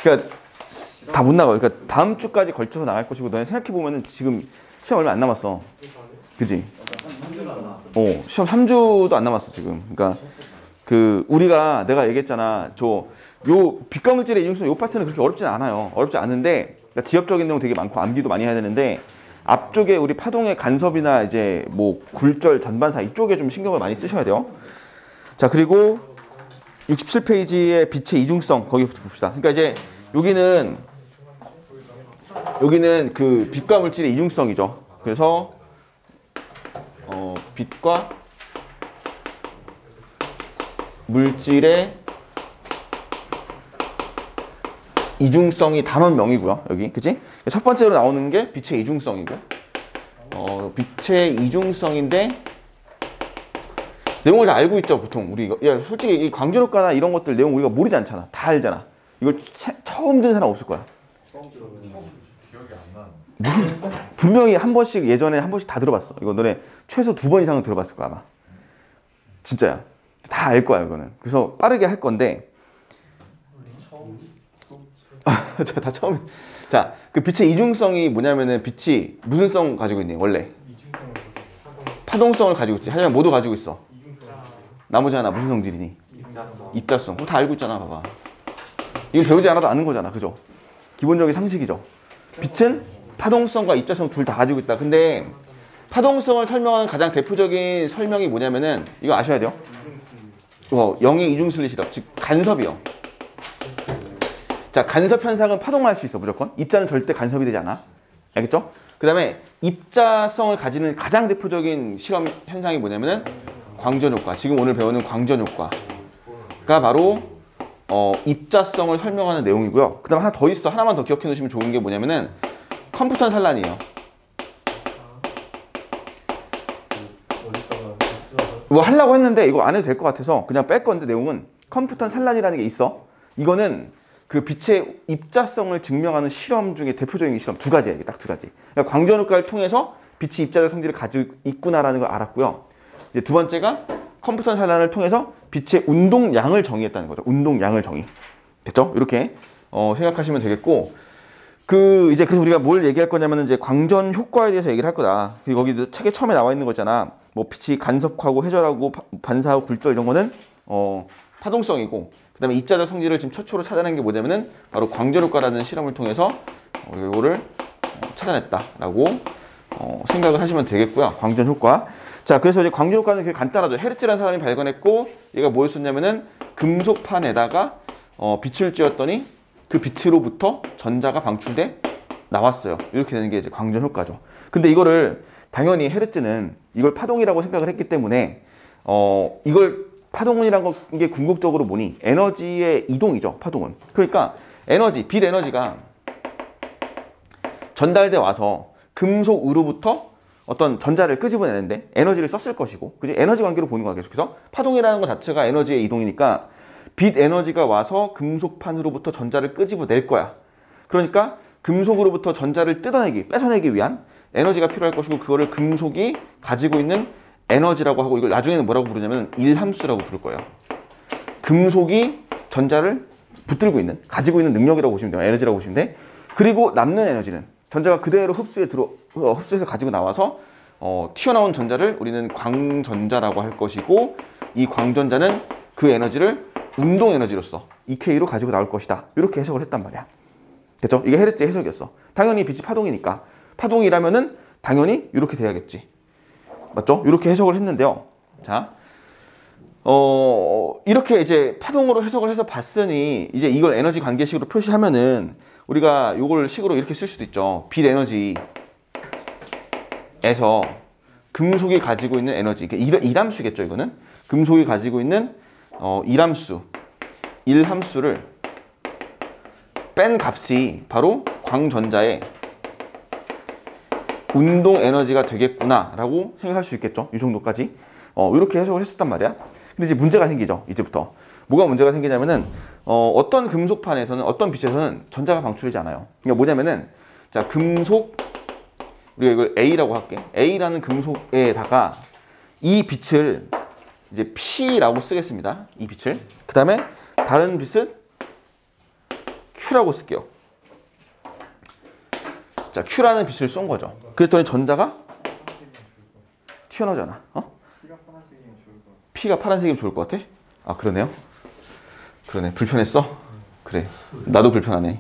그러니까 다 못 나가요. 그러니까 다음 주까지 걸쳐서 나갈 것이고 너네 생각해 보면은 지금 시험 얼마 안 남았어. 그지? 시험 3주도 안 남았어 지금. 그러니까 그 우리가 내가 얘기했잖아. 요 빛과물질의 이중성 요 파트는 그렇게 어렵진 않아요. 어렵지 않은데 그러니까 지엽적인 내용 되게 많고 암기도 많이 해야 되는데 앞쪽에 우리 파동의 간섭이나 이제 뭐 굴절 전반사 이쪽에 좀 신경을 많이 쓰셔야 돼요. 자, 그리고 67페이지의 빛의 이중성 거기부터 봅시다. 그러니까 이제 여기는 그 빛과 물질의 이중성이죠. 그래서 빛과 물질의 이중성이 단원명이고요. 여기 그치? 첫 번째로 나오는 게 빛의 이중성이고 빛의 이중성인데 내용을 다 알고 있죠. 보통 우리 이거 야 솔직히 이 광전효과나 이런 것들 내용 우리가 모르지 않잖아. 다 알잖아. 이걸 처음 듣는 사람 없을 거야. 기억이 안 나는. 무슨 분명히 한 번씩 예전에 한 번씩 다 들어봤어. 이거 너네 최소 2번 이상은 들어봤을 거야 아마. 진짜야. 다 알 거야 이거는. 그래서 빠르게 할 건데. 다 처음. 자, 그 빛의 이중성이 뭐냐면은 빛이 무슨 성 가지고 있니 원래? 파동성을 가지고 있지. 하지만 모두 가지고 있어. 나머지 하나 무슨 성질이니? 입자성. 그거 다 알고 있잖아. 봐봐. 이건 배우지 않아도 아는 거잖아. 그죠? 기본적인 상식이죠. 빛은 파동성과 입자성 둘 다 가지고 있다. 근데 파동성을 설명하는 가장 대표적인 설명이 뭐냐면은 이거 아셔야 돼요. 영의 이중슬릿이다. 즉 간섭이요. 자, 간섭 현상은 파동만 할 수 있어. 무조건. 입자는 절대 간섭이 되지 않아. 알겠죠? 그 다음에 입자성을 가지는 가장 대표적인 실험 현상이 뭐냐면은 광전효과. 지금 오늘 배우는 광전효과가 바로 입자성을 설명하는 내용이고요. 그 다음 하나 더 있어. 하나만 더 기억해 놓으시면 좋은 게 뭐냐면은 컴퓨턴 산란이에요. 뭐 하려고 했는데 이거 안 해도 될 것 같아서 그냥 뺄 건데 내용은 컴퓨턴 산란이라는 게 있어. 이거는 그 빛의 입자성을 증명하는 실험 중에 대표적인 실험 두 가지야. 이게 딱 두 가지. 그러니까 광전효과를 통해서 빛이 입자적 성질을 가지고 있구나라는 걸 알았고요. 이제 두 번째가 컴퓨턴 산란을 통해서 빛의 운동량을 정의했다는 거죠. 운동량을 정의. 됐죠? 이렇게 생각하시면 되겠고, 이제 그래서 우리가 뭘 얘기할 거냐면 이제 광전 효과에 대해서 얘기를 할 거다. 그리고 거기 책에 처음에 나와 있는 거잖아. 뭐 빛이 간섭하고 회절하고 반사하고 굴절 이런 거는 파동성이고, 그다음에 입자적 성질을 지금 최초로 찾아낸 게 뭐냐면은 바로 광전 효과라는 실험을 통해서 우리가 이거를 찾아냈다라고 생각을 하시면 되겠고요. 광전 효과. 자, 그래서 이제 광전 효과는 되게 간단하죠. 헤르츠라는 사람이 발견했고, 얘가 뭘 썼냐면은 금속판에다가 빛을 쬐었더니 그 빛으로부터 전자가 방출돼 나왔어요. 이렇게 되는 게 이제 광전 효과죠. 근데 이거를 당연히 헤르츠는 이걸 파동이라고 생각을 했기 때문에 이걸 파동이라는 게 궁극적으로 뭐니? 에너지의 이동이죠. 파동은. 그러니까 빛 에너지가 전달돼 와서 금속으로부터 어떤 전자를 끄집어내는데 에너지를 썼을 것이고, 그지? 에너지 관계로 보는 거야. 계속해서 파동이라는 것 자체가 에너지의 이동이니까 빛 에너지가 와서 금속판으로부터 전자를 끄집어낼 거야. 그러니까 금속으로부터 전자를 뺏어내기 위한 에너지가 필요할 것이고, 그거를 금속이 가지고 있는 에너지라고 하고, 이걸 나중에는 뭐라고 부르냐면 일함수라고 부를 거예요. 금속이 전자를 붙들고 있는, 가지고 있는 능력이라고 보시면 돼요. 에너지라고 보시면 돼. 그리고 남는 에너지는 전자가 그대로 흡수해서 가지고 나와서 튀어나온 전자를 우리는 광전자라고 할 것이고, 이 광전자는 그 에너지를 운동 에너지로서 EK로 가지고 나올 것이다. 이렇게 해석을 했단 말이야. 됐죠? 이게 헤르츠의 해석이었어. 당연히 빛이 파동이니까. 파동이라면은 당연히 이렇게 돼야겠지. 맞죠? 이렇게 해석을 했는데요. 자, 이렇게 이제 파동으로 해석을 해서 봤으니 이제 이걸 에너지 관계식으로 표시하면은 우리가 이걸 식으로 이렇게 쓸 수도 있죠. 빛 에너지에서 금속이 가지고 있는 에너지, 일함수겠죠. 이거는 금속이 가지고 있는 일함수를 뺀 값이 바로 광전자의 운동 에너지가 되겠구나 라고 생각할 수 있겠죠. 이 정도까지 이렇게 해석을 했었단 말이야. 근데 이제 문제가 생기죠. 이제부터 뭐가 문제가 생기냐면은 어떤 금속판에서는, 어떤 빛에서는 전자가 방출되지 않아요. 그러니까 뭐냐면은, 자, 금속, 우리가 이걸 A라고 할게. A라는 금속에다가 이 빛을 이제 P라고 쓰겠습니다. 이 빛을. 그 다음에 다른 빛은 Q라고 쓸게요. 자, Q라는 빛을 쏜 거죠. 그랬더니 전자가 튀어나오잖아. 피가 파란색이면 좋을 것 같아. P가 파란색이면 좋을 것 같아? 아, 그러네요. 그러네. 불편했어? 그래. 나도 불편하네.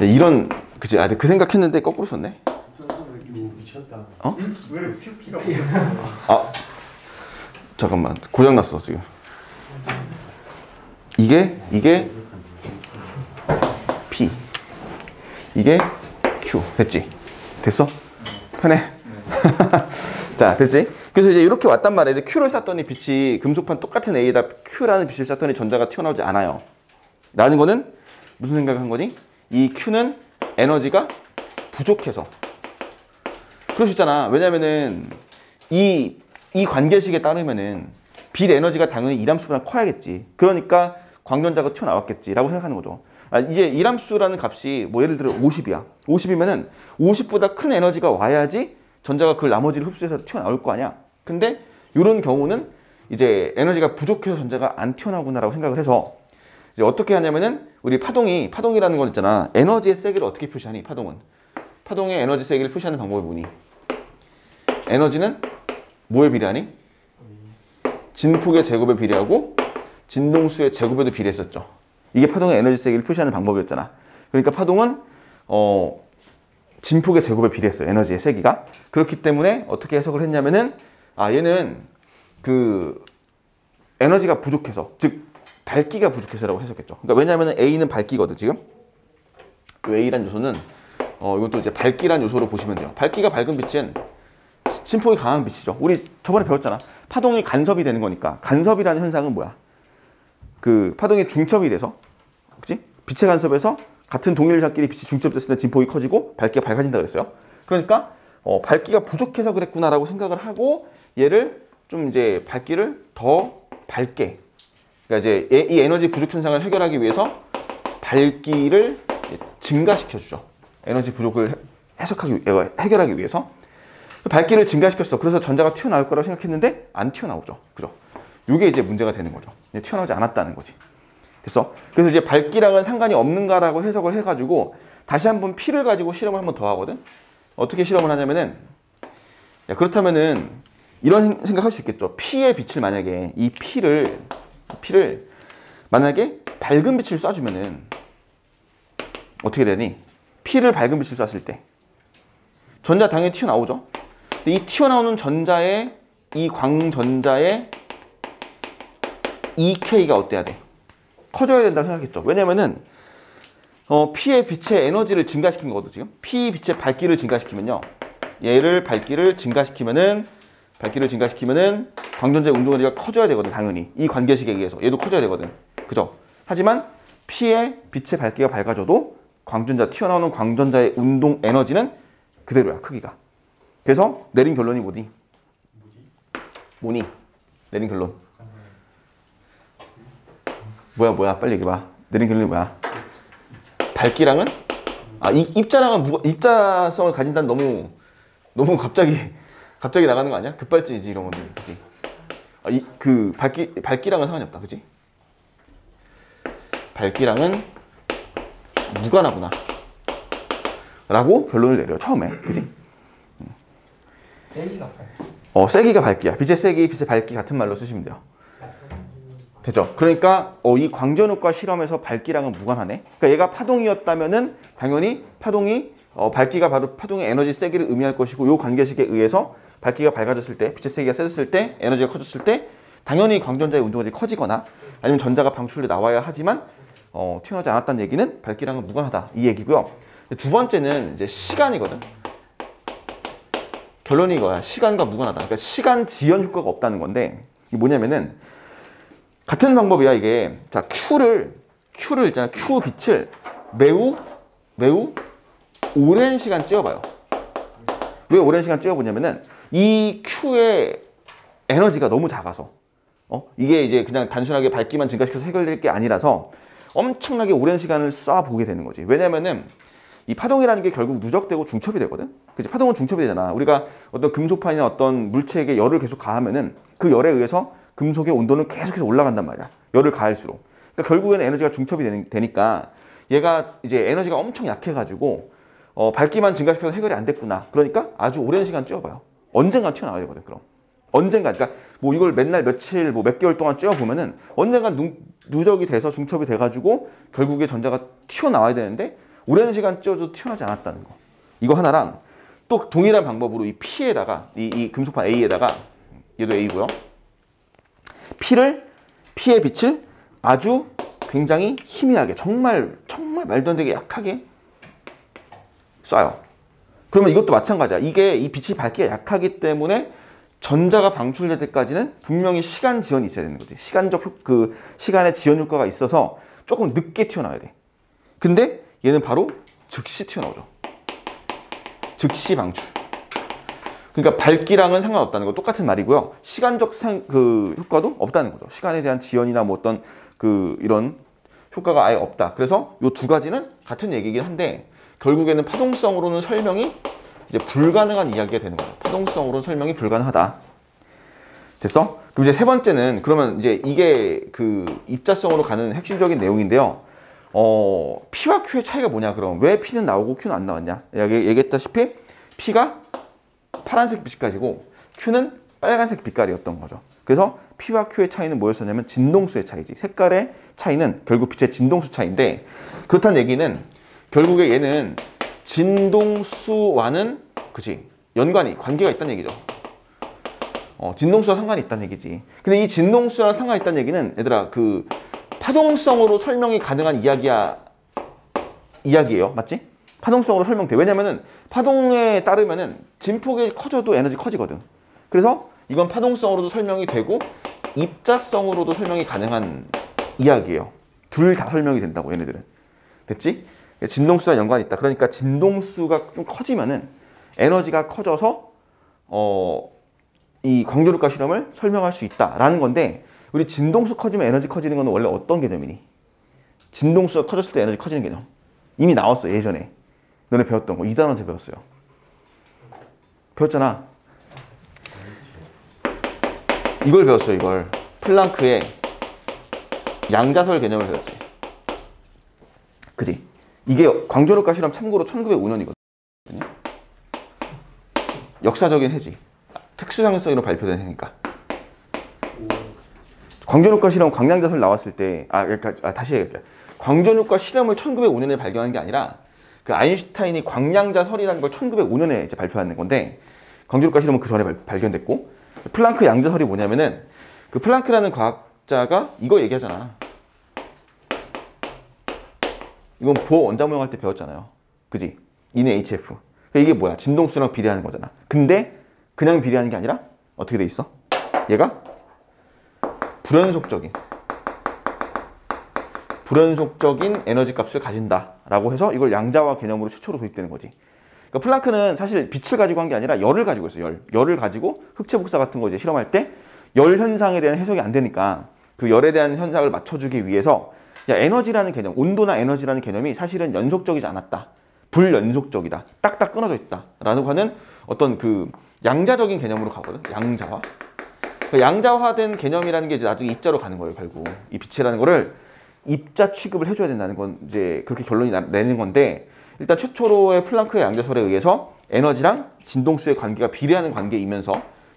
야, 이런 그치? 아, 근데 그 생각했는데 거꾸로 썼네. 미쳤다. 어? 왜 피가 아, 잠깐만. 고장 났어 지금. 이게 P, 이게 Q. 됐지? 됐어? 편해? 자, 됐지? 그래서 이제 이렇게 왔단 말이야. Q를 쐈더니 빛이 금속판 똑같은 A에다 Q라는 빛을 쐈더니 전자가 튀어나오지 않아요. 라는 거는 무슨 생각을 한 거니? 이 Q는 에너지가 부족해서. 그럴 수 있잖아. 왜냐면은 이 관계식에 따르면은 빛 에너지가 당연히 이람수보다 커야겠지. 그러니까 광전자가 튀어나왔겠지라고 생각하는 거죠. 아, 이제 이람수라는 값이 뭐 예를 들어 50이야. 50이면은 50보다 큰 에너지가 와야지 전자가 그걸 나머지를 흡수해서 튀어나올 거 아니야. 근데 이런 경우는 이제 에너지가 부족해서 전자가 안 튀어나오구나라고 생각을 해서 이제 어떻게 하냐면은 우리 파동이라는 건 있잖아. 에너지의 세기를 어떻게 표시하니? 파동의 에너지 세기를 표시하는 방법이 뭐니? 에너지는 뭐에 비례하니? 진폭의 제곱에 비례하고 진동수의 제곱에도 비례했었죠. 이게 파동의 에너지 세기를 표시하는 방법이었잖아. 그러니까 파동은 진폭의 제곱에 비례했어요. 에너지의 세기가. 그렇기 때문에 어떻게 해석을 했냐면은 얘는 그 에너지가 부족해서, 즉 밝기가 부족해서라고 해석했죠. 그러니까 왜냐하면 A는 밝기거든 지금. A란 요소는 이것도 이제 밝기란 요소로 보시면 돼요. 밝기가 밝은 빛은 진폭이 강한 빛이죠. 우리 저번에 배웠잖아. 파동이 간섭이 되는 거니까. 간섭이라는 현상은 뭐야? 그 파동이 중첩이 돼서, 그치? 빛의 간섭에서 같은 동일자끼리 빛이 중첩됐을 때 진폭이 커지고 밝기가 밝아진다 그랬어요. 그러니까 밝기가 부족해서 그랬구나라고 생각을 하고 얘를 좀 이제 밝기를 더 밝게, 그러니까 이제 이 에너지 부족 현상을 해결하기 위해서 밝기를 증가시켜 주죠. 에너지 부족을 해결하기 위해서 밝기를 증가시켰어. 그래서 전자가 튀어나올 거라고 생각했는데 안 튀어나오죠. 그죠? 이게 이제 문제가 되는 거죠. 튀어나오지 않았다는 거지. 됐어? 그래서 이제 밝기랑은 상관이 없는가라고 해석을 해가지고 다시 한번 P를 가지고 실험을 한번 더 하거든. 어떻게 실험을 하냐면은, 야, 그렇다면은 이런 생각할 수 있겠죠. P의 빛을 만약에 이 P를 만약에 밝은 빛을 쏴주면은 어떻게 되니? P를 밝은 빛을 쐈을 때 전자 당연히 튀어나오죠. 근데 이 튀어나오는 전자의 이 광전자의 EK가 어때야 돼? 커져야 된다고 생각했죠. 왜냐면은 P의 빛의 에너지를 증가시킨 거거든 지금. P 빛의 밝기를 증가시키면요. 얘를 밝기를 증가시키면은 광전자의 운동 에너지가 커져야 되거든 당연히. 이 관계식에 의해서 얘도 커져야 되거든. 그죠? 하지만 P의 빛의 밝기가 밝아져도 튀어나오는 광전자의 운동 에너지는 그대로야, 크기가. 그래서 내린 결론이 뭐니? 내린 결론. 뭐야? 빨리 얘기해봐. 내린 결론이 뭐야? 밝기랑은? 입자성을 가진다는 너무 갑자기 나가는 거 아니야? 급발진이지 이런 건데, 그치? 그 밝기랑은 상관이 없다, 그치? 밝기랑은 무관하구나 라고 결론을 내려 처음에, 그치? 세기가 밝. 세기가 밝기야. 빛의 세기, 빛의 밝기 같은 말로 쓰시면 돼요. 됐죠? 그러니까 이 광전효과 실험에서 밝기랑은 무관하네. 그러니까 얘가 파동이었다면은 당연히 밝기가 바로 파동의 에너지 세기를 의미할 것이고, 이 관계식에 의해서 밝기가 밝아졌을 때, 빛의 세기가 세졌을 때, 에너지가 커졌을 때 당연히 광전자의 운동이 커지거나 아니면 전자가 방출돼 나와야 하지만 튀어나오지 않았다는 얘기는 밝기랑은 무관하다, 이 얘기고요. 두 번째는 이제 시간이거든. 결론이 이거야. 시간과 무관하다. 그러니까 시간 지연 효과가 없다는 건데, 이게 뭐냐면은 같은 방법이야 이게. 자, Q를 있잖아. Q 빛을 매우 오랜 시간 쬐어봐요. 왜 오랜 시간 쬐어보냐면은 이 Q의 에너지가 너무 작아서, 이게 이제 그냥 단순하게 밝기만 증가시켜서 해결될 게 아니라서 엄청나게 오랜 시간을 쏴보게 되는 거지. 왜냐면은 이 파동이라는 게 결국 누적되고 중첩이 되거든. 그치? 파동은 중첩이 되잖아. 우리가 어떤 금속판이나 어떤 물체에게 열을 계속 가하면은 그 열에 의해서 금속의 온도는 계속해서 올라간단 말이야. 열을 가할수록. 그러니까 결국에는 에너지가 중첩이 되니까 얘가 이제 에너지가 엄청 약해가지고 밝기만 증가시켜서 해결이 안 됐구나. 그러니까 아주 오랜 시간 쬐어봐요. 언젠간 튀어나와야 되거든. 그럼 언젠간, 그러니까 뭐 이걸 맨날 며칠 뭐 몇 개월 동안 쬐어보면은 언젠간 누적이 돼서 중첩이 돼가지고 결국에 전자가 튀어나와야 되는데 오랜 시간 쬐어도 튀어나지 않았다는 거. 이거 하나랑 또 동일한 방법으로 이 P에다가 이 금속판 A에다가 얘도 A고요. P의 빛을 아주 굉장히 희미하게 정말 말도 안 되게 약하게 쏴요. 그러면 이것도 마찬가지야. 이게 이 빛이 밝기가 약하기 때문에 전자가 방출될 때까지는 분명히 시간 지연이 있어야 되는 거지. 시간의 지연 효과가 있어서 조금 늦게 튀어나와야 돼. 근데 얘는 바로 즉시 튀어나오죠. 즉시 방출. 그러니까 밝기랑은 상관없다는 거 똑같은 말이고요. 시간적 효과도 없다는 거죠. 시간에 대한 지연이나 뭐 어떤 이런 효과가 아예 없다. 그래서 이 두 가지는 같은 얘기긴 한데 결국에는 파동성으로는 설명이 이제 불가능한 이야기가 되는 거죠. 파동성으로는 설명이 불가능하다. 됐어? 그럼 이제 세 번째는 그러면 이제 이게 입자성으로 가는 핵심적인 내용인데요. P와 Q의 차이가 뭐냐? 그럼 왜 P는 나오고 Q는 안 나왔냐? 얘기했다시피 P가 파란색 빛이 가지고 Q는 빨간색 빛깔이었던 거죠. 그래서 P와 Q의 차이는 뭐였었냐면 진동수의 차이지. 색깔의 차이는 결국 빛의 진동수 차이인데 그렇다는 얘기는 결국에 얘는 진동수와는 관계가 있다는 얘기죠. 진동수와 상관이 있다는 얘기지. 근데 이 진동수랑 상관이 있다는 얘기는 얘들아 파동성으로 설명이 가능한 이야기예요. 맞지? 파동성으로 설명돼. 왜냐면은 파동에 따르면은 진폭이 커져도 에너지 커지거든. 그래서 이건 파동성으로도 설명이 되고 입자성으로도 설명이 가능한 이야기예요. 둘 다 설명이 된다고 얘네들은. 됐지? 진동수랑 연관이 있다. 그러니까 진동수가 좀 커지면은 에너지가 커져서 이 광전효과 실험을 설명할 수 있다라는 건데 우리 진동수 커지면 에너지 커지는 건 원래 어떤 개념이니? 진동수가 커졌을 때 에너지 커지는 개념. 이미 나왔어 예전에. 너네 배웠던 거. 2단원때 배웠어요. 배웠잖아. 이걸 배웠어요. 이걸. 플랑크의 양자설 개념을 배웠지. 그지? 이게 광전효과 실험 참고로 1905년이거든. 역사적인 해지. 특수상승으로 발표된 해니까. 광전효과 실험 광량자설 나왔을 때 다시 얘기할게요. 광전효과 실험을 1905년에 발견한 게 아니라 아인슈타인이 광량자설이라는 걸 1905년에 이제 발표하는 건데 광전효과 실험은 그 전에 발견됐고 플랑크 양자설이 뭐냐면은 플랑크라는 과학자가 이거 얘기하잖아. 이건 보호 원자 모형 할 때 배웠잖아요. 그지? 인의 HF. 이게 뭐야? 진동수랑 비례하는 거잖아. 근데 그냥 비례하는 게 아니라 어떻게 돼 있어? 얘가 불연속적인 에너지 값을 가진다라고 해서 이걸 양자화 개념으로 최초로 도입되는 거지. 그러니까 플랑크는 사실 빛을 가지고 한 게 아니라 열을 가지고 있어요. 열을 가지고 흑체 복사 같은 거 이제 실험할 때 열 현상에 대한 해석이 안 되니까 그 열에 대한 현상을 맞춰주기 위해서 에너지라는 개념, 온도나 에너지라는 개념이 사실은 연속적이지 않았다. 불연속적이다. 딱딱 끊어져 있다. 라고 하는 어떤 양자적인 개념으로 가거든. 양자화. 양자화된 개념이라는 게 이제 나중에 입자로 가는 거예요. 결국 이 빛이라는 거를 입자 취급을 해줘야 된다는 건 이제 그렇게 결론이 내는 건데 일단 최초로의 플랑크의 양자설에 의해서 에너지랑 진동수의 관계가 비례하는 관계이면서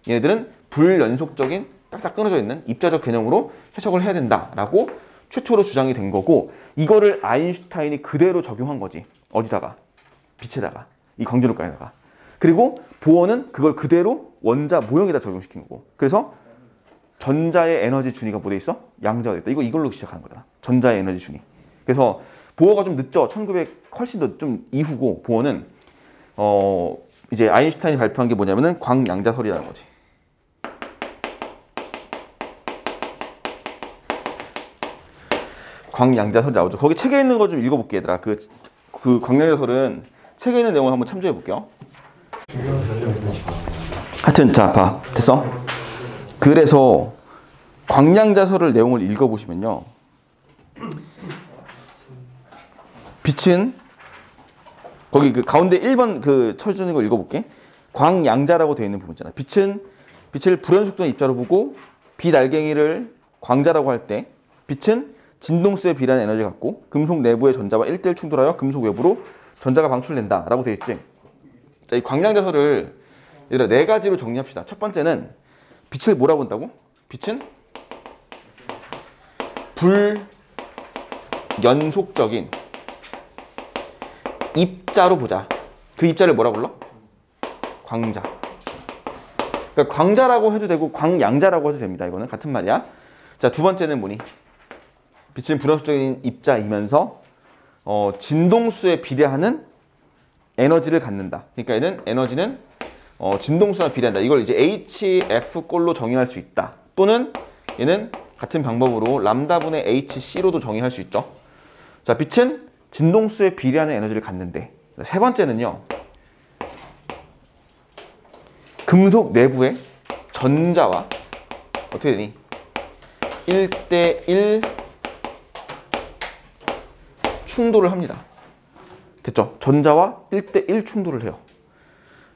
얘네들은 불연속적인 딱딱 끊어져 있는 입자적 개념으로 해석을 해야 된다라고 최초로 주장이 된 거고 이거를 아인슈타인이 그대로 적용한 거지. 어디다가? 빛에다가. 이 광전효과에다가. 그리고 보어는 그걸 그대로 원자 모형에다 적용시킨 거고. 그래서 전자의 에너지 준위가 뭐 돼 있어? 양자가 됐다. 이걸로 시작하는 거잖아. 전자의 에너지 준위. 그래서 보어가 좀 늦죠. 1900 훨씬 더 좀 이후고 보어는 이제 아인슈타인이 발표한 게 뭐냐면은 광양자설이라는 거지. 광양자설이 나오죠. 거기 책에 있는 거 좀 읽어볼게 얘들아. 그 광양자설은 책에 있는 내용을 한번 참조해 볼게요. 하여튼 자 봐. 됐어? 그래서 광양자설을 내용을 읽어보시면요. 빛은 거기 가운데 1번 쳐주는 거 읽어볼게. 광양자라고 되어 있는 부분 있잖아. 빛을 불연속적인 입자로 보고 빛알갱이를 광자라고 할 때 빛은 진동수에 비례하는 에너지를 갖고 금속 내부의 전자와 1대1 충돌하여 금속 외부로 전자가 방출된다 라고 되어 있지. 자, 이 광량자설을 얘들아 네 가지로 정리합시다. 첫 번째는 빛을 뭐라고 본다고? 빛은 불연속적인 입자로 보자. 그 입자를 뭐라고 불러? 광자. 그러니까 광자라고 해도 되고 광양자라고 해도 됩니다. 이거는 같은 말이야. 자, 두 번째는 뭐니? 빛은 불연속적인 입자이면서 진동수에 비례하는 에너지를 갖는다. 그러니까 얘는 에너지는 진동수와 비례한다. 이걸 이제 HF꼴로 정의할 수 있다. 또는 얘는 같은 방법으로 람다분의 HC로도 정의할 수 있죠. 자, 빛은 진동수에 비례하는 에너지를 갖는데 세 번째는요. 금속 내부의 전자와 어떻게 되니? 1대1 충돌을 합니다. 됐죠? 전자와 1대1 충돌을 해요.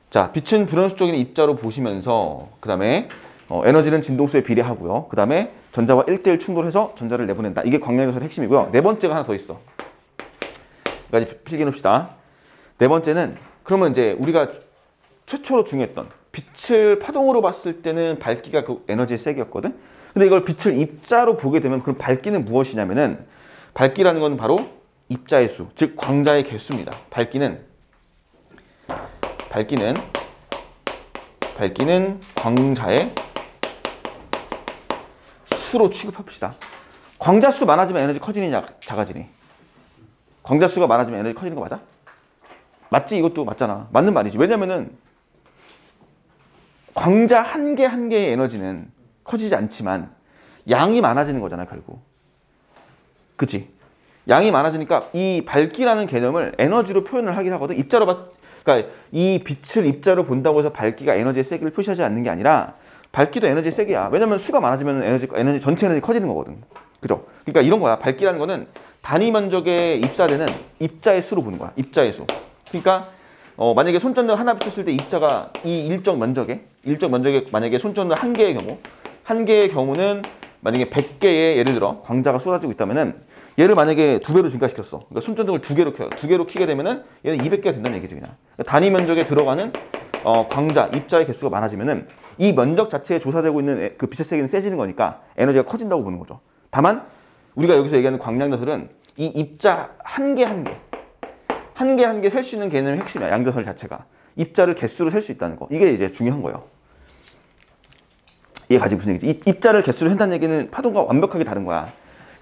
자, 빛은 불연속적인 입자로 보시면서 그 다음에 에너지는 진동수에 비례하고요. 그 다음에 전자와 1대1 충돌해서 전자를 내보낸다. 이게 광량자설의 핵심이고요. 네 번째가 하나 더 있어. 여기까지 필기해 놓읍시다. 네 번째는 그러면 이제 우리가 최초로 중요했던 빛을 파동으로 봤을 때는 밝기가 그 에너지의 세기였거든. 근데 이걸 빛을 입자로 보게 되면 그럼 밝기는 무엇이냐면은 밝기라는 건 바로 입자의 수, 즉 광자의 개수입니다. 밝기는 광자의 수로 취급합시다. 광자 수 많아지면 에너지 커지니 작아지니? 광자 수가 많아지면 에너지 커지는 거 맞아? 맞지? 이것도 맞잖아. 맞는 말이지. 왜냐면은 광자 한 개 한 개의 에너지는 커지지 않지만 양이 많아지는 거잖아, 결국. 그치? 양이 많아지니까 이 밝기라는 개념을 에너지로 표현을 하긴 하거든. 그러니까 이 빛을 입자로 본다고 해서 밝기가 에너지의 세기를 표시하지 않는 게 아니라 밝기도 에너지의 세기야. 왜냐면 수가 많아지면 에너지 전체 에너지 커지는 거거든. 그죠? 그러니까 이런 거야. 밝기라는 거는 단위 면적에 입사되는 입자의 수로 보는 거야. 입자의 수. 그러니까 만약에 손전등 하나 비쳤을 때 입자가 이 일정 면적에 만약에 손전등 한 개의 경우는 만약에 100개의 예를 들어 광자가 쏟아지고 있다면은 얘를 만약에 2배로 증가시켰어. 그러니까 손전등을 2개로 켜요. 2개로 켜게 되면은 얘는 200개가 된다는 얘기지 그냥. 그러니까 단위 면적에 들어가는 광자, 입자의 개수가 많아지면은 이 면적 자체에 조사되고 있는 그 빛의 세기는 세지는 거니까 에너지가 커진다고 보는 거죠. 다만 우리가 여기서 얘기하는 광량자설은 이 입자 한 개 한 개 셀 수 있는 개념의 핵심이야. 양자설 자체가. 입자를 개수로 셀 수 있다는 거. 이게 이제 중요한 거예요. 이게 가지고 무슨 얘기지? 입자를 개수로 센다는 얘기는 파동과 완벽하게 다른 거야.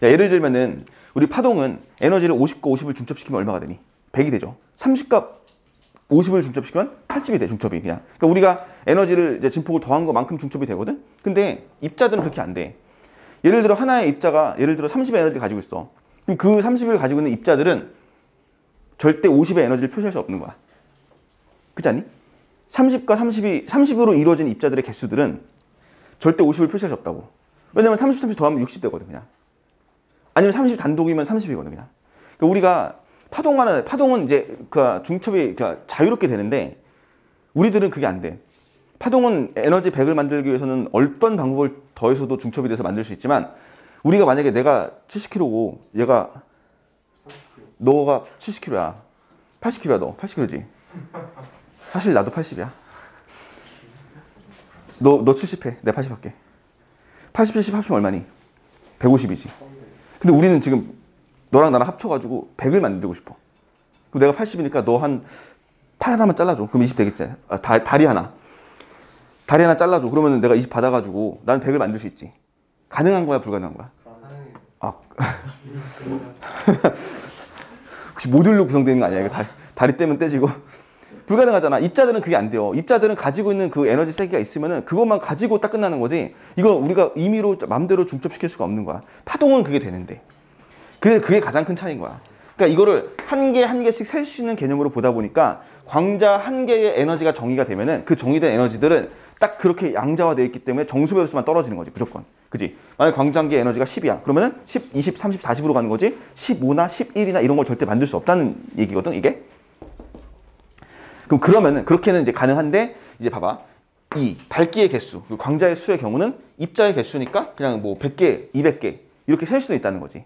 야, 예를 들면은 우리 파동은 에너지를 50과 50을 중첩시키면 얼마가 되니? 100이 되죠. 30과 50을 중첩시키면 80이 돼, 중첩이 그냥. 그러니까 우리가 에너지를 이제 진폭을 더한 것만큼 중첩이 되거든? 근데 입자들은 그렇게 안 돼. 예를 들어 하나의 입자가 예를 들어 30의 에너지를 가지고 있어. 그럼 그 30을 가지고 있는 입자들은 절대 50의 에너지를 표시할 수 없는 거야. 그렇지 않니? 30과 30으로 이루어진 입자들의 개수들은 절대 50을 표시할 수 없다고. 왜냐면 30 더하면 60 되거든, 그냥. 아니면 30 단독이면 30이거든, 그냥. 그러니까 우리가 파동은 이제 그 중첩이 자유롭게 되는데 우리들은 그게 안 돼. 파동은 에너지 100을 만들기 위해서는 어떤 방법을 더해서도 중첩이 돼서 만들 수 있지만 우리가 만약에 내가 70kg고 너가 70kg야. 80kg야, 너. 80kg지. 사실 나도 80이야. 너 70해. 내가 80 할게. 80, 70 합치면 얼마니? 150이지. 근데 우리는 지금 너랑 나랑 합쳐가지고 100을 만들고 싶어. 그럼 내가 80이니까 너 한 팔 하나만 잘라줘. 그럼 20 되겠지. 다리 하나 잘라줘. 그러면 내가 20 받아가지고 나는 100을 만들 수 있지. 가능한 거야, 불가능한 거야? 아. 혹시 모듈로 구성되는 거 아니야? 이거 다리 떼면 떼지고. 불가능하잖아. 입자들은 그게 안 돼요. 입자들은 가지고 있는 그 에너지 세기가 있으면은 그것만 가지고 딱 끝나는 거지. 이거 우리가 임의로 맘대로 중첩시킬 수가 없는 거야. 파동은 그게 되는데. 그게 가장 큰 차이인 거야. 그러니까 이거를 한 개씩 셀 수 있는 개념으로 보다 보니까 광자 한 개의 에너지가 정의가 되면은 그 정의된 에너지들은 딱 그렇게 양자화되어 있기 때문에 정수배로수만 떨어지는 거지, 무조건. 그지? 만약 광자 한 개의 에너지가 10이야. 그러면은 10, 20, 30, 40으로 가는 거지. 15나 11이나 이런 걸 절대 만들 수 없다는 얘기거든, 이게. 그러면은 그렇게는 이제 가능한데 이제 봐봐. 이 밝기의 개수, 그 광자의 수의 경우는 입자의 개수니까 그냥 뭐 100개, 200개 이렇게 셀 수도 있다는 거지.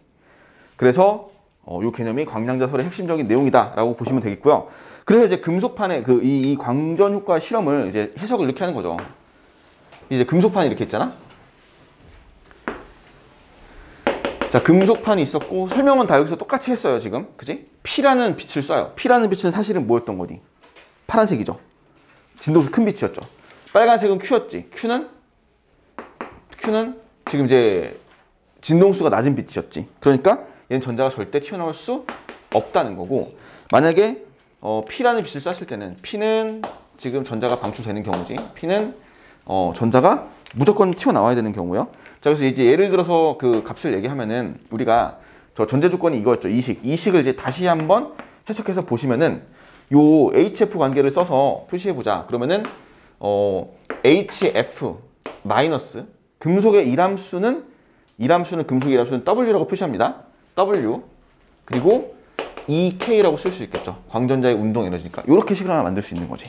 그래서 이 개념이 광량자설의 핵심적인 내용이다라고 보시면 되겠고요. 그래서 이제 금속판의 이 광전 효과 실험을 이제 해석을 이렇게 하는 거죠. 이제 금속판이 이렇게 있잖아. 자, 금속판이 있었고 설명은 다 여기서 똑같이 했어요, 지금. 그지? P라는 빛을 쏴요. P라는 빛은 사실은 뭐였던 거니? 파란색이죠. 진동수 큰 빛이었죠. 빨간색은 Q였지. Q는 지금 이제 진동수가 낮은 빛이었지. 그러니까 얘는 전자가 절대 튀어나올 수 없다는 거고, 만약에 P라는 빛을 쐈을 때는 P는 지금 전자가 방출되는 경우지. P는 전자가 무조건 튀어나와야 되는 경우요. 자, 그래서 이제 예를 들어서 그 값을 얘기하면은 우리가 저 전제 조건이 이거였죠. 이식을 이제 다시 한번 해석해서 보시면은 요 HF 관계를 써서 표시해 보자. 그러면은 HF 마이너스 금속의 이람수는 금속의 이람수는 W라고 표시합니다. W 그리고 EK라고 쓸 수 있겠죠. 광전자의 운동 에너지니까 이렇게 식을 하나 만들 수 있는 거지.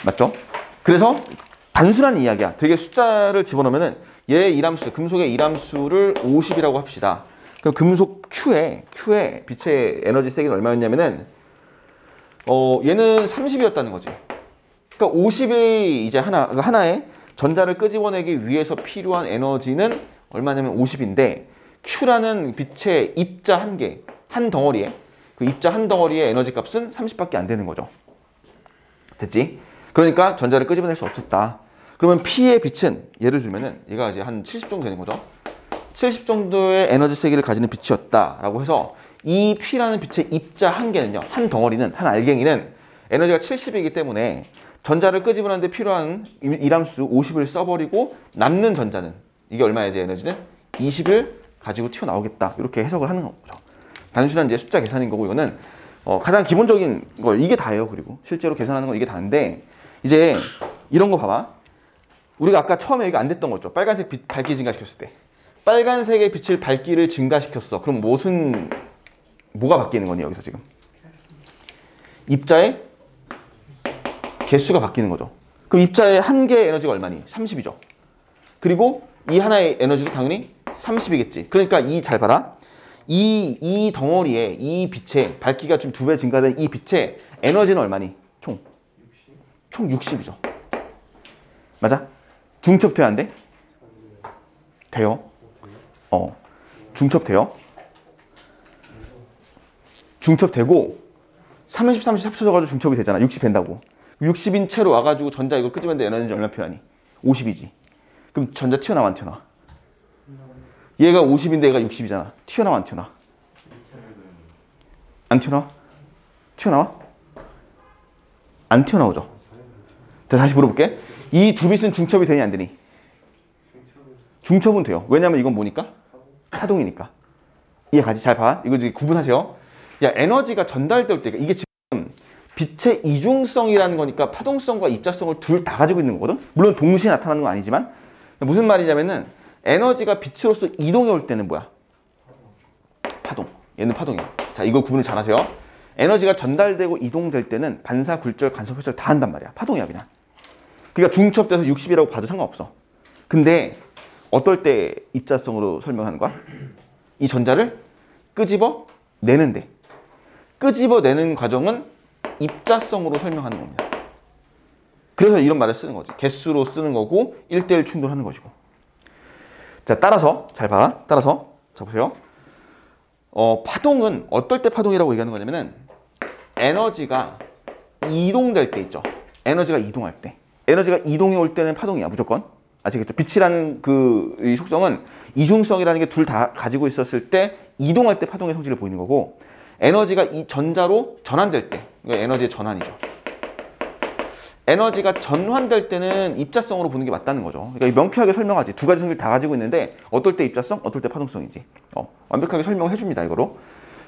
맞죠? 그래서 단순한 이야기야. 되게 숫자를 집어넣으면은 얘 이람수, 금속의 이람수를 50이라고 합시다. 그럼 금속 Q의 빛의 에너지 세기는 얼마였냐면은 얘는 30이었다는 거지. 그러니까 50이 이제 하나의 전자를 끄집어내기 위해서 필요한 에너지는 얼마냐면 50인데 Q라는 빛의 입자 한 개, 한 덩어리에 그 입자 한 덩어리의 에너지 값은 30밖에 안 되는 거죠. 됐지? 그러니까 전자를 끄집어낼 수 없었다. 그러면 P의 빛은 예를 들면은 얘가 이제 한 70 정도 되는 거죠. 70 정도의 에너지 세기를 가지는 빛이었다라고 해서 이 P라는 빛의 입자 한 개는요, 한 덩어리는, 한 알갱이는 에너지가 70이기 때문에 전자를 끄집어내는데 필요한 이람수 50을 써버리고 남는 전자는 이게 얼마야지 에너지는 20을 가지고 튀어나오겠다. 이렇게 해석을 하는 거죠. 단순한 이제 숫자 계산인 거고 이거는 가장 기본적인 거 이게 다예요. 그리고 실제로 계산하는 건 이게 다인데 이제 이런 거 봐봐. 우리가 아까 처음에 이거 안 됐던 거죠. 빨간색 빛 밝기 증가시켰을 때 빨간색의 빛을 밝기를 증가시켰어. 그럼 뭐가 바뀌는 거니 여기서 지금? 입자의 개수가 바뀌는 거죠. 그럼 입자의 한 개의 에너지가 얼마니? 30이죠. 그리고 이 하나의 에너지도 당연히 30이겠지. 그러니까 잘 봐라. 이 덩어리에 이 빛의 밝기가 좀 2배 증가된 이 빛의 에너지는 얼마니? 총 60이죠. 맞아? 중첩돼야 안 돼? 돼요. 중첩돼요. 중첩되고 30, 30 합쳐져가지고 중첩이 되잖아. 60 된다고. 60인 채로 와가지고 전자 이걸 끄집어내는데 에너지 얼마 필요하니? 50이지. 그럼 전자 튀어나와 안 튀어나와? 얘가 50인데 얘가 60이잖아. 튀어나와 안 튀어나와? 안 튀어나와? 튀어나와? 안 튀어나오죠. 자, 다시 물어볼게. 이 두 빛은 중첩이 되니 안 되니? 중첩은 돼요. 왜냐면 이건 뭐니까? 파동이니까. 이해가지? 잘 봐. 이거 이제 구분하세요. 야, 에너지가 전달될 때 이게 지금 빛의 이중성이라는 거니까 파동성과 입자성을 둘 다 가지고 있는 거거든. 물론 동시에 나타나는 건 아니지만 무슨 말이냐면은 에너지가 빛으로서 이동해 올 때는 뭐야? 파동. 얘는 파동이야. 자, 이거 구분을 잘 하세요. 에너지가 전달되고 이동될 때는 반사, 굴절, 간섭, 회절 다 한단 말이야. 파동이야 그냥. 그러니까 중첩돼서 60이라고 봐도 상관없어. 근데 어떨 때 입자성으로 설명하는 거야? 이 전자를 끄집어내는데. 끄집어내는 과정은 입자성으로 설명하는 겁니다. 그래서 이런 말을 쓰는 거지. 개수로 쓰는 거고 1대1 충돌하는 것이고. 자, 따라서 잘 봐. 따라서 자 보세요. 파동은 어떨 때 파동이라고 얘기하는 거냐면은 에너지가 이동될 때 있죠. 에너지가 이동할 때. 에너지가 이동해 올 때는 파동이야 무조건. 아시겠죠? 빛이라는 이 속성은 이중성이라는 게 둘 다 가지고 있었을 때 이동할 때 파동의 성질을 보이는 거고, 에너지가 이 전자로 전환될 때, 이거 에너지의 전환이죠. 에너지가 전환될 때는 입자성으로 보는 게 맞다는 거죠. 그러니까 명쾌하게 설명하지. 두 가지 성질을 다 가지고 있는데 어떨 때 입자성, 어떨 때 파동성이지. 완벽하게 설명해 줍니다, 이거로.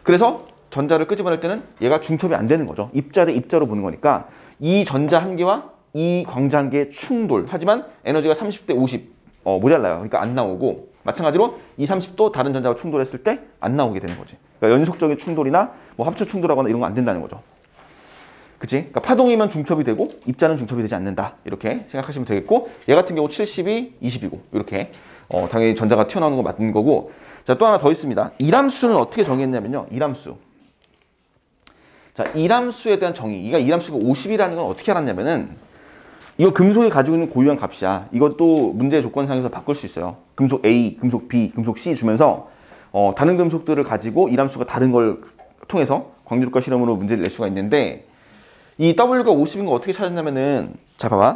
그래서 전자를 끄집어낼 때는 얘가 중첩이 안 되는 거죠. 입자 대 입자로 보는 거니까 이 전자 한 개와 이 광자 한 개의 충돌. 하지만 에너지가 30대 50 모자라요. 그러니까 안 나오고, 마찬가지로 이 30도 다른 전자와 충돌했을 때 안 나오게 되는 거지. 그러니까 연속적인 충돌이나 뭐 합쳐 충돌하거나 이런 거 안 된다는 거죠. 그치? 그러니까 파동이면 중첩이 되고 입자는 중첩이 되지 않는다. 이렇게 생각하시면 되겠고 얘 같은 경우 70이 20이고 이렇게 당연히 전자가 튀어나오는 거 맞는 거고 자, 또 하나 더 있습니다. 이람수는 어떻게 정의했냐면요. 이람수. 자, 이람수에 대한 정의. 이가 이람수가 50이라는 건 어떻게 알았냐면은 이거 금속이 가지고 있는 고유한 값이야. 이것도 문제 조건상에서 바꿀 수 있어요. 금속 A, 금속 B, 금속 C 주면서 다른 금속들을 가지고 이람수가 다른 걸 통해서 광주력과 실험으로 문제를 낼 수가 있는데 이 W가 50인 거 어떻게 찾았냐면은 자 봐봐.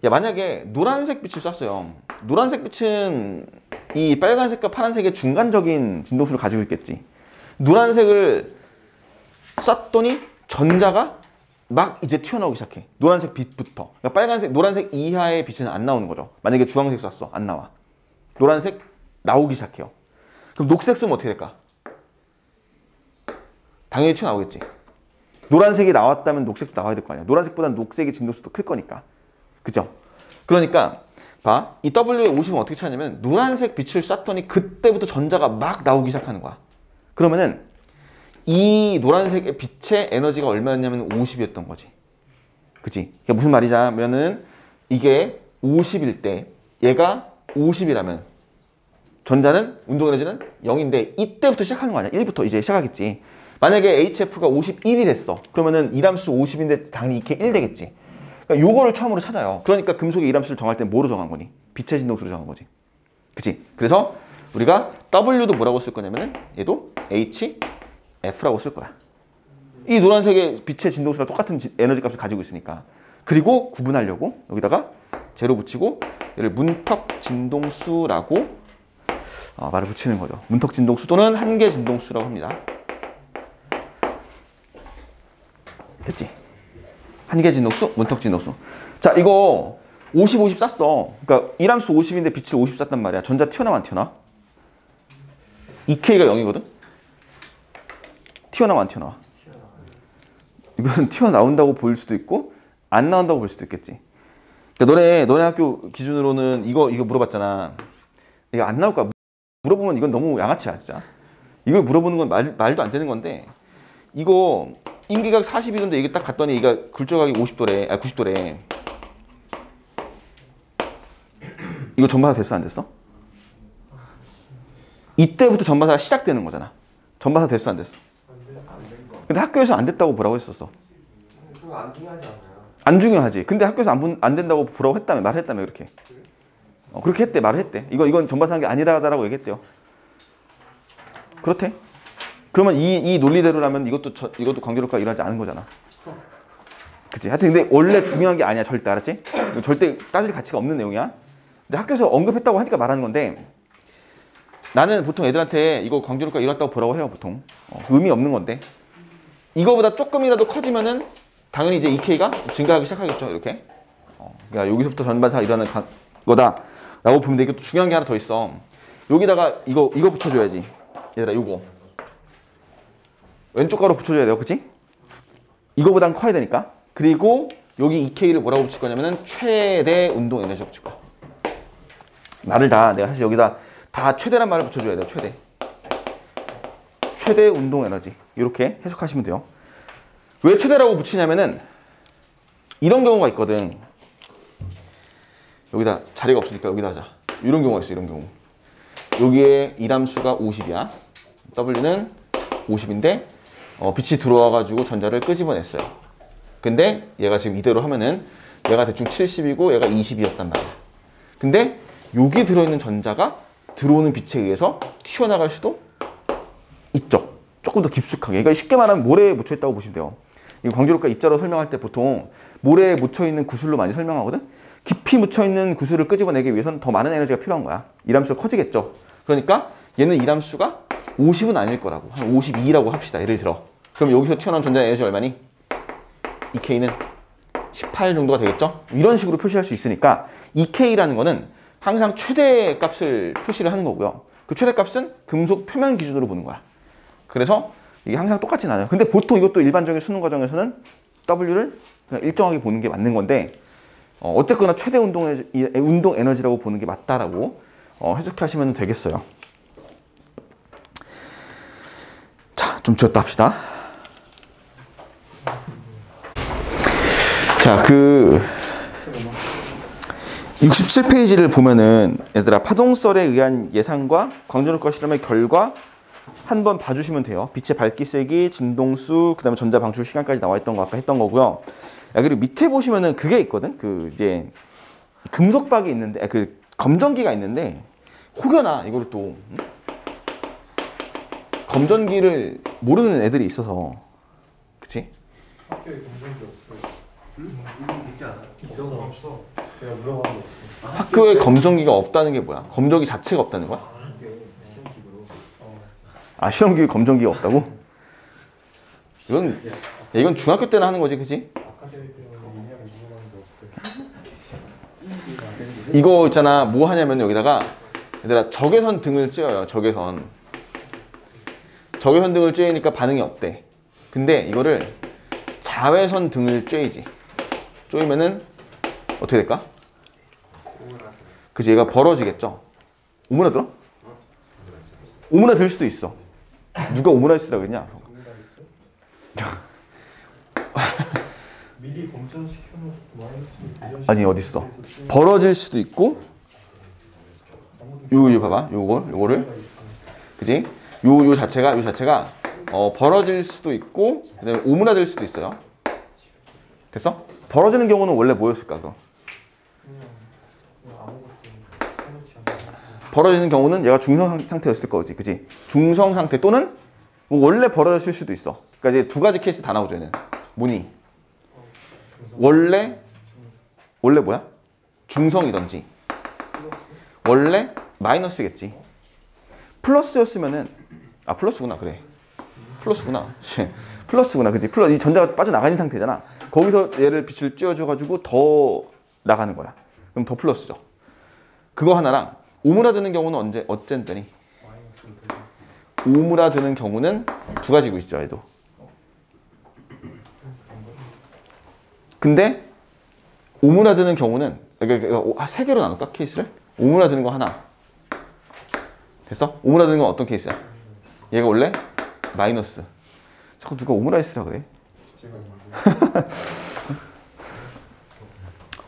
야, 만약에 노란색 빛을 쐈어요. 노란색 빛은 이 빨간색과 파란색의 중간적인 진동수를 가지고 있겠지. 노란색을 쐈더니 전자가 막 이제 튀어나오기 시작해. 노란색 빛부터. 그러니까 빨간색, 노란색 이하의 빛은 안 나오는 거죠. 만약에 주황색 쐈어. 안 나와. 노란색 나오기 시작해요. 그럼 녹색 쏘면 어떻게 될까? 당연히 튀어나오겠지. 노란색이 나왔다면 녹색도 나와야 될 거 아니야. 노란색보다는 녹색의 진동수도 클 거니까. 그죠? 그러니까 봐. 이 W의 50은 어떻게 찾냐면 노란색 빛을 쐈더니 그때부터 전자가 막 나오기 시작하는 거야. 그러면은 이 노란색의 빛의 에너지가 얼마였냐면 50이었던 거지. 그치? 그게 무슨 말이냐면은 이게 50일 때 얘가 50이라면 전자는 운동 에너지는 0인데 이때부터 시작하는 거 아니야. 1부터 이제 시작하겠지. 만약에 HF가 51이 됐어. 그러면은 이람수 50인데 당연히 이렇게 1 되겠지. 그러니까 요거를 처음으로 찾아요. 그러니까 금속의 이람수를 정할 때 뭐로 정한 거니? 빛의 진동수로 정한 거지. 그치? 그래서 우리가 W도 뭐라고 쓸 거냐면은 얘도 HF라고 쓸 거야. 이 노란색의 빛의 진동수랑 똑같은 에너지 값을 가지고 있으니까. 그리고 구분하려고 여기다가 제로 붙이고 얘를 문턱 진동수라고 말을 붙이는 거죠. 문턱 진동수 또는 한계 진동수라고 합니다. 됐지? 한계 진동수, 문턱 진동수. 자, 이거 50, 50 쐈어. 그러니까 이람수 50인데 빛을 50 쐈단 말이야. 전자 튀어나와 안 튀어나와? EK가 0이거든? 튀어나와 안 튀어나와? 이건 튀어나온다고 볼 수도 있고 안 나온다고 볼 수도 있겠지. 그러니까 너네 학교 기준으로는 이거 물어봤잖아. 이거 안 나올 거야. 물어보면 이건 너무 양아치야, 진짜. 이걸 물어보는 건 말도 안 되는 건데 이거 임기각 42도인데 이게 딱 갔더니 이게 굴절각이 50도래, 90도래. 이거 전바사 됐어, 안 됐어? 이때부터 전바사가 시작되는 거잖아. 전바사 됐어, 안 됐어? 근데 학교에서 안 됐다고 뭐라고 했었어? 그거 안 중요하지 않나요? 안 중요하지. 근데 학교에서 안 된다고 뭐라고 했다며, 말했다며, 그렇게. 그렇게 했대, 말을 했대. 이건 전바사한 게 아니라고 얘기했대요. 그렇대. 그러면 이 논리대로라면 이것도 관계력과 일어나지 않은 거잖아. 그치? 하여튼 근데 원래 중요한 게 아니야, 절대. 알았지? 절대 따질 가치가 없는 내용이야. 근데 학교에서 언급했다고 하니까 말하는 건데 나는 보통 애들한테 이거 관계력과 일어났다고 보라고 해요, 보통. 의미 없는 건데. 이거보다 조금이라도 커지면은 당연히 이제 EK가 증가하기 시작하겠죠, 이렇게. 그러니까 여기서부터 전반사가 일어나는 거다라고 보면 돼. 이것도 중요한 게 하나 더 있어. 여기다가 이거 붙여줘야지. 얘들아, 요거. 왼쪽 가로 붙여줘야 돼요, 그치? 이거보단 커야 되니까. 그리고 여기 EK를 뭐라고 붙일 거냐면은 최대 운동 에너지라고 붙일 거야. 말을 내가 사실 여기다 다 최대란 말을 붙여줘야 돼요, 최대. 최대 운동 에너지. 이렇게 해석하시면 돼요. 왜 최대라고 붙이냐면은 이런 경우가 있거든. 여기다 자리가 없으니까 여기다 하자. 이런 경우가 있어, 이런 경우. 여기에 이람수가 50이야. W는 50인데 빛이 들어와가지고 전자를 끄집어냈어요. 근데 얘가 지금 이대로 하면은 얘가 대충 70이고 얘가 20이었단 말이야. 근데 여기 들어있는 전자가 들어오는 빛에 의해서 튀어나갈 수도 있죠. 조금 더 깊숙하게. 그러니까 쉽게 말하면 모래에 묻혀있다고 보시면 돼요. 이 광주력과 입자로 설명할 때 보통 모래에 묻혀있는 구슬로 많이 설명하거든. 깊이 묻혀있는 구슬을 끄집어내기 위해서는 더 많은 에너지가 필요한 거야. 이람수가 커지겠죠. 그러니까 얘는 이람수가 50은 아닐 거라고. 한 52라고 합시다. 예를 들어. 그럼 여기서 튀어나온 전자 에너지 얼마니? EK는 18 정도가 되겠죠? 이런 식으로 표시할 수 있으니까 EK라는 거는 항상 최대 값을 표시를 하는 거고요. 그 최대 값은 금속 표면 기준으로 보는 거야. 그래서 이게 항상 똑같진 않아요. 근데 보통 이것도 일반적인 수능 과정에서는 W를 그냥 일정하게 보는 게 맞는 건데 어쨌거나 최대 운동 에너지라고 보는 게 맞다라고 해석하시면 되겠어요. 자, 좀 쥐었다 합시다. 자, 그 67페이지를 보면은 얘들아 파동설에 의한 예상과 광전효과 실험의 결과 한번 봐주시면 돼요. 빛의 밝기 세기, 진동수, 그다음에 전자 방출 시간까지 나와 있던 거 아까 했던 거고요. 야, 그리고 밑에 보시면은 그게 있거든. 그 이제 금속박이 있는데, 그 검전기가 있는데 혹여나 이걸 또 검전기를 모르는 애들이 있어서, 그치? 학교에 검정기 없어요. 있지 않아요? 있어서 없어. 제가 물어본 거 없어. 학교에 검전기가 없다는 게 뭐야? 검전기 자체가 없다는 거야? 시험기구로. 아, 시험기에 검전기가 없다고? 이건 중학교 때나 하는 거지, 그치? 아카데미 때문에 이해하기 물어본 거 없어요. 이거 있잖아, 뭐 하냐면 여기다가 얘들아 적외선 등을 쬐어요. 적외선 등을 쬐니까 반응이 없대. 근데 이거를 자외선 등을 쬐이지. 쪼이면은 어떻게 될까? 그치, 얘가 벌어지겠죠. 오므라들어? 오므라들 수도 있어. 누가 오므라이스라고 했냐? 미리 검전시켜놓고 마이너스 아니, 어딨어? 벌어질 수도 있고, 요 봐봐, 요거를, 그지? 요 자체가 벌어질 수도 있고, 그다음에 오므라들 수도 있어요. 됐어? 벌어지는 경우는 원래 뭐였을까? 그럼? 아무것도 해놓지 않아요. 벌어지는 경우는 얘가 중성 상태였을 거지, 그지? 중성 상태 또는 뭐 원래 벌어졌을 수도 있어. 그러니까 이제 두 가지 케이스 다 나오죠, 얘는. 뭐니? 원래 뭐야? 중성이던지. 원래 마이너스겠지. 플러스였으면은 플러스구나, 그래. 플러스구나, 그지? 이 전자가 빠져나가는 상태잖아. 거기서 얘를 빛을 쬐어줘가지고 더 나가는 거야. 그럼 더 플러스죠. 그거 하나랑 오므라드는 경우는 어쨌더니 오므라드는 경우는 두 가지고 있죠, 얘도. 근데 오므라드는 경우는 세 개로 나눌까, 케이스를? 오므라드는 거 하나. 됐어? 오므라드는 건 어떤 케이스야? 얘가 원래 마이너스. 자꾸 누가 오므라이스라 그래?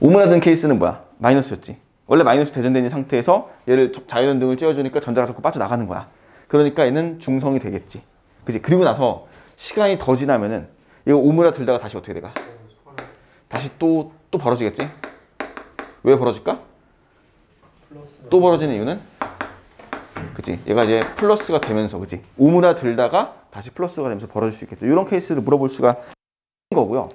오므라드는 케이스는 뭐야? 마이너스였지. 원래 마이너스 대전되는 상태에서 얘를 자외선 등을 쬐어주니까 전자가 자꾸 빠져나가는 거야. 그러니까 얘는 중성이 되겠지. 그치? 그리고 나서 시간이 더 지나면은 이거 오므라들다가 다시 어떻게 돼가? 다시 또 벌어지겠지? 왜 벌어질까? 또 벌어지는 이유는? 그치? 얘가 이제 플러스가 되면서, 그치? 오므라들다가 다시 플러스가 되면서 벌어질 수 있겠죠. 이런 케이스를 물어볼 수가 있는 거고요.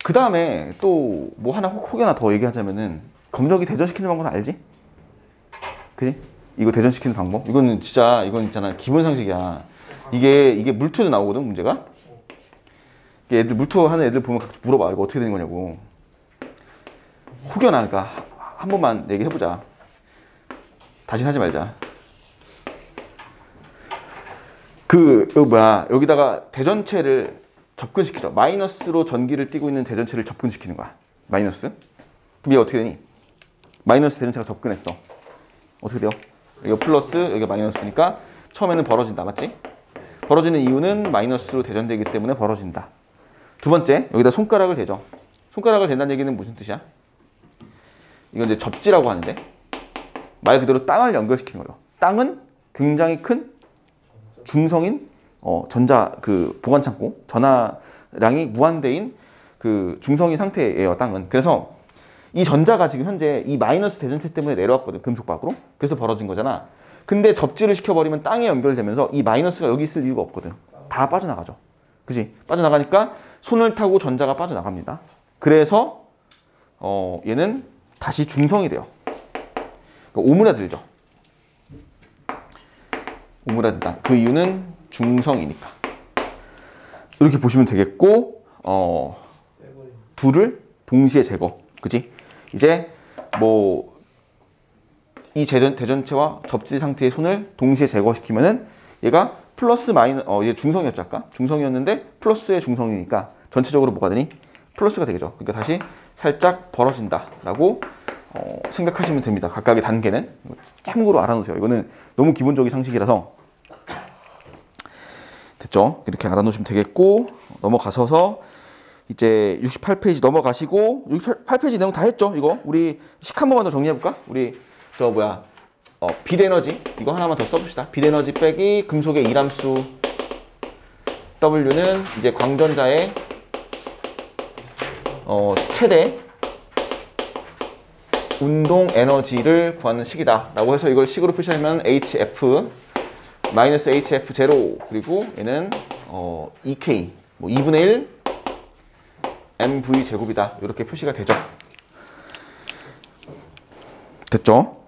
그 다음에 또 뭐 하나 혹여나 더 얘기하자면은 검정기 대전시키는 방법 알지? 그치? 이거 대전시키는 방법? 이건 있잖아, 기본 상식이야. 이게 물투도 나오거든, 문제가. 애들 물투 하는 애들 보면 물어봐. 이거 어떻게 되는 거냐고. 혹여나, 그러니까 한 번만 얘기해보자. 다시 하지 말자. 여기다가 대전체를 접근시키죠. 마이너스로 전기를 띠고 있는 대전체를 접근시키는 거야. 마이너스. 그럼 얘 어떻게 되니? 마이너스 대전체가 접근했어. 어떻게 돼요? 여기가 플러스, 여기가 마이너스니까 처음에는 벌어진다. 맞지? 벌어지는 이유는 마이너스로 대전되기 때문에 벌어진다. 두 번째, 여기다 손가락을 대죠. 손가락을 댄다는 얘기는 무슨 뜻이야? 이건 이제 접지라고 하는데, 말 그대로 땅을 연결시키는 거예요. 땅은 굉장히 큰 중성인 전자 보관 창고, 전하량이 무한대인 중성인 상태예요, 땅은. 그래서 이 전자가 지금 현재 이 마이너스 대전체 때문에 내려왔거든, 금속 밖으로. 그래서 벌어진 거잖아. 근데 접지를 시켜버리면 땅에 연결되면서 이 마이너스가 여기 있을 이유가 없거든. 다 빠져나가죠. 그지? 빠져나가니까 손을 타고 전자가 빠져나갑니다. 그래서 얘는 다시 중성이 돼요. 오므라들죠. 오므라든다. 그 이유는 중성이니까. 이렇게 보시면 되겠고, 둘을 동시에 제거. 그지? 이제 이 대전체와 접지 상태의 손을 동시에 제거시키면은 얘가 플러스 얘 중성이었죠, 아까? 중성이었는데 플러스의 중성이니까 전체적으로 뭐가 되니? 플러스가 되겠죠. 그러니까 다시 살짝 벌어진다라고 생각하시면 됩니다. 각각의 단계는. 참고로 알아놓으세요. 이거는 너무 기본적인 상식이라서. 됐죠? 이렇게 알아놓으시면 되겠고, 넘어가셔서 이제 68페이지 넘어가시고 68페이지 내용 다 했죠. 이거 우리 식 한 번만 더 정리해 볼까? 우리 저 뭐야 빛 에너지 이거 하나만 더 써봅시다. 빛 에너지 빼기 금속의 이람수 W는 이제 광전자의 최대 운동 에너지를 구하는 식이다 라고 해서 이걸 식으로 표시하면 HF 마이너스 HF 제로 그리고 얘는 2K 뭐 2분의 1 MV 제곱이다 이렇게 표시가 되죠. 됐죠?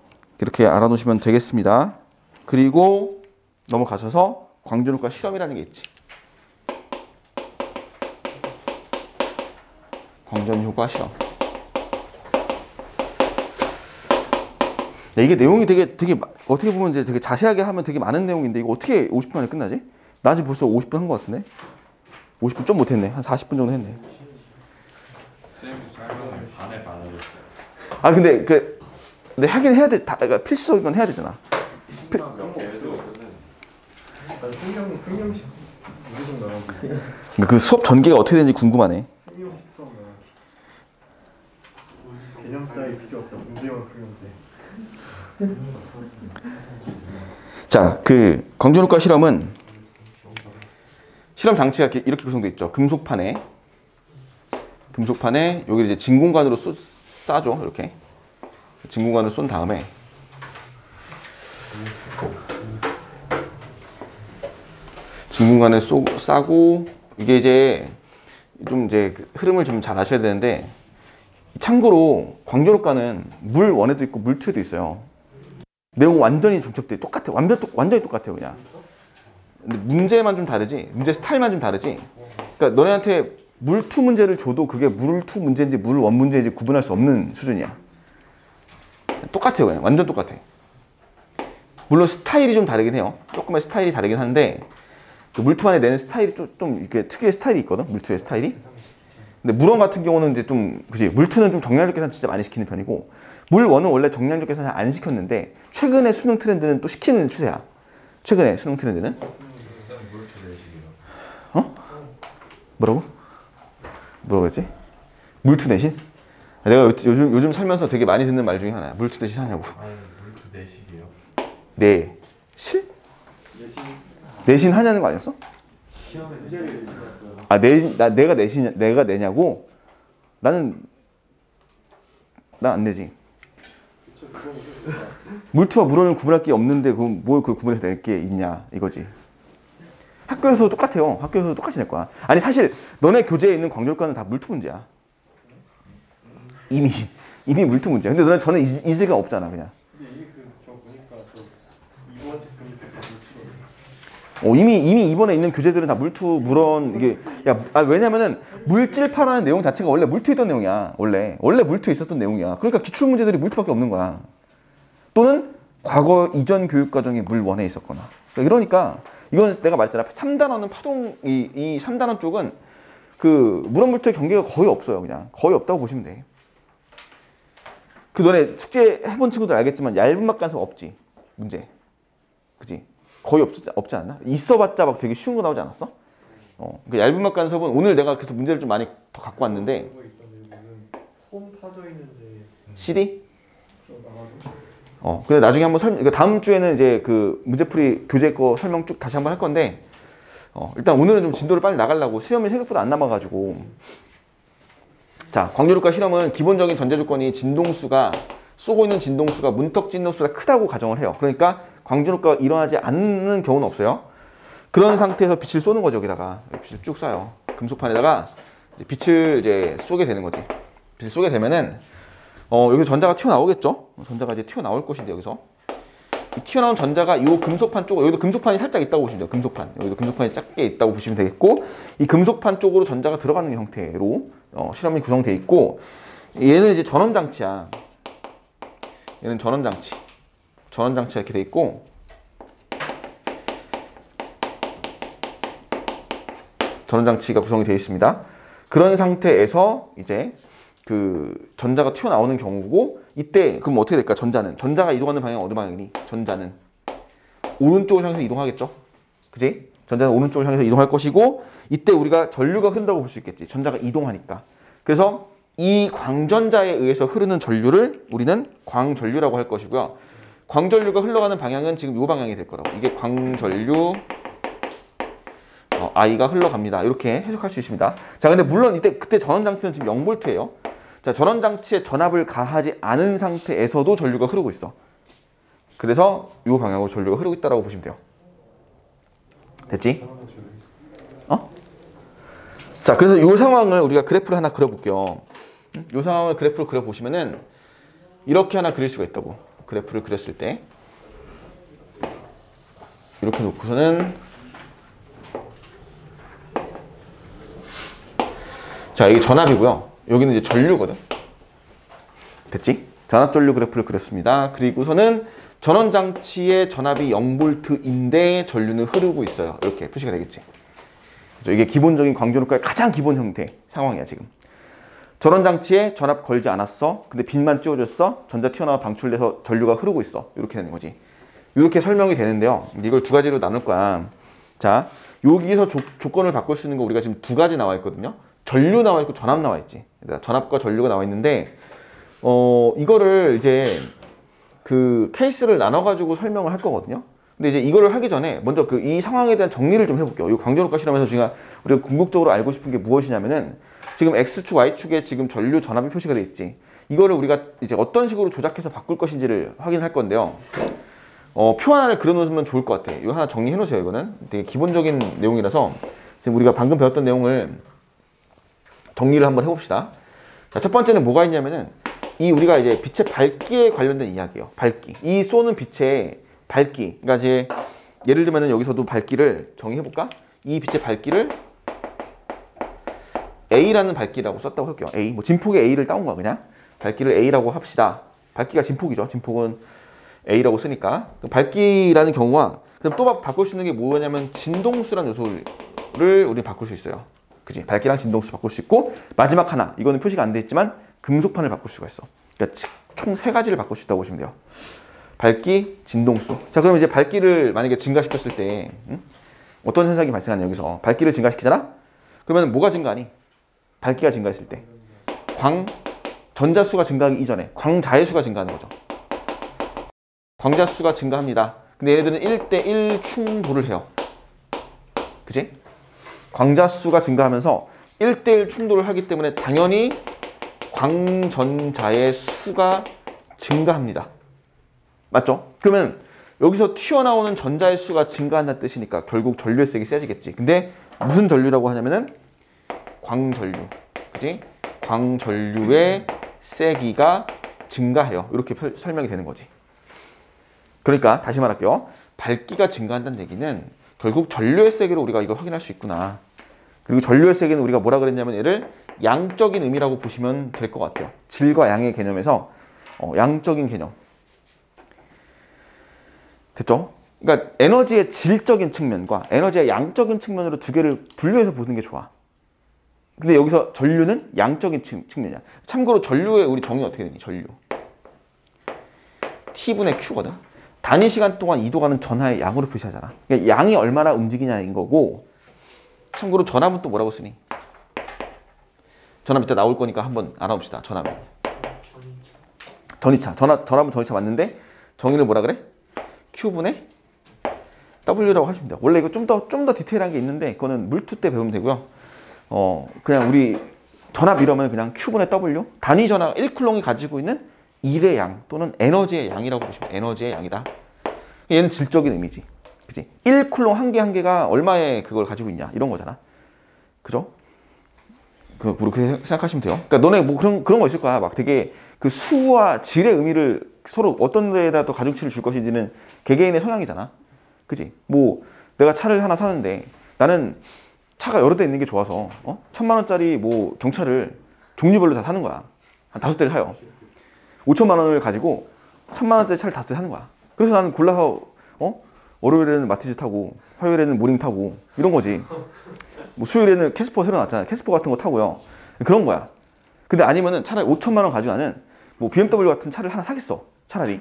이렇게 알아놓으시면 되겠습니다. 그리고 넘어가셔서 광전효과 실험이라는 게 있지. 광전효과 실험. 네, 이게 내용이 되게 어떻게 보면 이제 되게 자세하게 하면 되게 많은 내용인데 이거 어떻게 50분 안에 끝나지? 나 지금 벌써 50분 한 것 같은데? 50분 좀 못했네. 한 40분 정도 했네. 쌤이 설명을 반을 했어요. 아 근데 근데 하긴 해야 돼. 그러니까 필수적인 건 해야 되잖아. 생명식 무슨 나오지? 그 수업 전개가 어떻게 되는지 궁금하네. 생명식 수업 나오지. 개념 따위 필요 없다. 문제만 풀면 돼. 자, 그 광전효과 실험은 실험 장치가 이렇게 구성되어 있죠. 금속판에 여기 이제 진공관으로 싸죠. 이렇게 진공관을 쏜 다음에 진공관을 싸고 이게 이제 좀 이제 흐름을 좀 잘 아셔야 되는데 참고로 광전효과는 물 원에도 있고 물 투에도 있어요. 내용 완전히 중첩돼 똑같아. 완전히 똑같아요 그냥. 근데 문제만 좀 다르지. 문제 스타일만 좀 다르지. 그러니까 너네한테 물 투 문제를 줘도 그게 물 투 문제인지 물 원 문제인지 구분할 수 없는 수준이야. 똑같아요 그냥. 완전 똑같아. 물론 스타일이 좀 다르긴 해요. 조금의 스타일이 다르긴 한데 그 물투 안에 내는 스타일이 좀 이렇게 특유의 스타일이 있거든. 물투의 스타일이. 근데 물원 같은 경우는 이제 좀 그지. 물투는 좀 정량적 계산 진짜 많이 시키는 편이고 물원은 원래 정량적 계산 안 시켰는데 최근에 수능 트렌드는 또 시키는 추세야. 최근에 수능 트렌드는. 뭐라고? 뭐라고 했지? 물투 내신? 내가 요즘 살면서 되게 많이 듣는 말 중에 하나야. 물투 내신 하냐고. 아니 물투 내식이요. 내실? 내신 하냐는 거 아니었어? 시험에 아, 내가 내냐고? 난 안 내지. 물투와 물원을 구분할 게 없는데 뭘 그 구분해서 낼 게 있냐 이거지. 학교에서도 똑같아요. 학교에서도 똑같이 낼 거야. 아니 사실 너네 교재에 있는 광전효과는 다 물투 문제야. 이미 물투 문제야. 근데 너네 저는 이질감 없잖아 그냥. 근데 이게 저 보니까 저 이번 책 보니까 다 물투거든요. 이미 이번에 있는 교재들은 다 물투, 물원 이게 왜냐면은 물질파라는 내용 자체가 원래 물투에 있던 내용이야. 원래 물투에 있었던 내용이야. 그러니까 기출 문제들이 물투밖에 없는 거야. 또는 과거 이전 교육 과정이 물원에 있었거나. 그러니까 이건 내가 말했잖아. 3단원은 파동 이 3단원 쪽은 그 물원 물투의 경계가 거의 없어요. 그냥 거의 없다고 보시면 돼. 그 너네 숙제 해본 친구들 알겠지만 얇은 막간섭 없지 문제. 그지? 거의 없지 않나? 있어봤자 막 되게 쉬운 거 나오지 않았어? 그 얇은 맛 간섭은 오늘 내가 그래서 문제를 좀 많이 더 갖고 왔는데. 홈 파져 있는데. CD? 저 나가도. 근데 나중에 한번 그러니까 다음 주에는 이제 그 문제풀이 교재 거 설명 쭉 다시 한번 할 건데, 일단 오늘은 좀 진도를 빨리 나가려고 시험이 생각보다 안 남아가지고. 자, 광전효과 실험은 기본적인 전제 조건이 쏘고 있는 진동수가 문턱 진동수보다 크다고 가정을 해요. 그러니까 광전효과가 일어나지 않는 경우는 없어요. 그런 상태에서 빛을 쏘는 거죠. 여기다가 빛을 쭉 쏴요. 금속판에다가 이제 빛을 이제 쏘게 되는 거지. 빛을 쏘게 되면은 여기 전자가 튀어나오겠죠. 전자가 이제 튀어나올 것인데 여기서 이 튀어나온 전자가 이 금속판 쪽으로, 여기도 금속판이 살짝 있다고 보시면 돼요. 금속판, 여기도 금속판이 작게 있다고 보시면 되겠고, 이 금속판 쪽으로 전자가 들어가는 형태로 실험이 구성되어 있고, 얘는 이제 전원장치야. 얘는 전원장치가 이렇게 돼 있고, 전원장치가 구성이 되어 있습니다. 그런 상태에서 이제 그 전자가 튀어나오는 경우고, 이때 그럼 어떻게 될까? 전자가 이동하는 방향은 어느 방향이니? 전자는 오른쪽을 향해서 이동하겠죠? 그지? 전자는 오른쪽을 향해서 이동할 것이고 이때 우리가 전류가 흐른다고 볼 수 있겠지. 전자가 이동하니까. 그래서 이 광전자에 의해서 흐르는 전류를 우리는 광전류라고 할 것이고요. 광전류가 흘러가는 방향은 지금 이 방향이 될 거라고. 이게 광전류 I가 흘러갑니다. 이렇게 해석할 수 있습니다. 자, 근데 물론 그때 전원장치는 지금 0V예요. 자, 전원장치에 전압을 가하지 않은 상태에서도 전류가 흐르고 있어. 그래서 이 방향으로 전류가 흐르고 있다고 보시면 돼요. 됐지? 자, 그래서 이 상황을 우리가 그래프를 하나 그려볼게요. 이 상황을 그래프로 그려보시면은 이렇게 하나 그릴 수가 있다고. 그래프를 그렸을 때 이렇게 놓고서는 자, 이게 전압이고요. 여기는 이제 전류거든. 됐지? 전압 전류 그래프를 그렸습니다. 그리고서는 전원장치의 전압이 0V인데 전류는 흐르고 있어요. 이렇게 표시가 되겠지. 그렇죠? 이게 기본적인 광전효과의 가장 기본 형태 상황이야 지금. 전원장치에 전압 걸지 않았어. 근데 빛만 쬐어줬어. 전자 튀어나와 방출돼서 전류가 흐르고 있어. 이렇게 되는 거지. 이렇게 설명이 되는데요. 이걸 두 가지로 나눌 거야. 자, 여기서 조건을 바꿀 수 있는 거 우리가 지금 두 가지 나와 있거든요. 전류 나와 있고 전압 나와 있지. 전압과 전류가 나와 있는데 이거를 이제 그 케이스를 나눠가지고 설명을 할 거거든요. 근데 이제 이거를 하기 전에 먼저 이 상황에 대한 정리를 좀 해볼게요. 이 광전효과 실험에서 우리가 궁극적으로 알고 싶은 게 무엇이냐면은 지금 X축, Y축에 지금 전류 전압이 표시가 돼 있지. 이거를 우리가 이제 어떤 식으로 조작해서 바꿀 것인지를 확인할 건데요. 표 하나를 그려놓으면 좋을 것 같아. 이거 하나 정리해 놓으세요. 이거는 되게 기본적인 내용이라서 지금 우리가 방금 배웠던 내용을 정리를 한번 해봅시다. 자, 첫 번째는 뭐가 있냐면은 우리가 이제 빛의 밝기에 관련된 이야기예요. 밝기. 이 쏘는 빛의 밝기. 그러니까 이제 예를 들면은 여기서도 밝기를 정의해볼까? 이 빛의 밝기를 A라는 밝기라고 썼다고 할게요. A. 뭐 진폭의 A를 따온 거야, 그냥. 밝기를 A라고 합시다. 밝기가 진폭이죠. 진폭은 A라고 쓰니까. 밝기라는 경우와 그럼 또 바꿀 수 있는 게 뭐냐면 진동수라는 요소를 우리 바꿀 수 있어요. 그지? 밝기랑 진동수 바꿀 수 있고 마지막 하나. 이거는 표시가 안 돼 있지만 금속판을 바꿀 수가 있어. 그러니까 총 세 가지를 바꿀 수 있다고 보시면 돼요. 밝기, 진동수. 자, 그럼 이제 밝기를 만약에 증가시켰을 때 어떤 현상이 발생하냐 여기서. 밝기를 증가시키잖아? 그러면 뭐가 증가하니? 밝기가 증가했을 때. 전자수가 증가하기 이전에 광자의 수가 증가하는 거죠. 광자수가 증가합니다. 근데 얘네들은 1대1 충돌을 해요. 그지? 광자수가 증가하면서 1대1 충돌을 하기 때문에 당연히 광전자의 수가 증가합니다. 맞죠? 그러면 여기서 튀어나오는 전자의 수가 증가한다는 뜻이니까 결국 전류의 색이 세지겠지. 근데 무슨 전류라고 하냐면은 광전류. 그지? 광전류의 세기가 증가해요. 이렇게 설명이 되는 거지. 그러니까 다시 말할게요. 밝기가 증가한다는 얘기는 결국 전류의 세기로 우리가 이걸 확인할 수 있구나. 그리고 전류의 세기는 우리가 뭐라 그랬냐면 얘를 양적인 의미라고 보시면 될 것 같아요. 질과 양의 개념에서 양적인 개념. 됐죠? 그러니까 에너지의 질적인 측면과 에너지의 양적인 측면으로 두 개를 분류해서 보는 게 좋아. 근데 여기서 전류는 양적인 측면이야. 참고로 전류의 우리 정의 어떻게 되니? 전류. T분의 Q거든. 단위 시간 동안 이동하는 전하의 양으로 표시하잖아. 그러니까 양이 얼마나 움직이냐인 거고. 참고로 전압은 또 뭐라고 쓰니? 전압 이따 나올 거니까 한번 알아봅시다. 전압은. 전이차. 전압은 전이차 맞는데 정의를 뭐라 그래? Q분의 W라고 하시면 돼요. 원래 이거 좀 더 디테일한 게 있는데 그거는 물투 때 배우면 되고요. 그냥 우리 전압 이러면 그냥 Q분의 W. 단위 전압 1쿨롱이 가지고 있는 일의 양 또는 에너지의 양이라고 보시면 에너지의 양이다. 얘는 질적인 의미지. 그치? 1쿨롱 한 개가 얼마의 그걸 가지고 있냐 이런 거잖아. 그죠? 그렇게 생각하시면 돼요. 그러니까 너네 뭐 그런 거 있을 거야. 막 되게 그 수와 질의 의미를 서로 어떤 데에다 더 가중치를 줄 것인지는 개개인의 성향이잖아. 그치? 뭐 내가 차를 하나 사는데 나는 차가 여러 대 있는 게 좋아서 1,000만 원짜리 뭐 경차를 종류별로 다 사는 거야. 한 5대를 사요. 5천만 원을 가지고 1,000만 원짜리 차를 5대 사는 거야. 그래서 나는 골라서 월요일에는 마티즈 타고 화요일에는 모닝 타고 이런 거지. 뭐 수요일에는 캐스퍼 새로 나왔잖아. 캐스퍼 같은 거 타고요. 그런 거야. 근데 아니면은 차라리 5천만 원 가지고 나는 뭐 BMW 같은 차를 하나 사겠어. 차라리.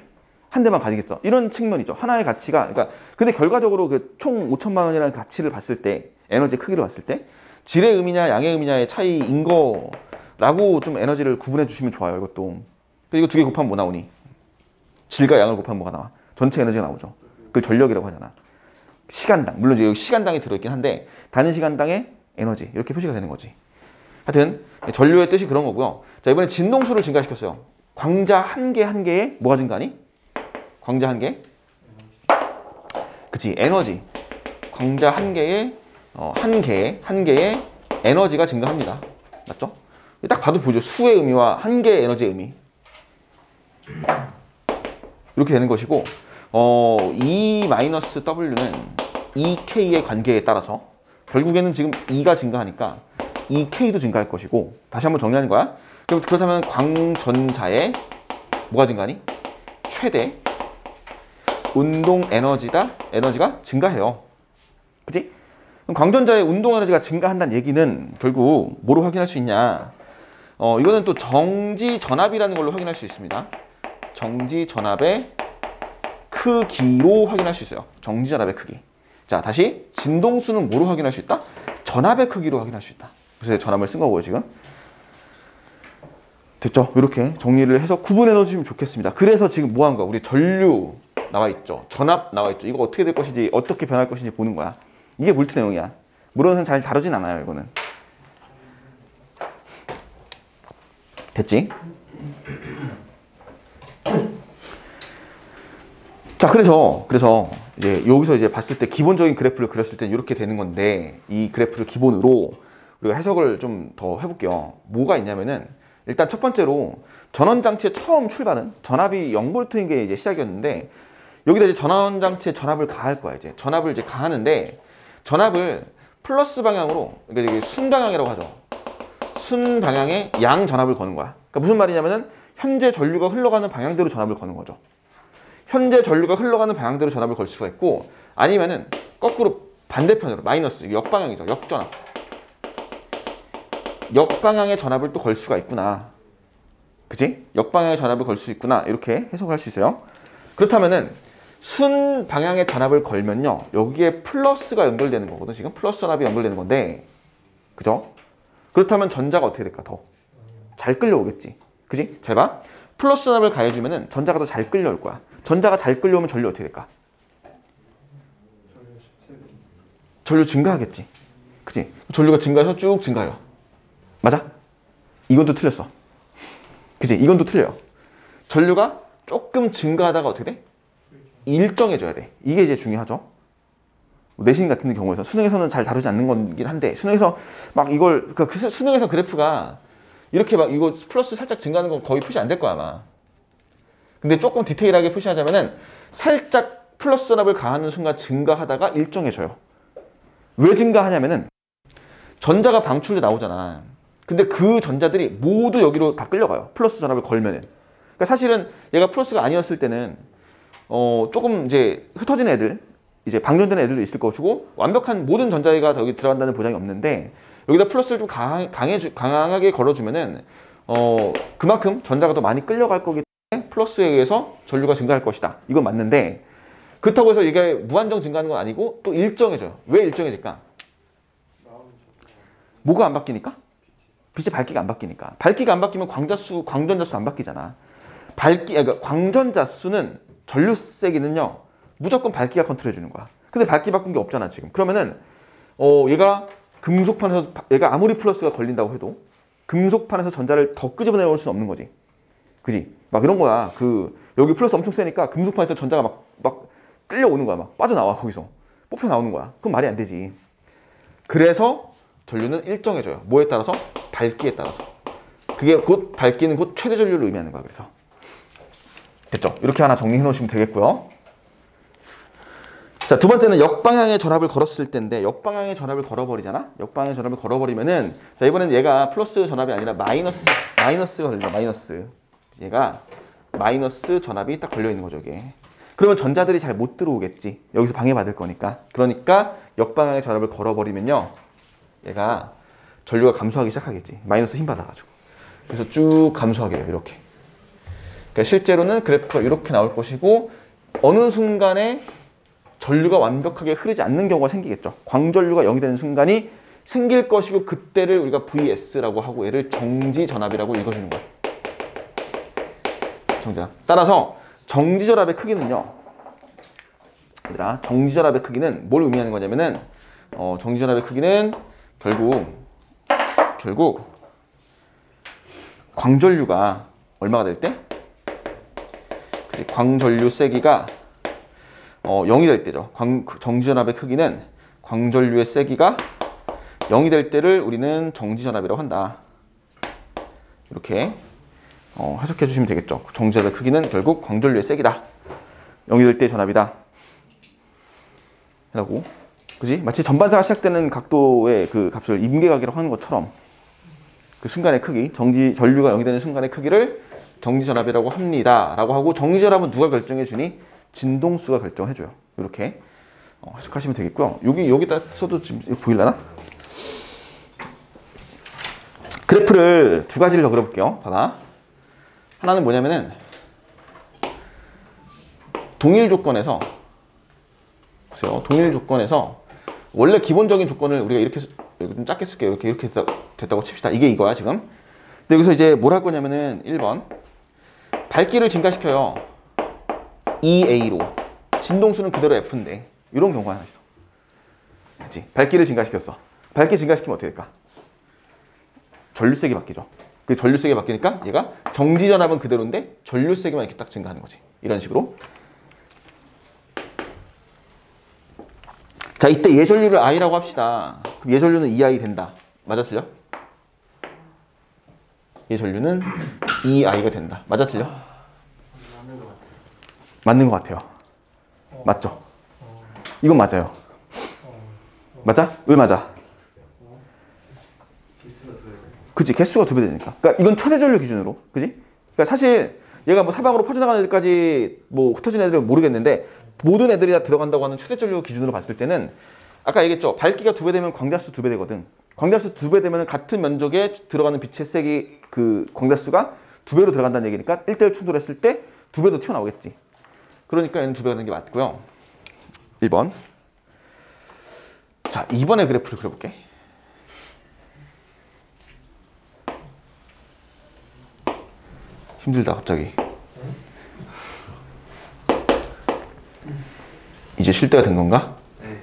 한 대만 가지겠어. 이런 측면이죠. 하나의 가치가, 그러니까 근데 결과적으로 그 총 5천만 원이라는 가치를 봤을 때, 에너지 크기를 봤을 때 질의 의미냐 양의 의미냐의 차이인 거라고 좀 에너지를 구분해 주시면 좋아요. 이것도. 이거 두 개 곱하면 뭐 나오니? 질과 양을 곱하면 뭐가 나와? 전체 에너지가 나오죠. 그걸 전력이라고 하잖아. 시간당. 물론 여기 시간당이 들어있긴 한데 단위 시간당의 에너지 이렇게 표시가 되는 거지. 하여튼 전류의 뜻이 그런 거고요. 자, 이번에 진동수를 증가시켰어요. 광자 한 개 한 개에 뭐가 증가하니? 광자 한 개? 그치, 에너지. 광자 한 개에 한 개의 에너지가 증가합니다. 맞죠? 딱 봐도 보죠. 수의 의미와 한 개의 에너지의 의미. 이렇게 되는 것이고, E-W는 EK의 관계에 따라서 결국에는 지금 E가 증가하니까 EK도 증가할 것이고, 다시 한번 정리하는 거야. 그렇다면 광전자의 뭐가 증가하니? 최대 운동 에너지가 증가해요. 그치? 그럼 광전자의 운동 에너지가 증가한다는 얘기는 결국 뭐로 확인할 수 있냐? 이거는 또 정지 전압이라는 걸로 확인할 수 있습니다. 정지 전압의 크기로 확인할 수 있어요. 정지 전압의 크기. 자, 다시 진동수는 뭐로 확인할 수 있다? 전압의 크기로 확인할 수 있다. 그래서 전압을 쓴 거고요, 지금. 됐죠? 이렇게 정리를 해서 구분해 넣어주시면 좋겠습니다. 그래서 지금 뭐 한 거야? 우리 전류 나와 있죠. 전압 나와 있죠. 이거 어떻게 될 것인지, 어떻게 변할 것인지 보는 거야. 이게 물리 내용이야. 물론은 잘 다루진 않아요, 이거는. 됐지? 자, 그래서 이제 여기서 이제 봤을 때 기본적인 그래프를 그렸을 때 이렇게 되는 건데, 이 그래프를 기본으로 우리가 해석을 좀 더 해볼게요. 뭐가 있냐면은 일단 첫 번째로 전원장치의 처음 출발은 전압이 0V인 게 이제 시작이었는데, 여기다 이제 전원장치에 전압을 가할 거야. 이제 전압을 이제 가하는데, 전압을 플러스 방향으로, 그러니까 이게 순 방향이라고 하죠. 순 방향에 양 전압을 거는 거야. 그러니까 무슨 말이냐면은 현재 전류가 흘러가는 방향대로 전압을 거는 거죠. 현재 전류가 흘러가는 방향대로 전압을 걸 수가 있고, 아니면은 거꾸로 반대편으로 마이너스, 역방향이죠. 역전압. 역방향의 전압을 또 걸 수가 있구나. 그치? 역방향의 전압을 걸 수 있구나. 이렇게 해석할 수 있어요. 그렇다면은 순 방향의 전압을 걸면요, 여기에 플러스가 연결되는 거거든. 지금 플러스 전압이 연결되는 건데, 그죠? 그렇다면 전자가 어떻게 될까? 더 잘 끌려오겠지. 그지? 잘 봐. 플러스 전압을 가해주면은 전자가 더 잘 끌려올 거야. 전자가 잘 끌려오면 전류 어떻게 될까? 전류 증가하겠지. 그치? 전류가 증가해서 쭉 증가해요. 맞아? 이건 또 틀렸어. 그치? 이건 또 틀려요. 전류가 조금 증가하다가 어떻게 돼? 일정해져야 돼. 이게 이제 중요하죠. 내신 같은 경우에서 수능에서는 잘 다루지 않는 거긴 한데, 수능에서 막 이걸, 그러니까 수능에서 그래프가 이렇게 막 이거 플러스 살짝 증가하는 건 거의 표시 안 될 거야, 아마. 근데 조금 디테일하게 표시하자면은 살짝 플러스 전압을 가하는 순간 증가하다가 일정해져요. 왜 증가하냐면은 전자가 방출돼 나오잖아. 근데 그 전자들이 모두 여기로 다 끌려가요. 플러스 전압을 걸면은. 그러니까 사실은 얘가 플러스가 아니었을 때는 조금 이제 흩어진 애들, 이제 방전되는 애들도 있을 것이고, 완벽한 모든 전자가 여기 들어간다는 보장이 없는데, 여기다 플러스를 좀 강하게 걸어주면은 그만큼 전자가 더 많이 끌려갈 거기 때문에 플러스에 의해서 전류가 증가할 것이다. 이건 맞는데, 그렇다고 해서 이게 무한정 증가하는 건 아니고 또 일정해져요. 왜 일정해질까? 뭐가 안 바뀌니까? 빛의 밝기가 안 바뀌니까. 밝기가 안 바뀌면 광전자 수 안 바뀌잖아. 그러니까 광전자 수는 전류 세기는요, 무조건 밝기가 컨트롤해 주는 거야. 근데 밝기 바꾼 게 없잖아, 지금. 그러면은 얘가 금속판에서, 얘가 아무리 플러스가 걸린다고 해도 금속판에서 전자를 더 끄집어내 올 수는 없는 거지. 그지? 막 이런 거야. 여기 플러스 엄청 세니까 금속판에서 전자가 막 끌려오는 거야. 막 빠져나와, 거기서. 뽑혀 나오는 거야. 그건 말이 안 되지. 그래서 전류는 일정해져요. 뭐에 따라서? 밝기에 따라서. 그게 밝기는 곧 최대 전류를 의미하는 거야. 그래서. 됐죠? 이렇게 하나 정리해 놓으시면 되겠고요. 자, 두 번째는 역방향의 전압을 걸었을 때인데, 역방향의 전압을 걸어버리잖아? 역방향의 전압을 걸어버리면은, 자, 이번엔 얘가 플러스 전압이 아니라 마이너스가 걸려, 마이너스. 얘가 마이너스 전압이 딱 걸려있는 거죠, 이게. 그러면 전자들이 잘 못 들어오겠지. 여기서 방해받을 거니까. 그러니까 역방향의 전압을 걸어버리면요, 얘가 전류가 감소하기 시작하겠지. 마이너스 힘 받아가지고. 그래서 쭉 감소하게 돼요, 이렇게. 그러니까 실제로는 그래프가 이렇게 나올 것이고 어느 순간에 전류가 완벽하게 흐르지 않는 경우가 생기겠죠. 광전류가 0이 되는 순간이 생길 것이고 그때를 우리가 VS라고 하고 얘를 정지전압이라고 읽어주는 거예요. 정지전압. 따라서 정지전압의 크기는요. 얘들아, 정지전압의 크기는 뭘 의미하는 거냐면은 정지전압의 크기는 결국 광전류가 얼마가 될 때? 그치, 광전류 세기가 0이 될 때죠. 정지전압의 크기는 광전류의 세기가 0이 될 때를 우리는 정지전압이라고 한다. 이렇게 해석해 주시면 되겠죠. 정지전압의 크기는 결국 광전류의 세기다. 0이 될 때 전압이다. 라고. 그지? 마치 전반사가 시작되는 각도의 그 값을 임계각이라고 하는 것처럼 그 순간의 크기, 전류가 0이 되는 순간의 크기를 정지전압이라고 합니다. 라고 하고 정지전압은 누가 결정해 주니? 진동수가 결정해 줘요. 이렇게 해석하시면 되겠고요. 여기다 써도 지금 보일라나? 그래프를 두 가지를 더 그려볼게요. 봐봐. 하나는 뭐냐면은 동일 조건에서 보세요. 동일 조건에서 원래 기본적인 조건을 우리가 이렇게 좀 작게 쓸게요. 이렇게 됐다고 칩시다. 이게 이거야 지금. 근데 여기서 이제 뭘 할 거냐면은 1번 밝기를 증가시켜요. EA로 진동수는 그대로 F인데 이런 경우가 하나 있어. 그렇지? 밝기를 증가시켰어. 밝기 증가시키면 어떻게 될까? 전류색이 바뀌죠. 그 전류색이 바뀌니까 얘가 정지전압은 그대로인데 전류색이만 이렇게 딱 증가하는 거지. 이런 식으로. 자, 이때 예전류를 I라고 합시다. 그럼 예전류는 2I 된다. 맞아 틀려? 예전류는 2I가 된다. 맞아 틀려? 맞는 것 같아요. 맞죠? 이건 맞아요. 맞아? 왜 맞아? 그치, 개수가 2배 되니까. 그러니까 이건 초대전류 기준으로, 그지? 그러니까 사실 얘가 뭐 사방으로 퍼져나가는 애들까지 뭐 흩어진 애들은 모르겠는데 모든 애들이 다 들어간다고 하는 초대전류 기준으로 봤을 때는 아까 얘기했죠. 밝기가 2배 되면 광대수 2배 되거든. 광대수 2배 되면 같은 면적에 들어가는 빛의 색이 그 광대수가 2배로 들어간다는 얘기니까 1대1 충돌했을 때 2배 더 튀어나오겠지. 그러니까 얘는 2배가 되는 게 맞고요. 1번. 자, 2번의 그래프를 그려볼게. 힘들다 갑자기. 이제 쉴 때가 된 건가? 네.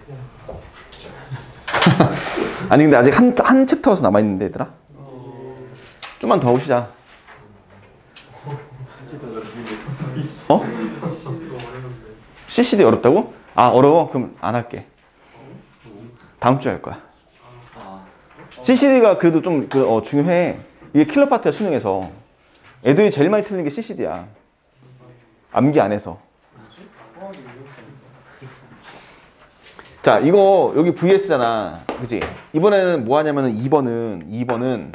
아니 근데 아직 한 챕터가 남아있는데 얘들아? 좀만 더 오시자. 어? CCD 어렵다고? 아 어려워? 그럼 안 할게. 다음 주에 할 거야. CCD가 그래도 좀 중요해. 이게 킬러 파트야 수능에서. 애들이 제일 많이 틀리는 게 CCD야. 암기 안에서. 자, 이거 여기 VS잖아. 그치? 이번에는 뭐 하냐면은 2번은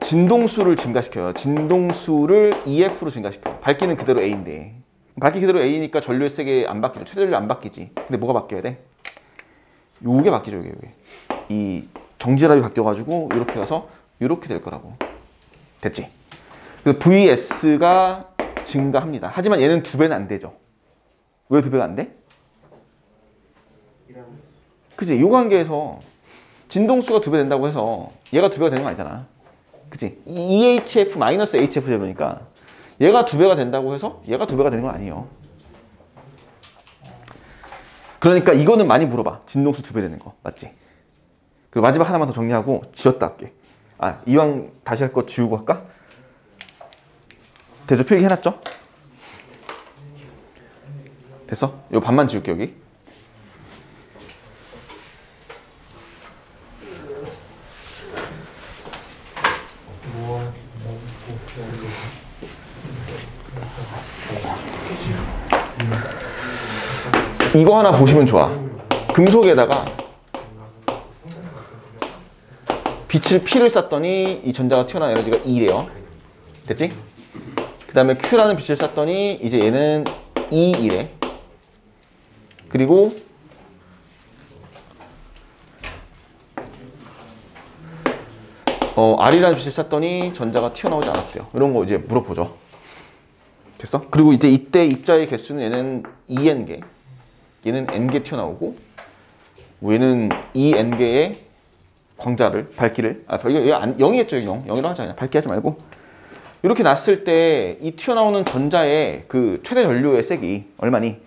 진동수를 증가시켜요. 진동수를 EF로 증가시켜요. 밝기는 그대로 A인데. 밝기 그대로 A니까 전류의 세계 안 바뀌죠. 최전류 안 바뀌지. 근데 뭐가 바뀌어야 돼? 요게 바뀌죠, 요게. 이 정지전압이 바뀌어가지고 이렇게 가서 이렇게 될 거라고. 됐지? 그 VS가 증가합니다. 하지만 얘는 2배는 안 되죠. 왜 2배가 안 돼? 그치? 요 관계에서 진동수가 2배 된다고 해서 얘가 2배가 되는 거 아니잖아. 그치? EHF-HF 되니까 얘가 2배가 된다고 해서 얘가 2배가 되는 건 아니에요. 그러니까 이거는 많이 물어봐. 진동수 2배 되는 거. 맞지? 그리고 마지막 하나만 더 정리하고 지웠다 할게. 아, 이왕 다시 할 거 지우고 할까? 대조 필기 해놨죠? 됐어? 요 반만 지울게 여기. 이거 하나 보시면 좋아. 금속에다가 P를 쐈더니 이 전자가 튀어나온 에너지가 E래요. 됐지? 그 다음에 Q라는 빛을 쐈더니 이제 얘는 E1래. 그리고 R이라는 빛을 쐈더니 전자가 튀어나오지 않았대요. 이런 거 이제 물어보죠. 됐어? 그리고 이제 이때 입자의 개수는 얘는 2n개, 얘는 n개 튀어나오고, 얘는 2n개의 광자를, 밝기를, 이거 0이겠죠, 0. 0이라고 하자, 그냥. 밝기 하지 말고. 이렇게 놨을 때 이 튀어나오는 전자의 그 최대 전류의 색이 얼마니?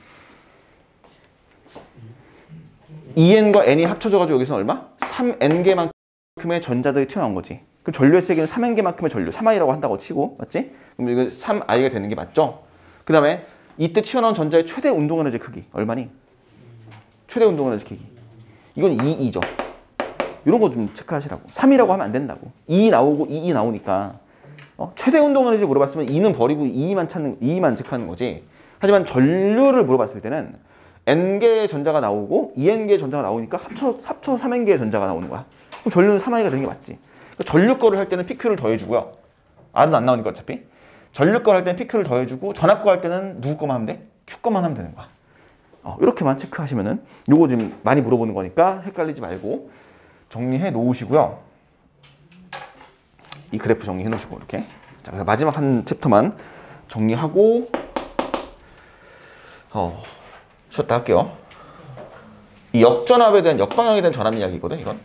2n과 n이 합쳐져가지고 여기서 얼마? 3n개만큼의 전자들이 튀어나온 거지. 그럼 전류의 세기는 3n개만큼의 전류, 3i라고 한다고 치고, 맞지? 그럼 이거 3i가 되는 게 맞죠? 그 다음에 이때 튀어나온 전자의 최대 운동 에너지 크기 얼마니? 최대 운동 에너지 크기. 이건 2E죠. 이런 거 좀 체크하시라고. 3이라고 하면 안 된다고. 2 나오고 2 나오니까 최대 운동 에너지 물어봤으면 2는 버리고 2만 찾는 2만 체크하는 거지. 하지만 전류를 물어봤을 때는 n개의 전자가 나오고 2n개의 전자가 나오니까 합쳐 3n개의 전자가 나오는 거야. 그럼 전류는 3i가 되는 게 맞지. 그러니까 전류 거를 할 때는 PQ를 더해주고요. R은 안 나오니까 어차피. 전류 거 할 때는 PQ를 더해주고 전압 거 할 때는 누구 거만 하면 돼? Q 거만 하면 되는 거야. 이렇게만 체크하시면은 요거 지금 많이 물어보는 거니까 헷갈리지 말고 정리해 놓으시고요. 이 그래프 정리해 놓으시고 이렇게. 자, 그래서 마지막 한 챕터만 정리하고 쉬었다 할게요. 이 역전압에 대한 역방향에 대한 전압 이야기거든, 이건.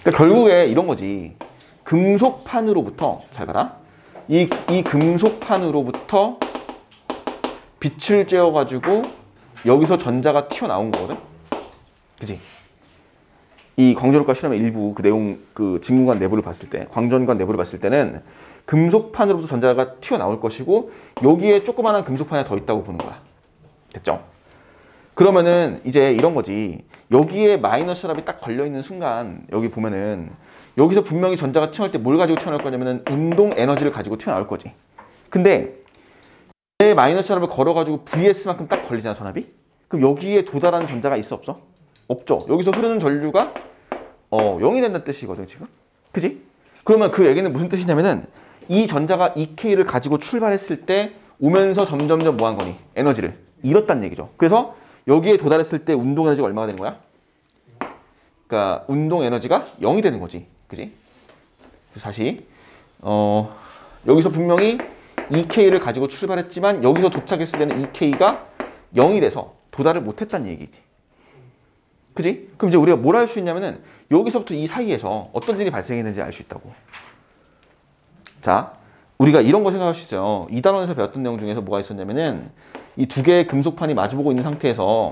그러니까 결국에 이런 거지. 금속판으로부터 잘 봐라. 이 금속판으로부터 빛을 쬐어가지고 여기서 전자가 튀어나온 거거든. 그지? 이 광전압과 실험의 일부 그 내용, 그 진공관 내부를 봤을 때, 광전관 내부를 봤을 때는 금속판으로부터 전자가 튀어나올 것이고 여기에 조그마한 금속판이 더 있다고 보는 거야. 됐죠? 그러면은 이제 이런 거지. 여기에 마이너스 전압이 딱 걸려있는 순간 여기 보면은 여기서 분명히 전자가 튀어나올 때 뭘 가지고 튀어나올 거냐면은 운동 에너지를 가지고 튀어나올 거지. 근데 내 마이너스 전압을 걸어가지고 VS만큼 딱 걸리잖아, 전압이? 그럼 여기에 도달하는 전자가 있어, 없어? 없죠. 여기서 흐르는 전류가 0이 된다는 뜻이거든, 지금. 그지? 그러면 그 얘기는 무슨 뜻이냐면은 이 전자가 EK를 가지고 출발했을 때 오면서 점점점 뭐 한 거니? 에너지를 잃었다는 얘기죠. 그래서 여기에 도달했을 때 운동 에너지가 얼마가 되는 거야? 그러니까 운동 에너지가 0이 되는 거지. 그지? 그래서 다시 여기서 분명히 EK를 가지고 출발했지만 여기서 도착했을 때는 EK가 0이 돼서 도달을 못했다는 얘기지. 그지? 그럼 이제 우리가 뭘 할 수 있냐면은 여기서부터 이 사이에서 어떤 일이 발생했는지 알 수 있다고. 자, 우리가 이런 거 생각할 수 있어요. 2단원에서 배웠던 내용 중에서 뭐가 있었냐면은 이 두 개의 금속판이 마주보고 있는 상태에서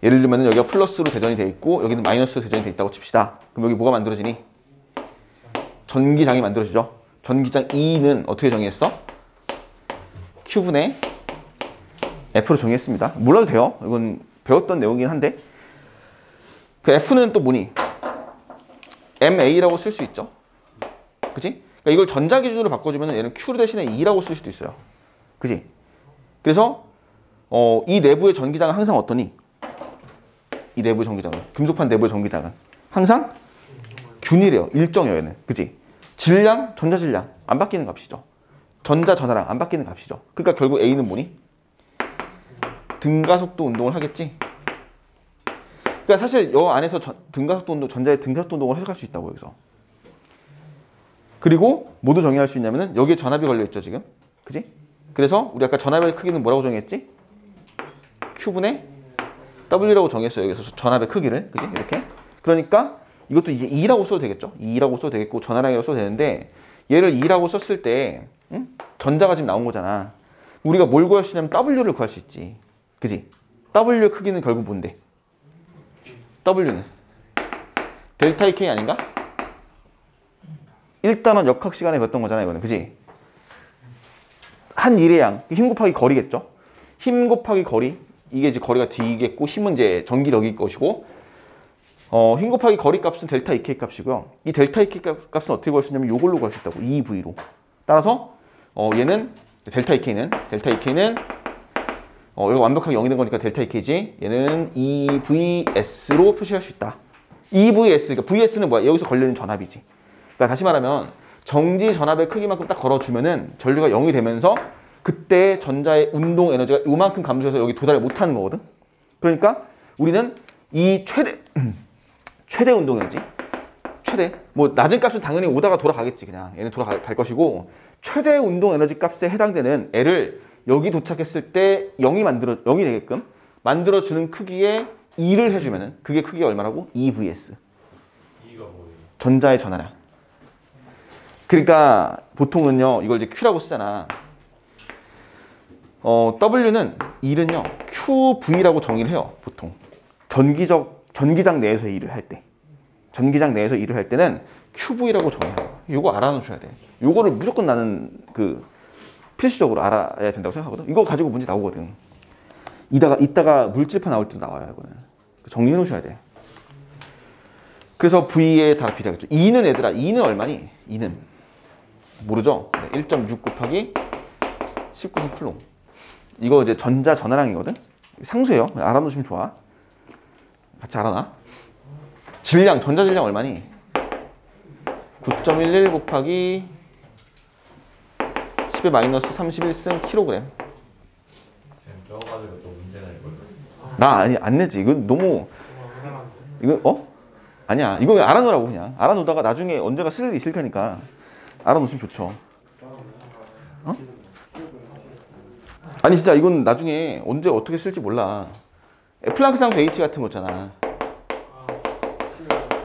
예를 들면 여기가 플러스로 대전이 돼 있고 여기는 마이너스로 대전이 돼 있다고 칩시다. 그럼 여기 뭐가 만들어지니? 전기장이 만들어지죠. 전기장 E는 어떻게 정의했어? Q분의 F로 정의했습니다. 몰라도 돼요. 이건 배웠던 내용이긴 한데 그 F는 또 뭐니? MA라고 쓸 수 있죠. 그치? 그러니까 이걸 전자 기준으로 바꿔주면 얘는 Q 대신에 E라고 쓸 수도 있어요. 그치? 그래서 이 내부의 전기장은 항상 어떠니? 이 내부의 전기장은 금속판 내부의 전기장은 항상 균일해요. 일정해요, 얘는. 그치? 질량, 전자 질량 안 바뀌는 값이죠. 전자 전하량 안 바뀌는 값이죠. 그러니까 결국 A는 뭐니? 등가속도 운동을 하겠지. 그러니까 사실 이 안에서 등가속도 운동, 전자의 등가속도 운동을 해석할 수 있다고 여기서. 그리고 모두 정의할 수 있냐면은 여기에 전압이 걸려 있죠, 지금. 그지? 그래서 우리 아까 전압의 크기는 뭐라고 정의했지? Q분의 W라고 정했어요. 여기서 전압의 크기를. 그지? 이렇게. 그러니까 이것도 이제 E라고 써도 되겠죠. E라고 써도 되겠고 전하량이라고 써도 되는데 얘를 E라고 썼을 때 전자가 지금 나온 거잖아. 우리가 뭘 구할 수 있냐면 W를 구할 수 있지. 그지? W의 크기는 결국 뭔데? W는 델타 K 아닌가? 1단원 역학 시간에 배웠던 거잖아, 이거는. 그지? 한 일의 양, 힘 곱하기 거리겠죠? 힘 곱하기 거리, 이게 이제 거리가 D겠고 힘은 이제 전기력일 것이고 힘 곱하기 거리 값은 델타 EK 값이고요. 이 델타 EK 값은 어떻게 구할 수 있냐면 이걸로 구할 수 있다고. EV로. 따라서 얘는 델타 EK는 이거 완벽하게 0이 된 거니까 델타 EK지. 얘는 EVS로 표시할 수 있다. EVS, 그러니까 VS는 뭐야? 여기서 걸리는 전압이지. 그러니까 다시 말하면 정지 전압의 크기만큼 딱 걸어주면은 전류가 0이 되면서 그때 전자의 운동 에너지가 이만큼 감소해서 여기 도달을 못하는 거거든. 그러니까 우리는 이 최대 운동 에너지, 최대 뭐 낮은 값은 당연히 오다가 돌아가겠지. 그냥 얘는 돌아갈 것이고 최대 운동 에너지 값에 해당되는 L을 여기 도착했을 때 0이 되게끔 만들어주는 크기의 E를 해주면은 그게 크기가 얼마라고? EVS. E가 뭐예요? 전자의 전하량. 그러니까 보통은요 이걸 이제 Q라고 쓰잖아. W는 E는요 QV라고 정의를 해요. 보통 전기장 내에서 일을 할 때, 전기장 내에서 일을 할 때는 QV라고 정해요. 요거 알아놓으셔야 돼. 요거를 무조건 나는 그 필수적으로 알아야 된다고 생각하거든. 이거 가지고 문제 나오거든. 이따가 물질파 나올 때도 나와요. 이거는 정리해 놓으셔야 돼. 그래서 V에 다 비례하겠죠. E는 얘들아, E는 얼마니? E는 모르죠? 1.6 곱하기 19분 플롱. 이거 이제 전자 전하량이거든. 상수예요. 알아놓으시면 좋아. 같이 알아놔. 질량, 전자 질량 얼마니? 9.11 곱하기 10의 마이너스 31승 킬로그램. 저거 가지고 또 문제 낼 거예요. 나 아니 안 내지. 이건 너무 이거 아니야. 이거 알아놓으라고 그냥. 알아놓다가 나중에 언제가 쓸 일이 있을 테니까 알아놓으시면 좋죠. 아니 진짜 이건 나중에 언제 어떻게 쓸지 몰라. 플랑크 상수 H 같은 거 있잖아.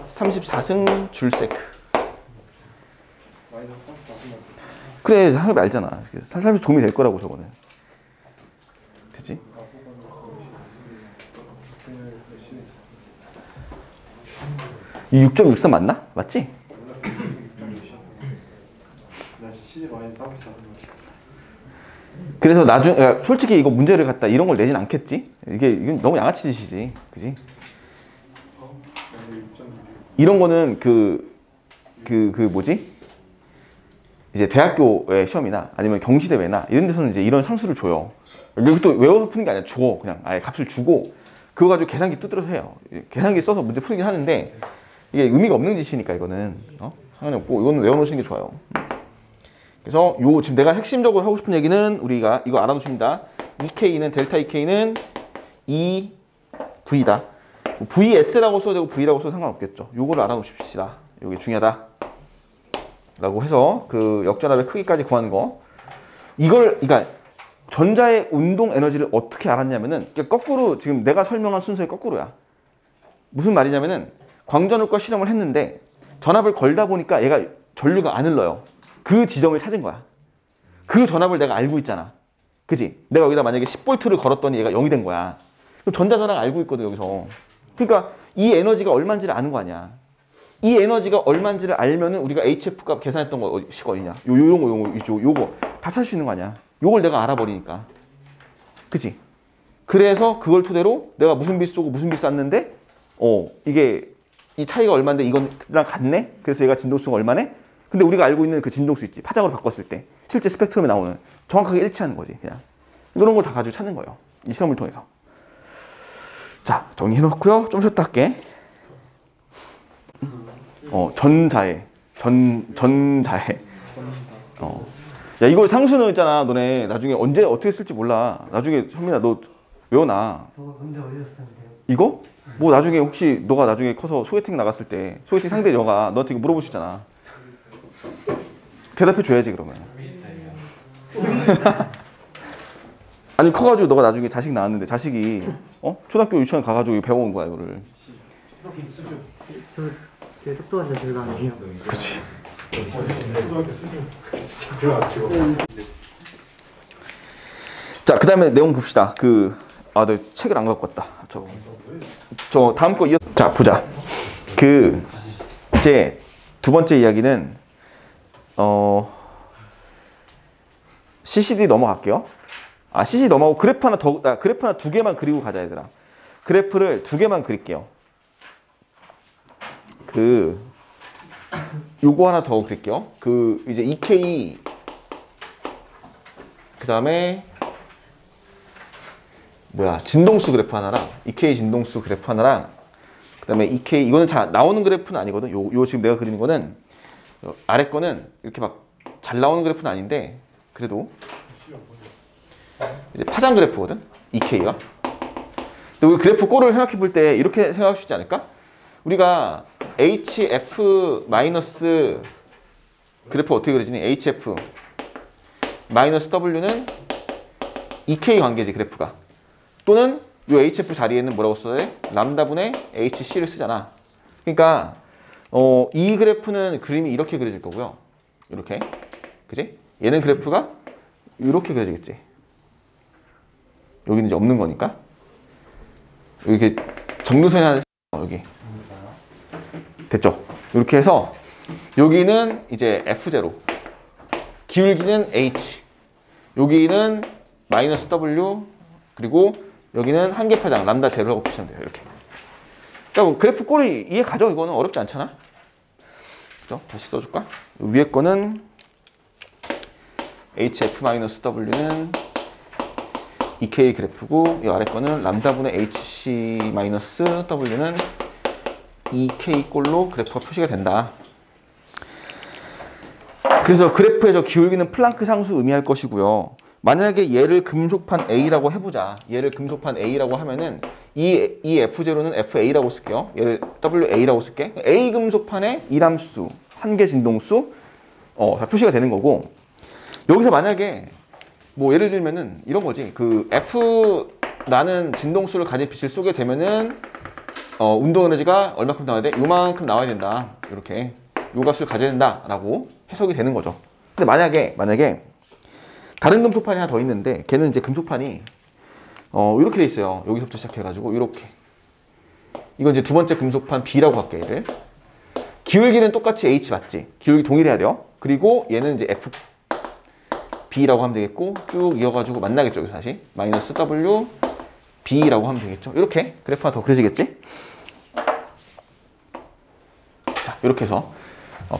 34승 줄세크. 그래 학업이 알잖아. 살면서 도움이 될 거라고 저거는. 되지? 이 6.63 맞나? 맞지? 그래서 나중 솔직히 이거 문제를 갖다 이런 걸 내진 않겠지? 이건 너무 양아치 짓이지, 그지? 이런 거는 뭐지? 이제 대학교의 시험이나 아니면 경시대회나 이런 데서는 이제 이런 상수를 줘요. 이것도 외워서 푸는 게 아니라 줘. 그냥 아예 값을 주고 그거 가지고 계산기 두드려서 해요. 계산기 써서 문제 풀긴 하는데 이게 의미가 없는 짓이니까 이거는 상관이 없고 이거는 외워놓으시는 게 좋아요. 그래서 지금 내가 핵심적으로 하고 싶은 얘기는 우리가 이거 알아놓습니다. EK는 델타 EK는 EV다. VS라고 써도 되고 V라고 써도 상관없겠죠. 요거를 알아놓으십시다. 이게 중요하다. 라고 해서 그 역전압의 크기까지 구하는 거. 그러니까 전자의 운동 에너지를 어떻게 알았냐면은 거꾸로 지금 내가 설명한 순서의 거꾸로야. 무슨 말이냐면은 광전압과 실험을 했는데 전압을 걸다 보니까 얘가 전류가 안 흘러요. 그 지점을 찾은 거야. 그 전압을 내가 알고 있잖아. 그지? 내가 여기다 만약에 10V를 걸었더니 얘가 0이 된 거야. 그럼 전자 전압을 알고 있거든 여기서. 그러니까 이 에너지가 얼마인지를 아는 거 아니야. 이 에너지가 얼마인지를 알면은 우리가 HF 값 계산했던 것이 어디냐? 요거 다 찾을 수 있는 거 아니야. 요걸 내가 알아버리니까. 그치? 그래서 그걸 토대로 내가 무슨 빛 쏘고 무슨 빛 쐈는데 이게 이 차이가 얼마인데 이건 같네? 그래서 얘가 진동수가 얼마네? 근데 우리가 알고 있는 그 진동수 있지. 파장으로 바꿨을 때 실제 스펙트럼에 나오는 정확하게 일치하는 거지. 그냥 이런 걸 다 가지고 찾는 거예요. 이 실험을 통해서. 자, 정리해놓고요. 좀 쉬었다 할게. 전자해. 야, 이거 상수는 있잖아. 너네 나중에 언제 어떻게 쓸지 몰라. 나중에 현민아 너 외워놔. 저거 문제 어디서 쓰는데요? 이거? 뭐 나중에 혹시 너가 나중에 커서 소개팅 나갔을 때 소개팅 상대 여가 너한테 이거 물어볼 수 있잖아. 대답해 줘야지 그러면. 아니 커가지고 너가 나중에 자식 낳았는데 자식이 초등학교 유치원 가가지고 배워온 거야 이거를. 제 똑똑한 자식을 아니에요. 그렇지. 자, 그 다음에 내용 봅시다. 너 책을 안 갖고 왔다. 저 다음 거 자, 보자. 이제 두 번째 이야기는 CCD 넘어갈게요. CCD 넘어가고 그래프 하나 두 개만 그리고 가자 얘들아. 그래프를 두 개만 그릴게요. 요거 하나 더 그릴게요. 이제 EK 그 다음에 진동수 그래프 하나랑 EK 진동수 그래프 하나랑 그 다음에 EK 이거는 잘 나오는 그래프는 아니거든. 요 지금 내가 그리는 거는 아래 거는 이렇게 막 잘 나오는 그래프는 아닌데 그래도 이제 파장 그래프거든. EK가. 근데 우리 그래프 꼴을 생각해 볼 때 이렇게 생각할 수 있지 않을까? 우리가 HF 마이너스 그래프 어떻게 그려지니? HF 마이너스 W는 EK 관계지 그래프가. 또는 이 HF 자리에는 뭐라고 써야 돼? 람다분의 HC를 쓰잖아. 그러니까 이 그래프는 그림이 이렇게 그려질 거고요. 이렇게. 그지? 얘는 그래프가 이렇게 그려지겠지. 여기는 이제 없는 거니까. 이렇게 정근선이 하나 여기. 됐죠? 이렇게 해서 여기는 이제 F0. 기울기는 H. 여기는 마이너스 W. 그리고 여기는 한계파장 람다 제로라고 표시하면 돼요. 이렇게. 그러니까 그래프 꼴이 이해 가죠? 이거는 어렵지 않잖아. 그죠? 다시 써줄까? 위에 거는 HF-W는 EK 그래프고 이 아래 거는 람다분의 HC-W는 EK 꼴로 그래프가 표시가 된다. 그래서 그래프의 저 기울기는 플랑크 상수 의미할 것이고요. 만약에 얘를 금속판 A라고 해보자. 얘를 금속판 A라고 하면은 이 F0는 FA라고 쓸게요. 얘를 WA라고 쓸게. A 금속판의 이람수, 한계 진동수 다 표시가 되는 거고. 여기서 만약에 뭐 예를 들면은 이런 거지. 그 F라는 진동수를 가진 빛을 쏘게 되면은 운동 에너지가 얼마큼 나와야 돼? 요만큼 나와야 된다. 이렇게 요 값을 가져야 된다라고 해석이 되는 거죠. 근데 만약에 다른 금속판이 하나 더 있는데 걔는 이제 금속판이 이렇게 돼 있어요. 여기서부터 시작해가지고 이렇게. 이건 이제 두 번째 금속판 B라고 할게 얘를. 기울기는 똑같이 H 맞지? 기울기 동일해야 돼요. 그리고 얘는 이제 F B라고 하면 되겠고 쭉 이어가지고 만나겠죠. 여기서 다시 마이너스 W B라고 하면 되겠죠. 이렇게 그래프 하나 더 그려지겠지? 자 이렇게 해서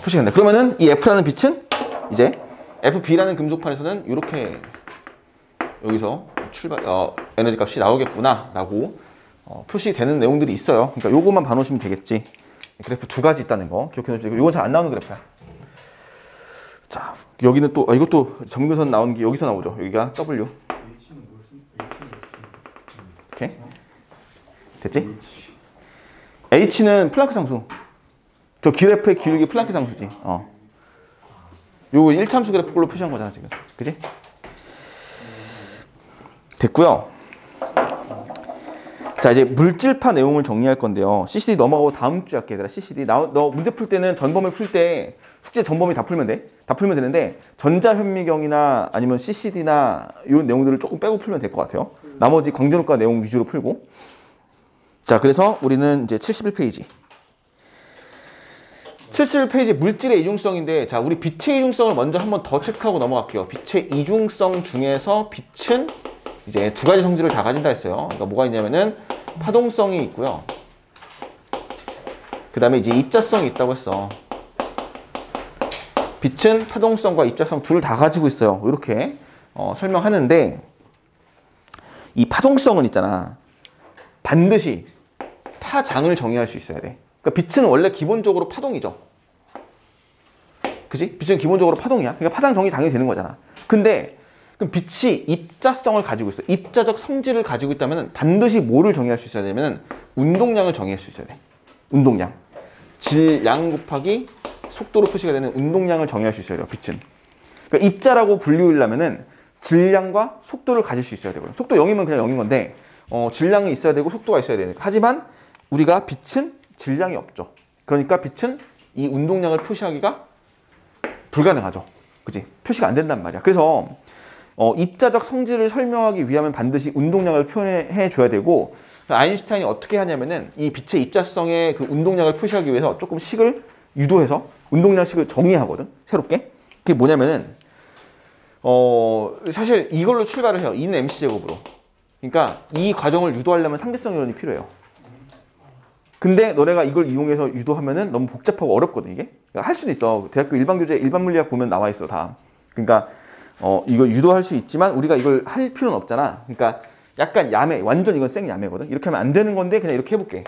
표시가 된다. 그러면은 이 F라는 빛은 이제 FB라는 금속판에서는 이렇게 여기서 에너지 값이 나오겠구나 라고 표시되는 내용들이 있어요. 그러니까 요것만 봐놓으시면 되겠지. 그래프 두 가지 있다는 거 기억해 놓으시고 이건 잘 안 나오는 그래프야. 자 여기는 또 이것도 정근선 나오는 게 여기서 나오죠. 여기가 W. 이렇게 됐지? H는 플랑크 상수. 저 그래프의 기울기 플랑크 상수지. 요거 1참수 그래프 꼴로 표시한 거잖아 지금. 그지? 됐고요. 자 이제 물질파 내용을 정리할 건데요. CCD 넘어가고 다음 주에 할게 얘들아. CCD 너 문제 풀 때는 전범위 풀 때 숙제 전범위 다 풀면 돼. 다 풀면 되는데 전자현미경이나 아니면 CCD나 이런 내용들을 조금 빼고 풀면 될 것 같아요. 나머지 광전효과 내용 위주로 풀고. 자 그래서 우리는 이제 71페이지 71페이지 물질의 이중성인데, 자 우리 빛의 이중성을 먼저 한번 더 체크하고 넘어갈게요. 빛의 이중성 중에서 빛은 이제 두 가지 성질을 다 가진다 했어요. 그러니까 뭐가 있냐면은 파동성이 있고요. 그 다음에 이제 입자성이 있다고 했어. 빛은 파동성과 입자성 둘 다 가지고 있어요. 이렇게 설명하는데, 이 파동성은 있잖아. 반드시 파장을 정의할 수 있어야 돼. 그러니까 빛은 원래 기본적으로 파동이죠. 그지? 빛은 기본적으로 파동이야. 그러니까 파장 정의 당연히 되는 거잖아. 근데 그럼 빛이 입자성을 가지고 있어. 입자적 성질을 가지고 있다면 반드시 뭐를 정의할 수 있어야 되냐면 운동량을 정의할 수 있어야 돼. 운동량. 질량 곱하기 속도로 표시가 되는 운동량을 정의할 수 있어야 돼요. 빛은. 그러니까 입자라고 분류하려면은 질량과 속도를 가질 수 있어야 되고요. 속도 0이면 그냥 0인 건데 질량이 있어야 되고 속도가 있어야 되니까. 하지만 우리가 빛은 질량이 없죠. 그러니까 빛은 이 운동량을 표시하기가 불가능하죠. 그지? 표시가 안 된단 말이야. 그래서 입자적 성질을 설명하기 위하면 반드시 운동량을 표현해 줘야 되고, 아인슈타인이 어떻게 하냐면은 이 빛의 입자성의 그 운동량을 표시하기 위해서 조금 식을 유도해서 운동량식을 정의하거든. 새롭게. 그게 뭐냐면은 사실 이걸로 출발을 해요. E는 MC 제곱으로. 그러니까 이 과정을 유도하려면 상대성 이론이 필요해요. 근데 너네가 이걸 이용해서 유도하면은 너무 복잡하고 어렵거든, 이게. 그러니까 할 수는 있어. 대학교 일반 교재 일반 물리학 보면 나와 있어, 다. 그러니까 이거 유도할 수 있지만 우리가 이걸 할 필요는 없잖아. 그러니까 약간 야매, 완전 이건 생 야매거든. 이렇게 하면 안 되는 건데 그냥 이렇게 해볼게.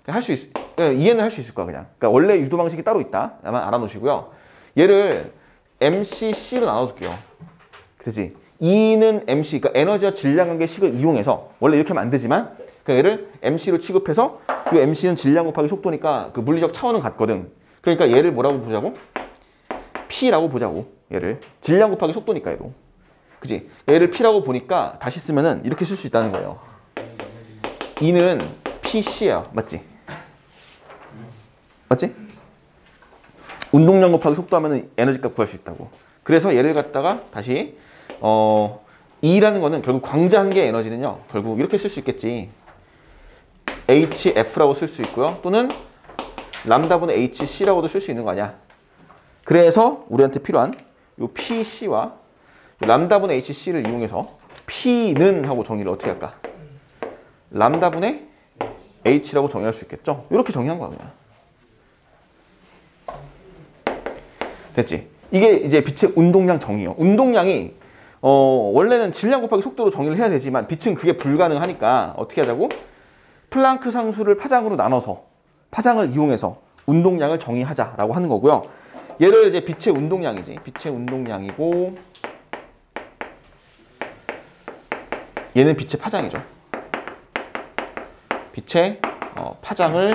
할 수 그냥 이해는 할 수 있을 거야, 그냥. 그러니까 원래 유도 방식이 따로 있다. 아마 알아놓으시고요. 얘를 MCC로 나눠줄게요. 그렇지? E는 MC, 그러니까 에너지와 질량 관계 식을 이용해서 원래 이렇게 하면 안 되지만 그러니까 얘를 MC로 취급해서 이 MC는 질량 곱하기 속도니까 그 물리적 차원은 같거든. 그러니까 얘를 뭐라고 보자고? P라고 보자고. 얘를 질량 곱하기 속도니까 얘도. 그지? 얘를 P라고 보니까 다시 쓰면은 이렇게 쓸 수 있다는 거예요. E는 PC야. 맞지? 맞지? 운동량 곱하기 속도 하면은 에너지 값 구할 수 있다고. 그래서 얘를 갖다가 다시 E라는 거는 결국 광자한 개 에너지는요. 결국 이렇게 쓸 수 있겠지. HF라고 쓸 수 있고요. 또는 람다분의 HC라고도 쓸 수 있는 거 아니야. 그래서 우리한테 필요한 요 PC와 요 람다분의 HC를 이용해서 P는 하고 정의를 어떻게 할까? 람다분의 H라고 정의할 수 있겠죠? 이렇게 정의한 거야 그냥. 됐지? 이게 이제 빛의 운동량 정의요. 운동량이 원래는 질량 곱하기 속도로 정의를 해야 되지만 빛은 그게 불가능하니까 어떻게 하자고? 플랑크 상수를 파장으로 나눠서 파장을 이용해서 운동량을 정의하자라고 하는 거고요. 얘를 이제 빛의 운동량이지. 빛의 운동량이고 얘는 빛의 파장이죠. 빛의 파장을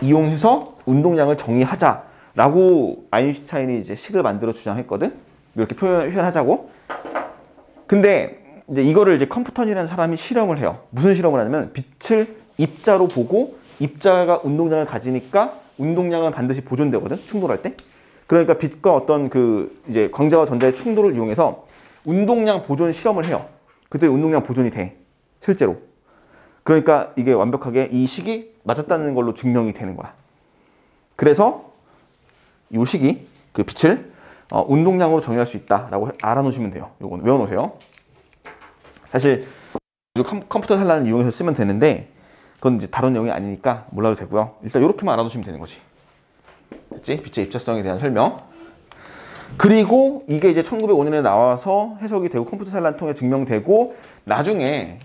이용해서 운동량을 정의하자라고 아인슈타인이 이제 식을 만들어 주장했거든. 이렇게 표현하자고. 근데 이제 이거를 이제 컴프턴이라는 사람이 실험을 해요. 무슨 실험을 하냐면 빛을 입자로 보고 입자가 운동량을 가지니까 운동량은 반드시 보존되거든. 충돌할 때. 그러니까 빛과 어떤 그 이제 광자와 전자의 충돌을 이용해서 운동량 보존 실험을 해요. 그때 운동량 보존이 돼. 실제로. 그러니까 이게 완벽하게 이 식이 맞았다는 걸로 증명이 되는 거야. 그래서 이 식이 그 빛을 운동량으로 정의할 수 있다라고 알아놓으시면 돼요. 요거는 외워놓으세요. 사실 컴퓨터 산란을 이용해서 쓰면 되는데 그건 이제 다른 내용이 아니니까 몰라도 되고요. 일단 이렇게만 알아두시면 되는 거지. 됐지? 빛의 입자성에 대한 설명. 그리고 이게 이제 1905년에 나와서 해석이 되고 컴퓨터 산란 통해 증명되고 나중에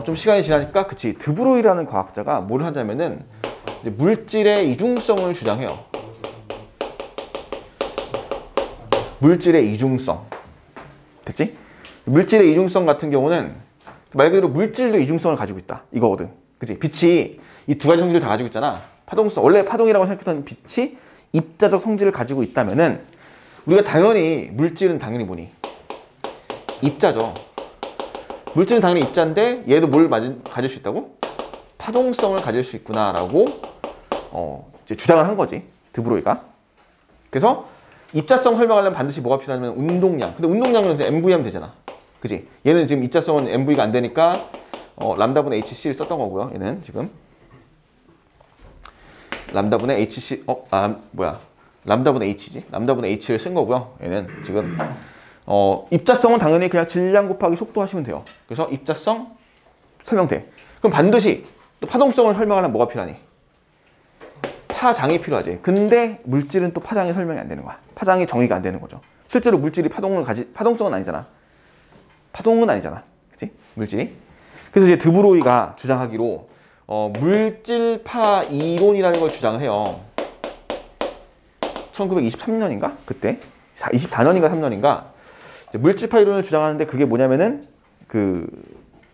좀 시간이 지나니까 그치 드브로이라는 과학자가 뭘 하냐면은 이제 물질의 이중성을 주장해요. 물질의 이중성. 됐지? 물질의 이중성 같은 경우는 말 그대로 물질도 이중성을 가지고 있다. 이거거든. 그치? 빛이 이 두 가지 성질을 다 가지고 있잖아. 파동성. 원래 파동이라고 생각했던 빛이 입자적 성질을 가지고 있다면은 우리가 당연히 물질은 당연히 뭐니? 입자죠. 물질은 당연히 입자인데 얘도 뭘 가질 수 있다고? 파동성을 가질 수 있구나라고 이제 주장을 한 거지. 드브로이가. 그래서 입자성 설명하려면 반드시 뭐가 필요하냐면 운동량. 근데 운동량은 MV 하면 되잖아. 그지? 얘는 지금 입자성은 MV가 안 되니까 람다분의 HC를 썼던 거고요. 얘는 지금 람다분의 HC 람다분의 H지. 람다분의 H를 쓴 거고요. 얘는 지금 입자성은 당연히 그냥 질량 곱하기 속도 하시면 돼요. 그래서 입자성 설명돼. 그럼 반드시 또 파동성을 설명하려면 뭐가 필요하니? 파장이 필요하지. 근데 물질은 또 파장이 설명이 안 되는 거야. 파장이 정의가 안 되는 거죠. 실제로 물질이 파동성은 아니잖아. 파동은 아니잖아. 그치? 물질이. 그래서 이제 드브로이가 주장하기로 물질파 이론이라는 걸 주장을 해요. 1923년인가? 그때 24년인가 3년인가 물질파 이론을 주장하는데 그게 뭐냐면은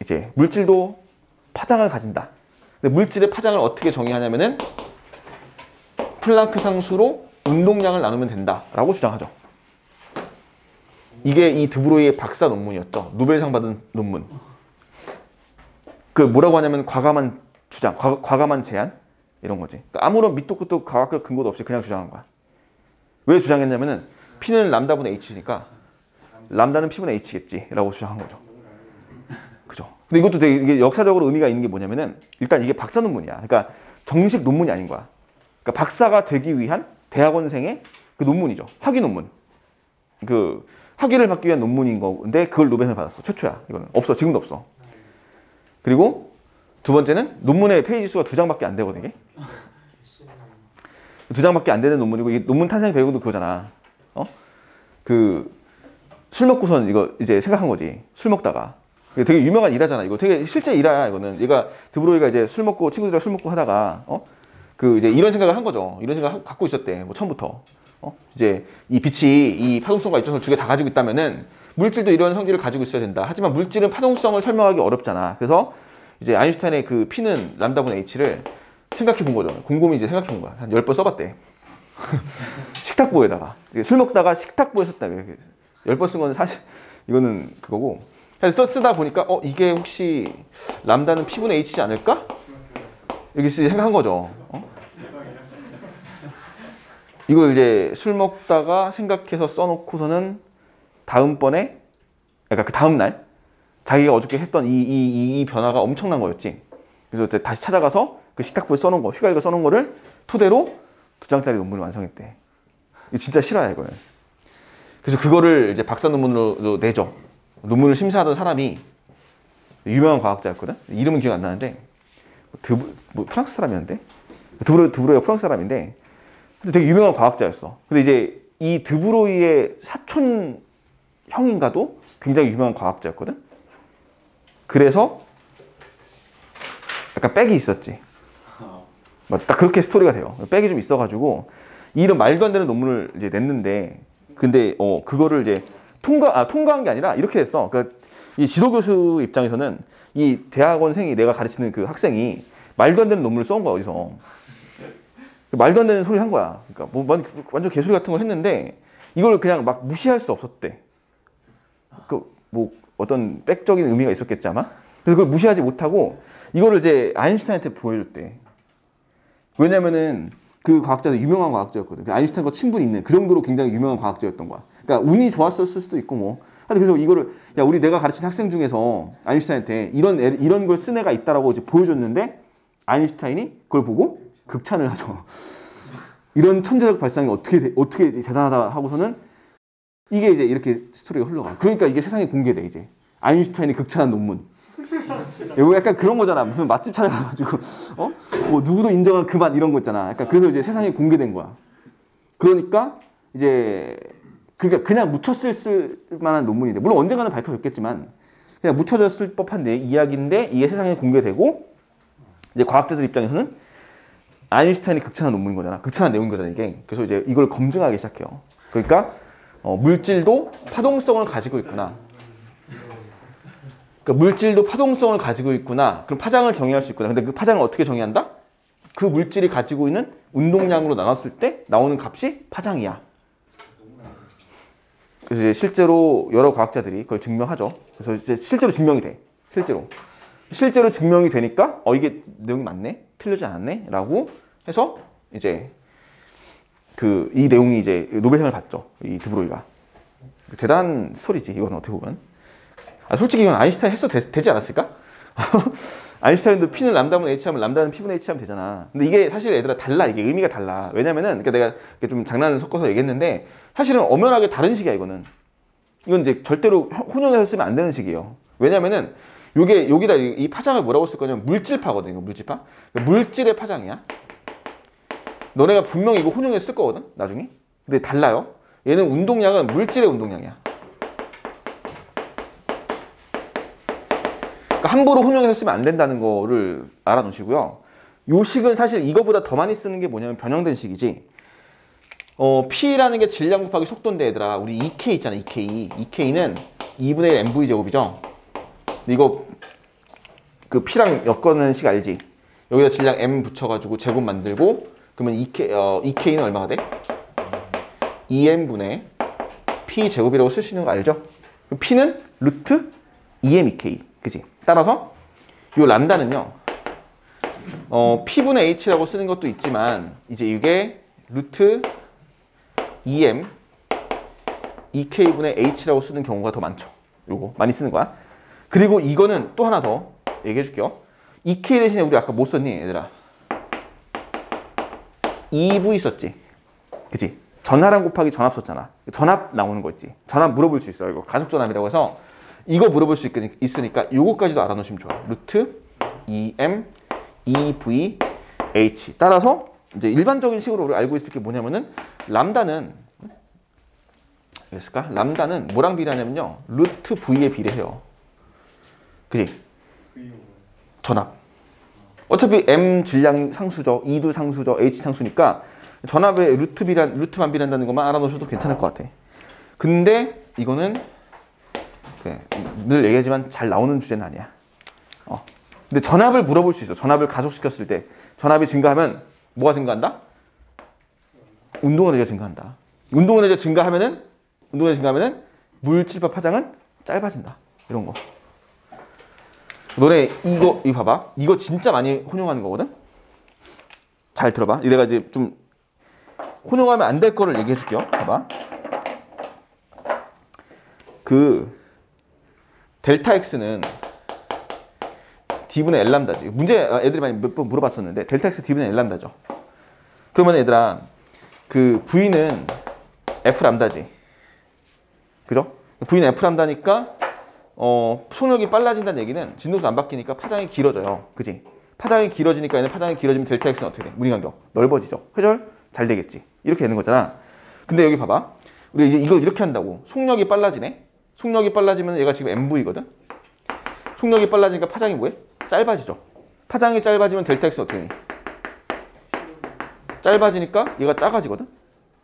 이제 물질도 파장을 가진다. 근데 물질의 파장을 어떻게 정의하냐면은 플랑크 상수로 운동량을 나누면 된다라고 주장하죠. 이게 이 드브로이의 박사 논문이었죠. 노벨상 받은 논문. 그 뭐라고 하냐면 과감한 주장, 과감한 제안 이런 거지. 그러니까 아무런 밑도 끝도 과학적 근거도 없이 그냥 주장한 거야. 왜 주장했냐면은 P는 람다분의 H니까 람다는 P분의 H겠지라고 주장한 거죠. 그죠? 근데 이것도 되게 이게 역사적으로 의미가 있는 게 뭐냐면은 일단 이게 박사 논문이야. 그러니까 정식 논문이 아닌 거야. 그러니까 박사가 되기 위한 대학원생의 그 논문이죠. 학위 논문. 그 학위를 받기 위한 논문인 건데 그걸 노벨을 받았어. 최초야. 이거는 없어. 지금도 없어. 그리고 두 번째는 논문의 페이지 수가 2장밖에 안 되거든. 이게 2장밖에 안 되는 논문이고 이 논문 탄생 배경도 그거잖아. 술 먹고선 이거 이제 생각한 거지. 술 먹다가 되게 유명한 일화잖아. 이거 되게 실제 일화야. 이거는 얘가 드브로이가 이제 술 먹고 친구들이랑 술 먹고 하다가 이제 이런 생각을 한 거죠. 이런 생각 갖고 있었대. 뭐 처음부터. 이제 이 빛이 이 파동성과 입자성을 두 개 다 가지고 있다면은 물질도 이런 성질을 가지고 있어야 된다. 하지만 물질은 파동성을 설명하기 어렵잖아. 그래서 이제 아인슈타인의 그 P는 람다분의 H를 생각해 본 거죠. 곰곰이 이제 생각해 본 거야. 한 10번 써봤대. 식탁보에다가 술 먹다가 식탁보에 썼다. 10번 쓴 거는 사실 이거는 그거고. 그래서 쓰다 보니까 이게 혹시 람다는 P분의 H지 않을까? 이렇게 생각한 거죠. 이걸 이제 술 먹다가 생각해서 써놓고서는 다음번에, 그러니까 그 다음날 자기가 어저께 했던 이 변화가 엄청난 거였지. 그래서 이제 다시 찾아가서 그 식탁보에 써놓은 거, 휘갈겨 써놓은 거를 토대로 2장짜리 논문을 완성했대. 이거 진짜 실화야, 이거는. 그래서 그거를 이제 박사 논문으로 내죠. 논문을 심사하던 사람이 유명한 과학자였거든. 이름은 기억 안 나는데 프랑스 사람이었는데 드브로이가 프랑스 사람인데 되게 유명한 과학자였어. 근데 이제 이 드브로이의 사촌 형인가도 굉장히 유명한 과학자였거든. 그래서 약간 백이 있었지. 맞아, 딱 그렇게 스토리가 돼요. 백이 좀 있어가지고 이런 말도 안 되는 논문을 이제 냈는데, 근데 그거를 이제 통과한 게 아니라 이렇게 됐어. 그러니까 이 지도교수 입장에서는 이 대학원생이, 내가 가르치는 그 학생이 말도 안 되는 논문을 써온 거야, 어디서. 말도 안 되는 소리 한 거야. 그러니까 뭐 완전 개소리 같은 걸 했는데 이걸 그냥 막 무시할 수 없었대. 뭐 어떤 백적인 의미가 있었겠지 아마. 그래서 그걸 무시하지 못하고 이거를 이제 아인슈타인한테 보여줬대. 왜냐면은 그 과학자도 유명한 과학자였거든. 아인슈타인과 친분이 있는, 그 정도로 굉장히 유명한 과학자였던 거야. 그러니까 운이 좋았을 수도 있고 뭐. 그래서 이거를, 야, 내가 가르친 학생 중에서 아인슈타인한테 이런 걸 쓴 애가 있다라고 이제 보여줬는데 아인슈타인이 그걸 보고 극찬을 하죠. 이런 천재적 발상이 어떻게 대단하다 하고서는 이게 이제 이렇게 스토리가 흘러가. 그러니까 이게 세상에 공개돼, 이제. 아인슈타인이 극찬한 논문. 이거 약간 그런 거잖아. 무슨 맛집 찾아가가지고, 뭐 누구도 인정한 그 맛 이런 거 있잖아. 약간 그래서 이제 세상에 공개된 거야. 그러니까 이제 그냥 묻혔을 만한 논문인데, 물론 언젠가는 밝혀졌겠지만, 그냥 묻혀졌을 법한 이야기인데 이게 세상에 공개되고, 이제 과학자들 입장에서는 아인슈타인이 극찬한 논문인 거잖아. 극찬한 내용인 거잖아, 이게. 그래서 이제 이걸 검증하기 시작해요. 그러니까 물질도 파동성을 가지고 있구나. 그러니까 물질도 파동성을 가지고 있구나. 그럼 파장을 정의할 수 있구나. 근데 그 파장을 어떻게 정의한다? 그 물질이 가지고 있는 운동량으로 나눴을 때 나오는 값이 파장이야. 그래서 이제 실제로 여러 과학자들이 그걸 증명하죠. 그래서 이제 실제로 증명이 돼. 실제로 증명이 되니까 이게 내용이 맞네? 틀리지 않았네? 라고 해서 이제 이 내용이 이제 노벨상을 받죠. 이 드브로이가. 대단한 스토리지, 이건 어떻게 보면. 솔직히 이건 아인슈타인 했어도 되지 않았을까? 아인슈타인도 P는 람다면 H 하면 람다는 P분의 H 하면 되잖아. 근데 이게 사실 얘들아 달라. 이게 의미가 달라. 왜냐면은, 그러니까 내가 좀 장난을 섞어서 얘기했는데 사실은 엄연하게 다른 식이야, 이거는. 이건 이제 절대로 혼용해서 쓰면 안 되는 식이에요. 왜냐면은 여기다 이 파장을 뭐라고 쓸 거냐면 물질파거든. 이거 물질파. 그러니까 물질의 파장이야. 너네가 분명히 이거 혼용해서 쓸 거거든, 나중에. 근데 달라요. 얘는 운동량은 물질의 운동량이야. 그러니까 함부로 혼용해서 쓰면 안 된다는 거를 알아놓으시고요. 요 식은 사실 이거보다 더 많이 쓰는 게 뭐냐면 변형된 식이지. P라는 게 질량 곱하기 속도인데 얘들아, 우리 2K 있잖아, 2K. 2K는 2분의 1 mv 제곱이죠. 이거 그 P랑 엮어는 식 알지? 여기다 질량 m 붙여가지고 제곱 만들고, 그러면 2K는 얼마가 돼? 2m분의 P 제곱이라고 쓸 수 있는 거 알죠? P는 루트 2m2K, 그지? 따라서 요 람다는요, P분의 H라고 쓰는 것도 있지만, 이제 이게 루트 2m 2K분의 H라고 쓰는 경우가 더 많죠. 요거 많이 쓰는 거야. 그리고 이거는 또 하나 더 얘기해 줄게요. 2K 대신에 우리 아까 뭐 썼니, 얘들아? EV 썼지. 그치? 전하랑 곱하기 전압 썼잖아. 전압 나오는 거 있지. 전압 물어볼 수 있어. 이거 가속 전압이라고 해서 이거 물어볼 수 있으니까 요거까지도 알아놓으시면 좋아. 루트 2m 2v h. 따라서 이제 일반적인 식으로 우리 알고 있을 게 뭐냐면은 람다는 됐을까? 람다는 뭐랑 비례하냐면요, 루트 v에 비례해요. 그지? 전압. 어차피 m 질량이 상수죠. E도 상수죠. H 상수니까 전압에 루트만 비례한다는 것만 알아놓으셔도 괜찮을 것 같아. 근데 이거는 늘 얘기하지만 잘 나오는 주제는 아니야. 근데 전압을 물어볼 수 있어. 전압을 가속시켰을 때 전압이 증가하면 뭐가 증가한다? 운동 에너지가 증가한다. 운동 에너지가 증가하면은 물질파 파장은 짧아진다. 이런 거. 너네 이거 봐봐. 이거 진짜 많이 혼용하는 거거든. 잘 들어봐. 내가 이제 좀 혼용하면 안 될 거를 얘기해 줄게요. 봐봐. 그 델타 x는 d분의 l 람다지. 문제 애들이 많이 몇 번 물어봤었는데 델타 x d분의 l 람다죠. 그러면 얘들아 그 v는 f 람다지. 그죠? v는 f 람다니까 속력이 빨라진다는 얘기는 진동수 안 바뀌니까 파장이 길어져요. 그지? 파장이 길어지니까 얘는 파장이 길어지면 델타 x는 어떻게 돼? 무리간격 넓어지죠. 회절 잘 되겠지. 이렇게 되는 거잖아. 근데 여기 봐봐. 우리 이제 이걸 이렇게 한다고. 속력이 빨라지네. 속력이 빨라지면 얘가 지금 mv거든. 속력이 빨라지니까 파장이 뭐해? 짧아지죠. 파장이 짧아지면 델타 x 어떻게 돼? 짧아지니까 얘가 작아지거든.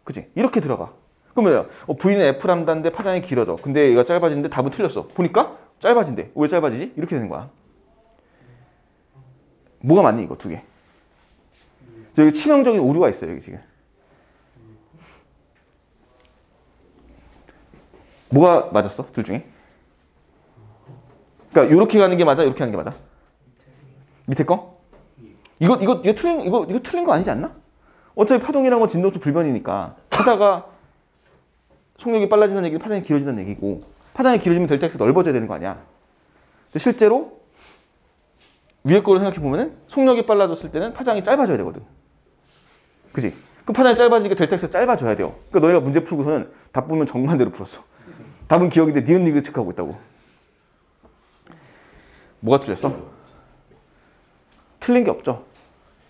그지? 이렇게 들어가. 그러면 v는 f 람다인데 파장이 길어져. 근데 얘가 짧아지는데 답은 틀렸어. 보니까 짧아진대. 왜 짧아지지? 이렇게 되는 거야. 뭐가 맞니 이거 두 개? 여기 치명적인 오류가 있어요. 여기 지금. 뭐가 맞았어? 둘 중에? 그러니까 이렇게 가는 게 맞아? 이렇게 가는 게 맞아? 밑에 거? 이거 틀린 거 아니지 않나? 어차피 파동이란 건 진동수 불변이니까 하다가 속력이 빨라지는 얘기는 파장이 길어진다는 얘기고 파장이 길어지면 델타 x 넓어져야 되는 거 아니야. 근데 실제로 위에 거를 생각해 보면은 속력이 빨라졌을 때는 파장이 짧아져야 되거든. 그지? 그 파장이 짧아지니까 델타 x가 짧아져야 돼요. 그러니까 너희가 문제 풀고서는 답 보면 정반대로 풀었어. 답은 기억인데 니은 니을 체크하고 있다고. 뭐가 틀렸어? 틀린 게 없죠.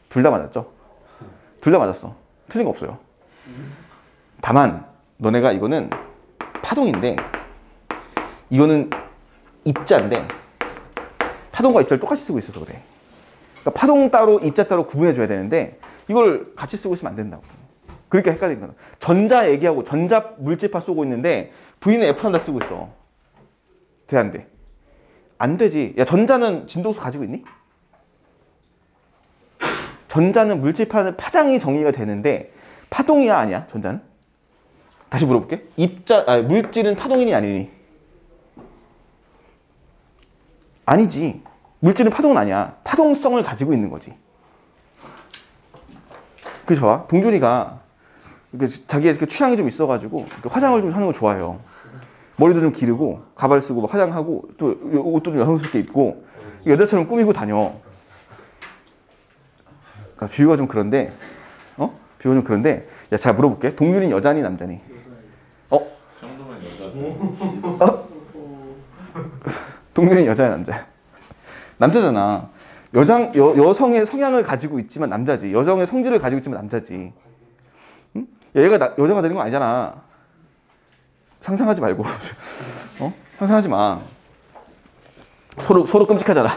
둘 다 맞았죠. 둘 다 맞았어. 틀린 거 없어요. 다만 너네가 이거는 파동인데 이거는 입자인데 파동과 입자를 똑같이 쓰고 있어서 그래. 그러니까 파동 따로 입자 따로 구분해줘야 되는데 이걸 같이 쓰고 있으면 안 된다고. 그러니까 헷갈리는 거야. 전자 얘기하고 전자 물질파 쏘고 있는데 V는 F 람다 쓰고 있어. 돼 안 돼? 안 되지. 야 전자는 진동수 가지고 있니? 전자는 물질파는 파장이 정의가 되는데 파동이야 아니야? 전자는? 다시 물어볼게. 물질은 파동이니 아니니? 아니지. 물질은 파동은 아니야. 파동성을 가지고 있는 거지. 그래서 봐. 동준이가 자기의 취향이 좀 있어가지고 화장을 좀 하는 걸 좋아해요. 머리도 좀 기르고 가발 쓰고 막 화장하고 또 옷도 좀 여성스럽게 입고 여자처럼 꾸미고 다녀. 그러니까 비유가 좀 그런데 비유가 좀 그런데 야, 잘 물어볼게. 동준이는 여자니 남자니? 정도면 여자. 동준이는 여자야 남자야? 남자잖아. 여성의 성향을 가지고 있지만 남자지. 여성의 성질을 가지고 있지만 남자지. 응? 야, 얘가 여자가 되는 거 아니잖아. 상상하지 말고. 상상하지 마. 서로 끔찍하잖아.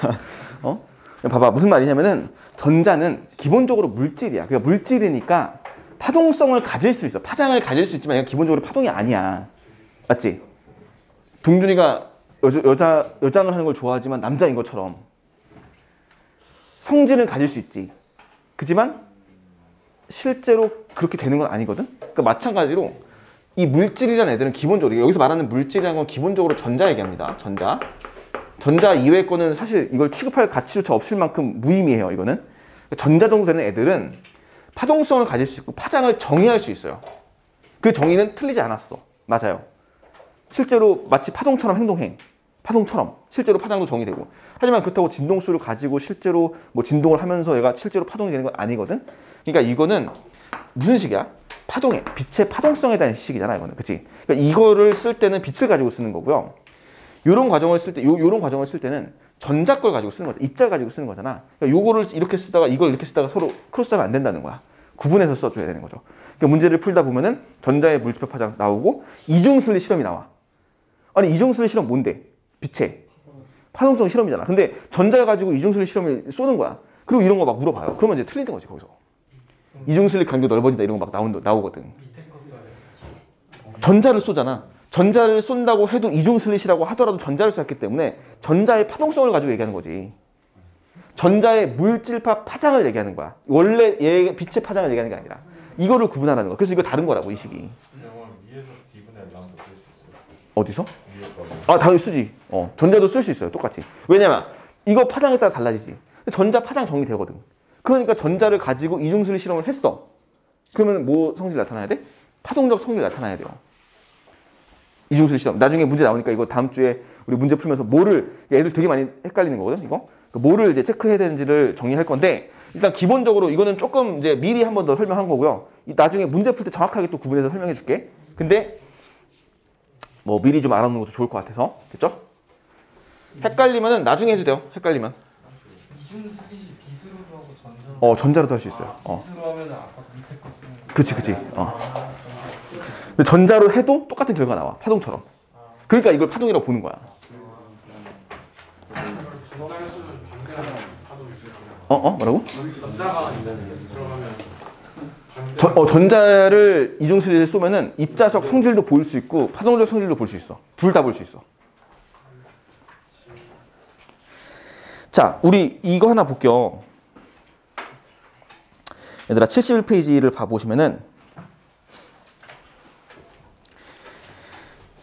봐봐. 무슨 말이냐면은 전자는 기본적으로 물질이야. 그러니까 물질이니까 파동성을 가질 수 있어. 파장을 가질 수 있지만 얘가 기본적으로 파동이 아니야. 맞지? 동준이가 여장을 하는 걸 좋아하지만 남자인 것처럼 성질을 가질 수 있지. 그렇지만 실제로 그렇게 되는 건 아니거든. 그러니까 마찬가지로 이 물질이라는 애들은 기본적으로 여기서 말하는 물질이라는 건 기본적으로 전자 얘기합니다. 전자 이외의 거는 사실 이걸 취급할 가치조차 없을 만큼 무의미해요. 이거는 전자 정도 되는 애들은 파동성을 가질 수 있고 파장을 정의할 수 있어요. 그 정의는 틀리지 않았어. 맞아요. 실제로 마치 파동처럼 행동해. 파동처럼 실제로 파장도 정의되고. 하지만 그렇다고 진동수를 가지고 실제로 뭐 진동을 하면서 얘가 실제로 파동이 되는 건 아니거든. 그러니까 이거는 무슨 식이야? 파동에 빛의 파동성에 대한 식이잖아. 이거는 그렇지. 그러니까 이거를 쓸 때는 빛을 가지고 쓰는 거고요. 요런 과정을 쓸 때 요런 과정을 쓸 때는 전자 걸 가지고 쓰는 거잖아. 입자를 가지고 쓰는 거잖아. 그러니까 요거를 이렇게 쓰다가 이걸 이렇게 쓰다가 서로 크로스하면 안 된다는 거야. 구분해서 써줘야 되는 거죠. 그러니까 문제를 풀다 보면은 전자의 물질파 파장 나오고 이중슬릿 실험이 나와. 아니 이중슬릿 실험 뭔데? 빛의 파동성 실험이잖아. 근데 전자 가지고 이중슬릿 실험을 쏘는 거야. 그리고 이런 거 막 물어봐요. 그러면 이제 틀리는 거지 거기서. 이중슬릿 간격 넓어진다 이런 거 막 나오거든. 전자를 쏘잖아. 전자를 쏜다고 해도 이중슬릿이라고 하더라도 전자를 쐈기 때문에 전자의 파동성을 가지고 얘기하는 거지. 전자의 물질파 파장을 얘기하는 거야. 원래 얘 빛의 파장을 얘기하는 게 아니라 이거를 구분하라는 거야. 그래서 이거 다른 거라고 이 식이. 그러면 2에서 D분의 람도 쓸 수 있어요. 어디서? 아, 당연히 쓰지. 전자도 쓸 수 있어요. 똑같이. 왜냐면 이거 파장에 따라 달라지지. 전자 파장 정의되거든. 그러니까 전자를 가지고 이중슬 실험을 했어. 그러면 뭐 성질 나타나야 돼? 파동적 성질 나타나야 돼요. 이중슬 실험. 나중에 문제 나오니까 이거 다음 주에 우리 문제 풀면서 뭐를, 애들 되게 많이 헷갈리는 거거든, 이거. 뭐를 이제 체크해야 되는지를 정리할 건데, 일단 기본적으로 이거는 조금 이제 미리 한 번 더 설명한 거고요. 나중에 문제 풀 때 정확하게 또 구분해서 설명해 줄게. 근데 뭐 미리 좀 알아놓는 것도 좋을 것 같아서. 됐죠? 헷갈리면은 나중에 해도 돼요. 헷갈리면. 이중슬릿이 빛으로도 하고 전자로. 전자로도 할 수 있어요. 빛으로 하면은 아까 밑에 거 쓰는 거. 그치. 근데 전자로 해도 똑같은 결과가 나와. 파동처럼. 그러니까 이걸 파동이라고 보는 거야. 전자를 쓰면 방대한 파동이 있어요. 뭐라고? 전자가 이제 들어가면 전자를 이중슬릿에 쏘면은 입자적 성질도 보일 수 있고 파동적 성질도 볼 수 있어. 둘 다 볼 수 있어. 자, 우리 이거 하나 볼게요. 얘들아, 71페이지를 봐보시면은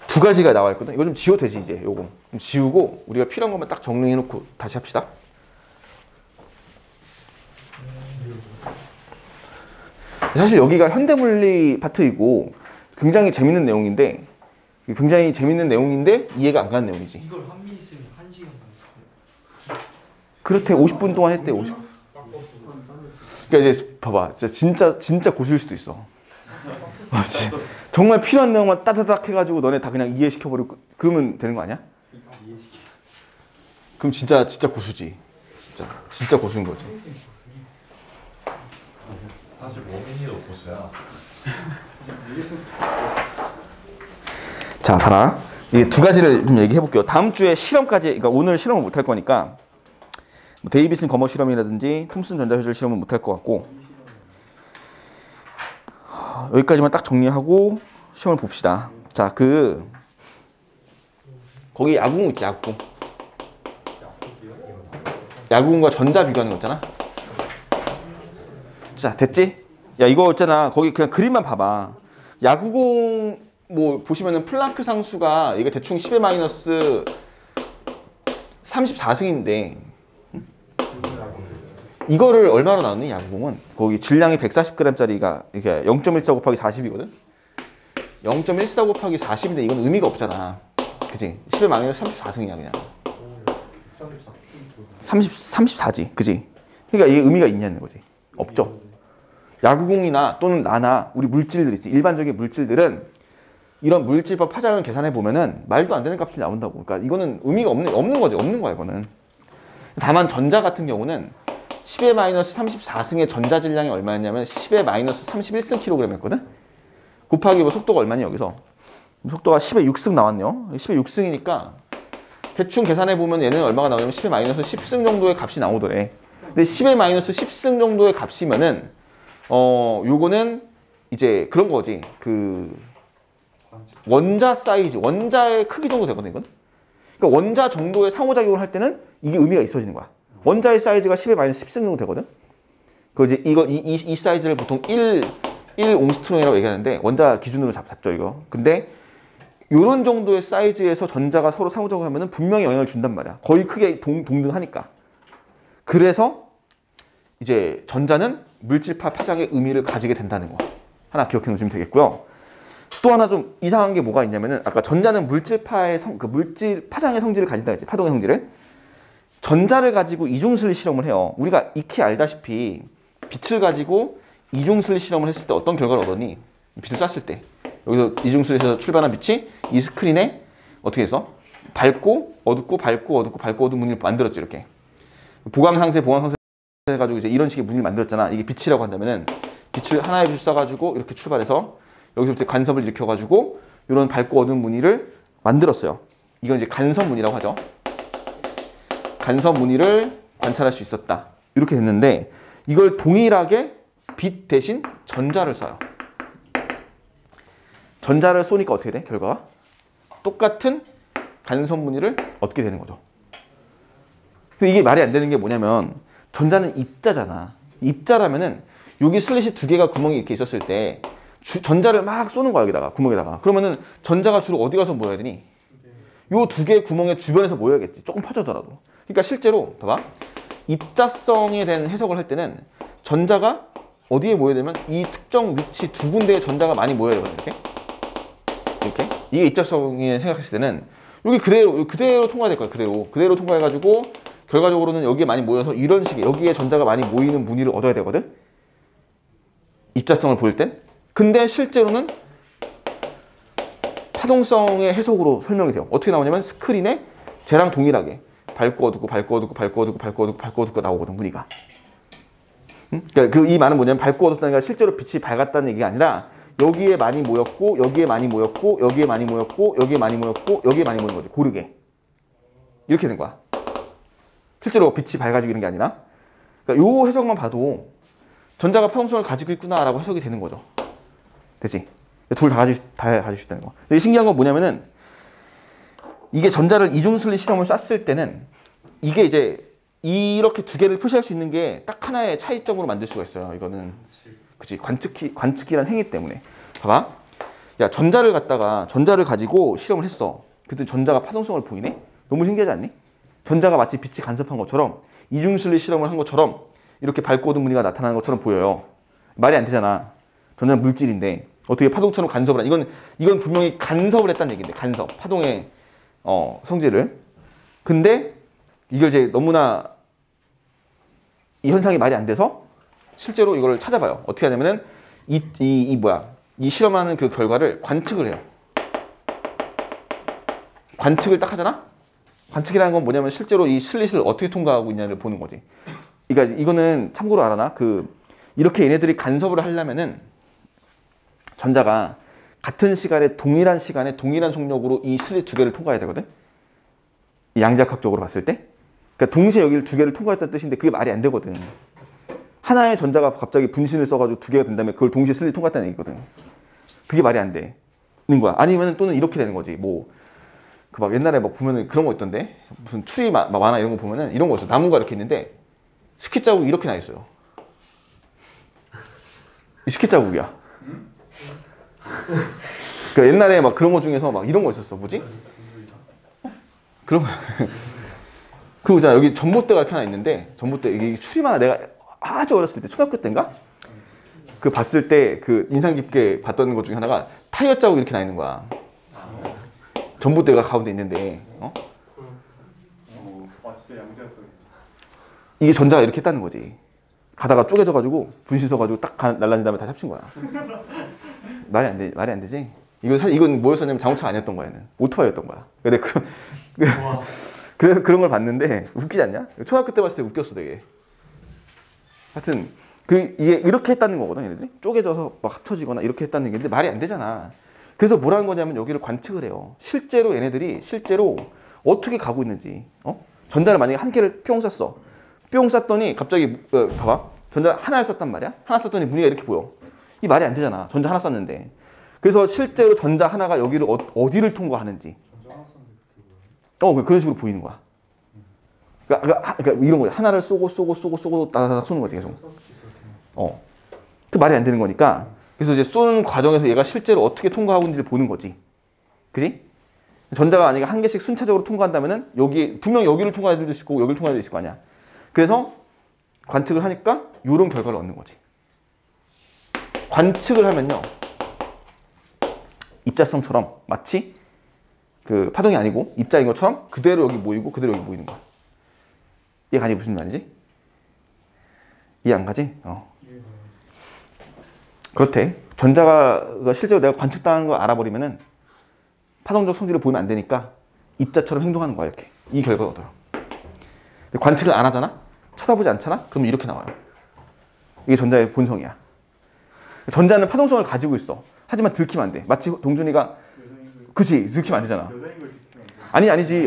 두 가지가 나와 있거든. 이거 좀 지워도 되지, 이제. 요거 좀 지우고 우리가 필요한 것만 딱 정리해 놓고 다시 합시다. 사실 여기가 현대물리 파트이고 굉장히 재밌는 내용인데 이해가 안 가는 내용이지. 이걸 한미 있으면 1시간 반 했어요. 그렇대. 50분 동안 했대. 50. 그러니까 이제 봐봐, 진짜 고수일 수도 있어. 정말 필요한 내용만 따다닥 해가지고 너네 다 그냥 이해시켜버리고 그러면 되는 거 아니야? 그럼 진짜 고수지. 진짜 고수인 거지. 사실 모빈이도 보스야. 자, 봐라. 이게 두 가지를 좀 얘기해 볼게요. 다음 주에 실험까지, 그러니까 오늘 실험을 못 할 거니까 뭐 데이비슨 거머 실험이라든지 톰슨 전자효율 실험은 못 할 것 같고, 여기까지만 딱 정리하고 시험을 봅시다. 자, 거기 야구공 있지, 야구공. 야구공과 전자 비교하는 거 있잖아. 자, 됐지? 야, 이거 있잖아. 거기 그냥 그림만 봐봐. 야구공 뭐 보시면은 플랑크 상수가 이게 대충 10의 마이너스 34승인데 이거를 얼마로 나누니, 야구공은? 거기 질량이 140g짜리가 이게 0.14 곱하기 40이거든? 0.14 곱하기 40인데 이건 의미가 없잖아. 그지? 10의 마이너스 34승이야, 그냥. 34지. 그지? 그러니까 이게 의미가 있냐는 거지. 없죠. 야구공이나 또는 나나 우리 물질들 있지. 일반적인 물질들은 이런 물질법 파장을 계산해 보면은 말도 안 되는 값이 나온다고. 그러니까 이거는 의미가 없는 거지. 없는 거야, 이거는. 다만 전자 같은 경우는 10의 마이너스 34승의 전자 질량이 얼마였냐면 10의 마이너스 31승 kg였거든? 곱하기 뭐 속도가 얼마니, 여기서? 속도가 10의 6승 나왔네요. 10의 6승이니까 대충 계산해 보면 얘는 얼마가 나오냐면 10의 마이너스 10승 정도의 값이 나오더래. 근데 10의 마이너스 10승 정도의 값이면은 요거는 이제 그런 거지. 원자 사이즈, 원자의 크기 정도 되거든, 이건. 그러니까 원자 정도의 상호작용을 할 때는 이게 의미가 있어지는 거야. 원자의 사이즈가 10의 마이너스 10승 정도 되거든. 그 이제 이 사이즈를 보통 1 옹스트롱이라고 얘기하는데 원자 기준으로 잡죠, 이거. 근데 요런 정도의 사이즈에서 전자가 서로 상호작용하면은 분명히 영향을 준단 말이야. 거의 크게 동등하니까. 그래서 이제 전자는 물질파 파장의 의미를 가지게 된다는 거 하나 기억해 놓으시면 되겠고요. 또 하나 좀 이상한 게 뭐가 있냐면은 아까 전자는 물질파의 물질 파장의 성질을 가진다 했지. 파동의 성질을. 전자를 가지고 이중슬 실험을 해요. 우리가 익히 알다시피 빛을 가지고 이중슬 실험을 했을 때 어떤 결과를 얻었니? 빛을 쐈을 때 여기서 이중슬에서 출발한 빛이 이 스크린에 어떻게 해서 밝고 어둡고 밝고 어둡고 밝고 어두운 무늬를 만들었죠. 이렇게 보강상세 해가지고 이제 이런 식의 무늬를 만들었잖아. 이게 빛이라고 한다면은 빛을 하나의 빛을 쏴가지고 이렇게 출발해서 여기서부터 간섭을 일으켜가지고 이런 밝고 어두운 무늬를 만들었어요. 이건 이제 간섭 무늬라고 하죠. 간섭 무늬를 관찰할 수 있었다. 이렇게 됐는데 이걸 동일하게 빛 대신 전자를 쏴요. 전자를 쏘니까 어떻게 돼? 결과가? 똑같은 간섭 무늬를 얻게 되는 거죠. 근데 이게 말이 안 되는 게 뭐냐면 전자는 입자잖아. 입자라면은 여기 슬릿이 두 개가 구멍이 이렇게 있었을 때 전자를 막 쏘는 거야 여기다가 구멍에다가. 그러면은 전자가 주로 어디 가서 모여야 되니? 요 두 개의 구멍의 주변에서 모여야겠지. 조금 퍼져더라도. 그러니까 실제로 봐봐. 입자성에 대한 해석을 할 때는 전자가 어디에 모여야 되면 이 특정 위치 두 군데의 전자가 많이 모여야 되거든. 이렇게. 이게 입자성에 생각했을 때는 여기 그대로 통과될 거야. 그대로 통과해가지고 결과적으로는 여기에 많이 모여서 이런 식의 여기에 전자가 많이 모이는 무늬를 얻어야 되거든. 입자성을 보일 땐. 근데 실제로는 파동성의 해석으로 설명이 돼요. 어떻게 나오냐면 스크린에 쟤랑 동일하게 밝고 어둡고 나오거든 무늬가. 그러니까 이 말은 뭐냐면 밝고 어둡다는 게 실제로 빛이 밝았다는 얘기가 아니라 여기에 많이 모였고 여기에 많이 모였고 여기에 많이 모였고 여기에 많이 모였고 여기에 많이 모인 거지. 고르게. 이렇게 된 거야. 실제로 빛이 밝아지고 이런 게 아니라. 그러니까 요 해석만 봐도 전자가 파동성을 가지고 있구나라고 해석이 되는 거죠. 되지? 둘 다 가지고 있다는 거. 근데 신기한 건 뭐냐면은 이게 전자를 이중슬릿 실험을 쐈을 때는 이게 이제 이렇게 두 개를 표시할 수 있는 게 딱 하나의 차이점으로 만들 수가 있어요. 이거는 그치 관측기란 행위 때문에. 봐봐. 야 전자를 가지고 실험을 했어. 그때 전자가 파동성을 보이네. 너무 신기하지 않니? 전자가 마치 빛이 간섭한 것처럼 이중슬릿 실험을 한 것처럼 이렇게 밝고 어두운 무늬가 나타나는 것처럼 보여요. 말이 안 되잖아. 전자는 물질인데 어떻게 파동처럼 간섭을 하냐. 이건 분명히 간섭을 했다는 얘기인데 간섭. 파동의 성질을. 근데 이걸 이제 너무나 이 현상이 말이 안 돼서 실제로 이걸 찾아봐요. 어떻게 하냐면은 이 실험하는 그 결과를 관측을 해요. 관측을 딱 하잖아? 관측이라는 건 뭐냐면 실제로 이 슬릿을 어떻게 통과하고 있냐를 보는 거지. 그러니까 이거는 참고로 알아놔. 이렇게 얘네들이 간섭을 하려면은 전자가 같은 시간에 동일한 속력으로 이 슬릿 두 개를 통과해야 되거든. 양자역학적으로 봤을 때. 그러니까 동시에 여기를 두 개를 통과했다는 뜻인데 그게 말이 안 되거든. 하나의 전자가 갑자기 분신을 써가지고 두 개가 된 다음에 그걸 동시에 슬릿 통과했다는 얘기거든. 그게 말이 안 되는 거야. 아니면 또는 이렇게 되는 거지. 막 옛날에 막 보면은 그런 거 있던데. 무슨 추리 만화 이런 거 보면은 이런 거 있어. 나무가 이렇게 있는데 스키 자국이 이렇게 나 있어요. 이 스키 자국이야. 그러니까 옛날에 막 그런 거 중에서 막 이런 거 있었어. 뭐지? 그런 거. 그거 있잖아. 여기 전봇대가 이렇게 하나 있는데 전봇대 이게 추리 만화 내가 아주 어렸을 때 초등학교 때인가? 그 봤을 때 그 인상 깊게 봤던 것 중에 하나가 타이어 자국이 이렇게 나 있는 거야. 전봇대가 가운데 있는데 진짜 양자역학. 이게 전자가 이렇게 했다는 거지. 가다가 쪼개져가지고 분신 써가지고 딱 날라진 다음에 다시 합친 거야. 말이 안 되지. 이건 뭐였었냐면 자동차 아니었던 거야. 얘는 오토바이였던 거야. 근데 그래서 그런 걸 봤는데 웃기지 않냐? 초등학교 때 봤을 때 웃겼어 되게. 하여튼 이게 이렇게 했다는 거거든. 얘네들이 쪼개져서 막 합쳐지거나 이렇게 했다는 얘기인데 말이 안 되잖아. 그래서 뭐라는 거냐면 여기를 관측을 해요. 실제로 얘네들이 어떻게 가고 있는지. 전자를 만약에 한 개를 뿅 쐈어. 뿅 쐈더니 갑자기 봐봐. 전자 하나를 쐈단 말이야. 하나 쐈더니 무늬가 이렇게 보여. 이 말이 안 되잖아. 전자 하나 쐈는데. 그래서 실제로 전자 하나가 여기를 어디를 통과하는지. 그런 식으로 보이는 거야. 그러니까 이런 거야. 하나를 쏘고 따다닥 쏘는 거지 계속. 그 말이 안 되는 거니까. 그래서 이제 쏘는 과정에서 얘가 실제로 어떻게 통과하고 있는지를 보는 거지. 그지? 전자가 만약에 한 개씩 순차적으로 통과한다면은 분명 여기를 통과할 수도 있고 여기를 통과할 수도 있을 거 아니야. 그래서 관측을 하니까 이런 결과를 얻는 거지. 관측을 하면요. 입자성처럼 마치 그 파동이 아니고 입자인 것처럼 그대로 여기 모이고 그대로 여기 모이는 거야. 이해 가니 무슨 말이지? 이해 안 가지? 그렇대. 전자가 실제로 내가 관측당한 걸 알아버리면은 파동적 성질을 보이면 안 되니까 입자처럼 행동하는 거야. 이렇게. 이 결과를 얻어요. 근데 관측을 안 하잖아? 쳐다보지 않잖아? 그러면 이렇게 나와요. 이게 전자의 본성이야. 전자는 파동성을 가지고 있어. 하지만 들키면 안 돼. 마치 동준이가 그치 들키면 안 되잖아. 아니지.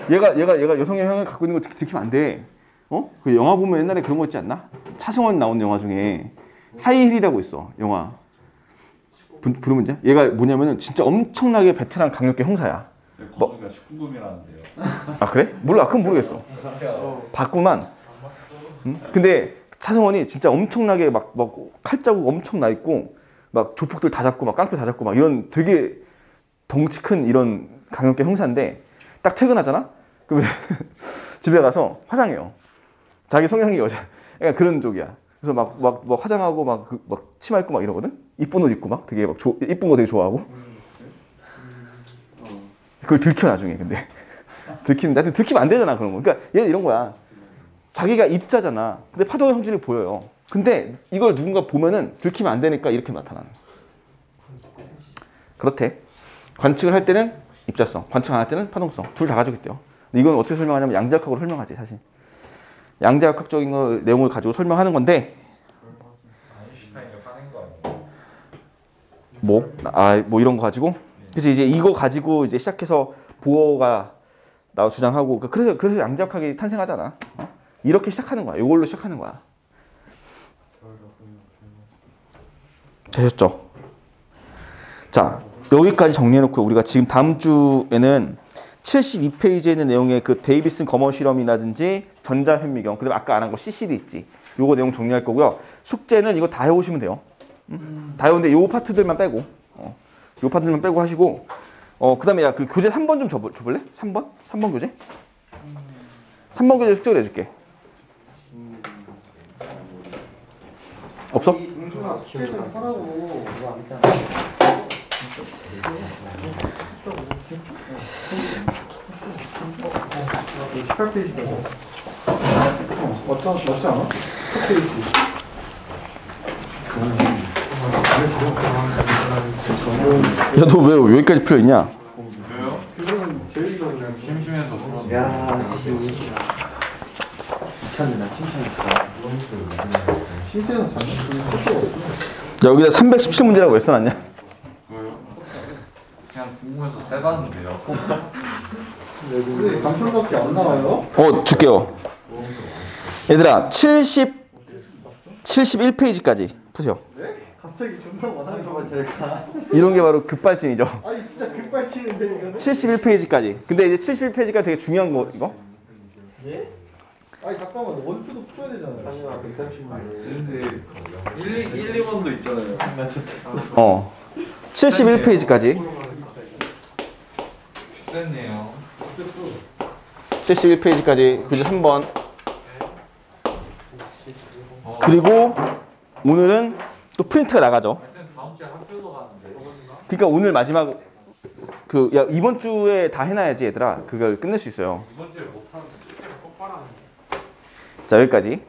얘가 여성의 형을 갖고 있는 거 들키면 안 돼. 그 영화 보면 옛날에 그런 거 있지 않나? 차승원 나온 영화 중에 하이힐이라고 있어. 영화. 부르문자? 얘가 뭐냐면은 진짜 엄청나게 베테랑 강력계 형사야. 거기가 식품금이라는데요. 아 그래? 몰라. 그건 모르겠어. 봤구만. 근데 차승원이 진짜 엄청나게 막 칼자국 엄청 나 있고 막 조폭들 다 잡고 막 깡패 다 잡고 막 이런 되게 덩치 큰 이런 강력계 형사인데 딱 퇴근하잖아? 그러면 집에 가서 화장해요. 자기 성향이 여자. 그러니까 그런 쪽이야. 그래서 막 화장하고 막 치마 입고 막 이러거든? 이쁜 옷 입고 막 되게 막 이쁜 거 되게 좋아하고. 그걸 들켜 나중에 근데. 들키는데 하여튼 들키면 안 되잖아 그런 거. 그러니까 얘 이런 거야. 자기가 입자잖아. 근데 파동의 성질이 보여요. 근데 이걸 누군가 보면은 들키면 안 되니까 이렇게 나타나는. 그렇대. 관측을 할 때는 입자성, 관측 안 할 때는 파동성. 둘 다 가지고 있대요. 근데 이건 어떻게 설명하냐면 양자역학으로 설명하지 사실. 양자역학적인 거 내용을 가지고 설명하는 건데 아인슈타인이 화낸 거 아니에요? 뭐 이런 거 가지고. 그래서 이제 이거 가지고 이제 시작해서 보어가 나 주장하고 그래서 양자역학이 탄생하잖아. 이렇게 시작하는 거야. 이걸로 시작하는 거야. 되셨죠? 자, 여기까지 정리해놓고 우리가 지금 다음 주에는 72페이지에 있는 내용의 그 데이비슨 거머 실험이라든지 전자현미경, 그다음에 아까 안 한 거 CCD 있지. 요거 내용 정리할 거고요. 숙제는 이거 다 해오시면 돼요. 다 해오는데 요 파트들만 빼고, 요 파트들만 빼고 하시고, 그다음에 야 그 교재 3번 좀 줘볼래? 3번? 3번 교재? 3번 교재 숙제를 해줄게. 없어? 공준아 숙제 좀 하라고. 그거 안 있잖아. 18페이지가 맞지 않아? 18페이지. 야, 너 왜 여기까지 풀려 있냐? 왜요? 그거는 제일가 그냥 심심해서 그런 거. 야, 칭찬이다 칭찬이다. 신세는 장난꾸는 쓸거 없어. 야, 여기다 317문제라고 왜 써놨냐? 왜요? 그냥 궁금해서 해봤는데요. 근데 간편답지 안 나와요? 줄게요. 얘들아, 71페이지까지 푸세요. 네? 갑자기 존나 많아요. 저희가. 이런 게 바로 급발진이죠. 아니 진짜 급발치는데 이거는? 71페이지까지. 근데 이제 71페이지가 되게 중요한 거 이거. 예? 아니 잠깐만 원투도 풀어야 되잖아요. 아니야 130만. 1, 2번도 있잖아요. 71페이지까지. 됐네요. 71페이지까지 교재 3번. 그리고 오늘은 또 프린트가 나가죠. 쌤 다음 주에 학교도 가는데. 그러니까 오늘 마지막 야 이번 주에 다 해놔야지 얘들아. 그걸 끝낼 수 있어요. 이번 주에 못하는데 실제로 똑바로 하는 자, 여기까지.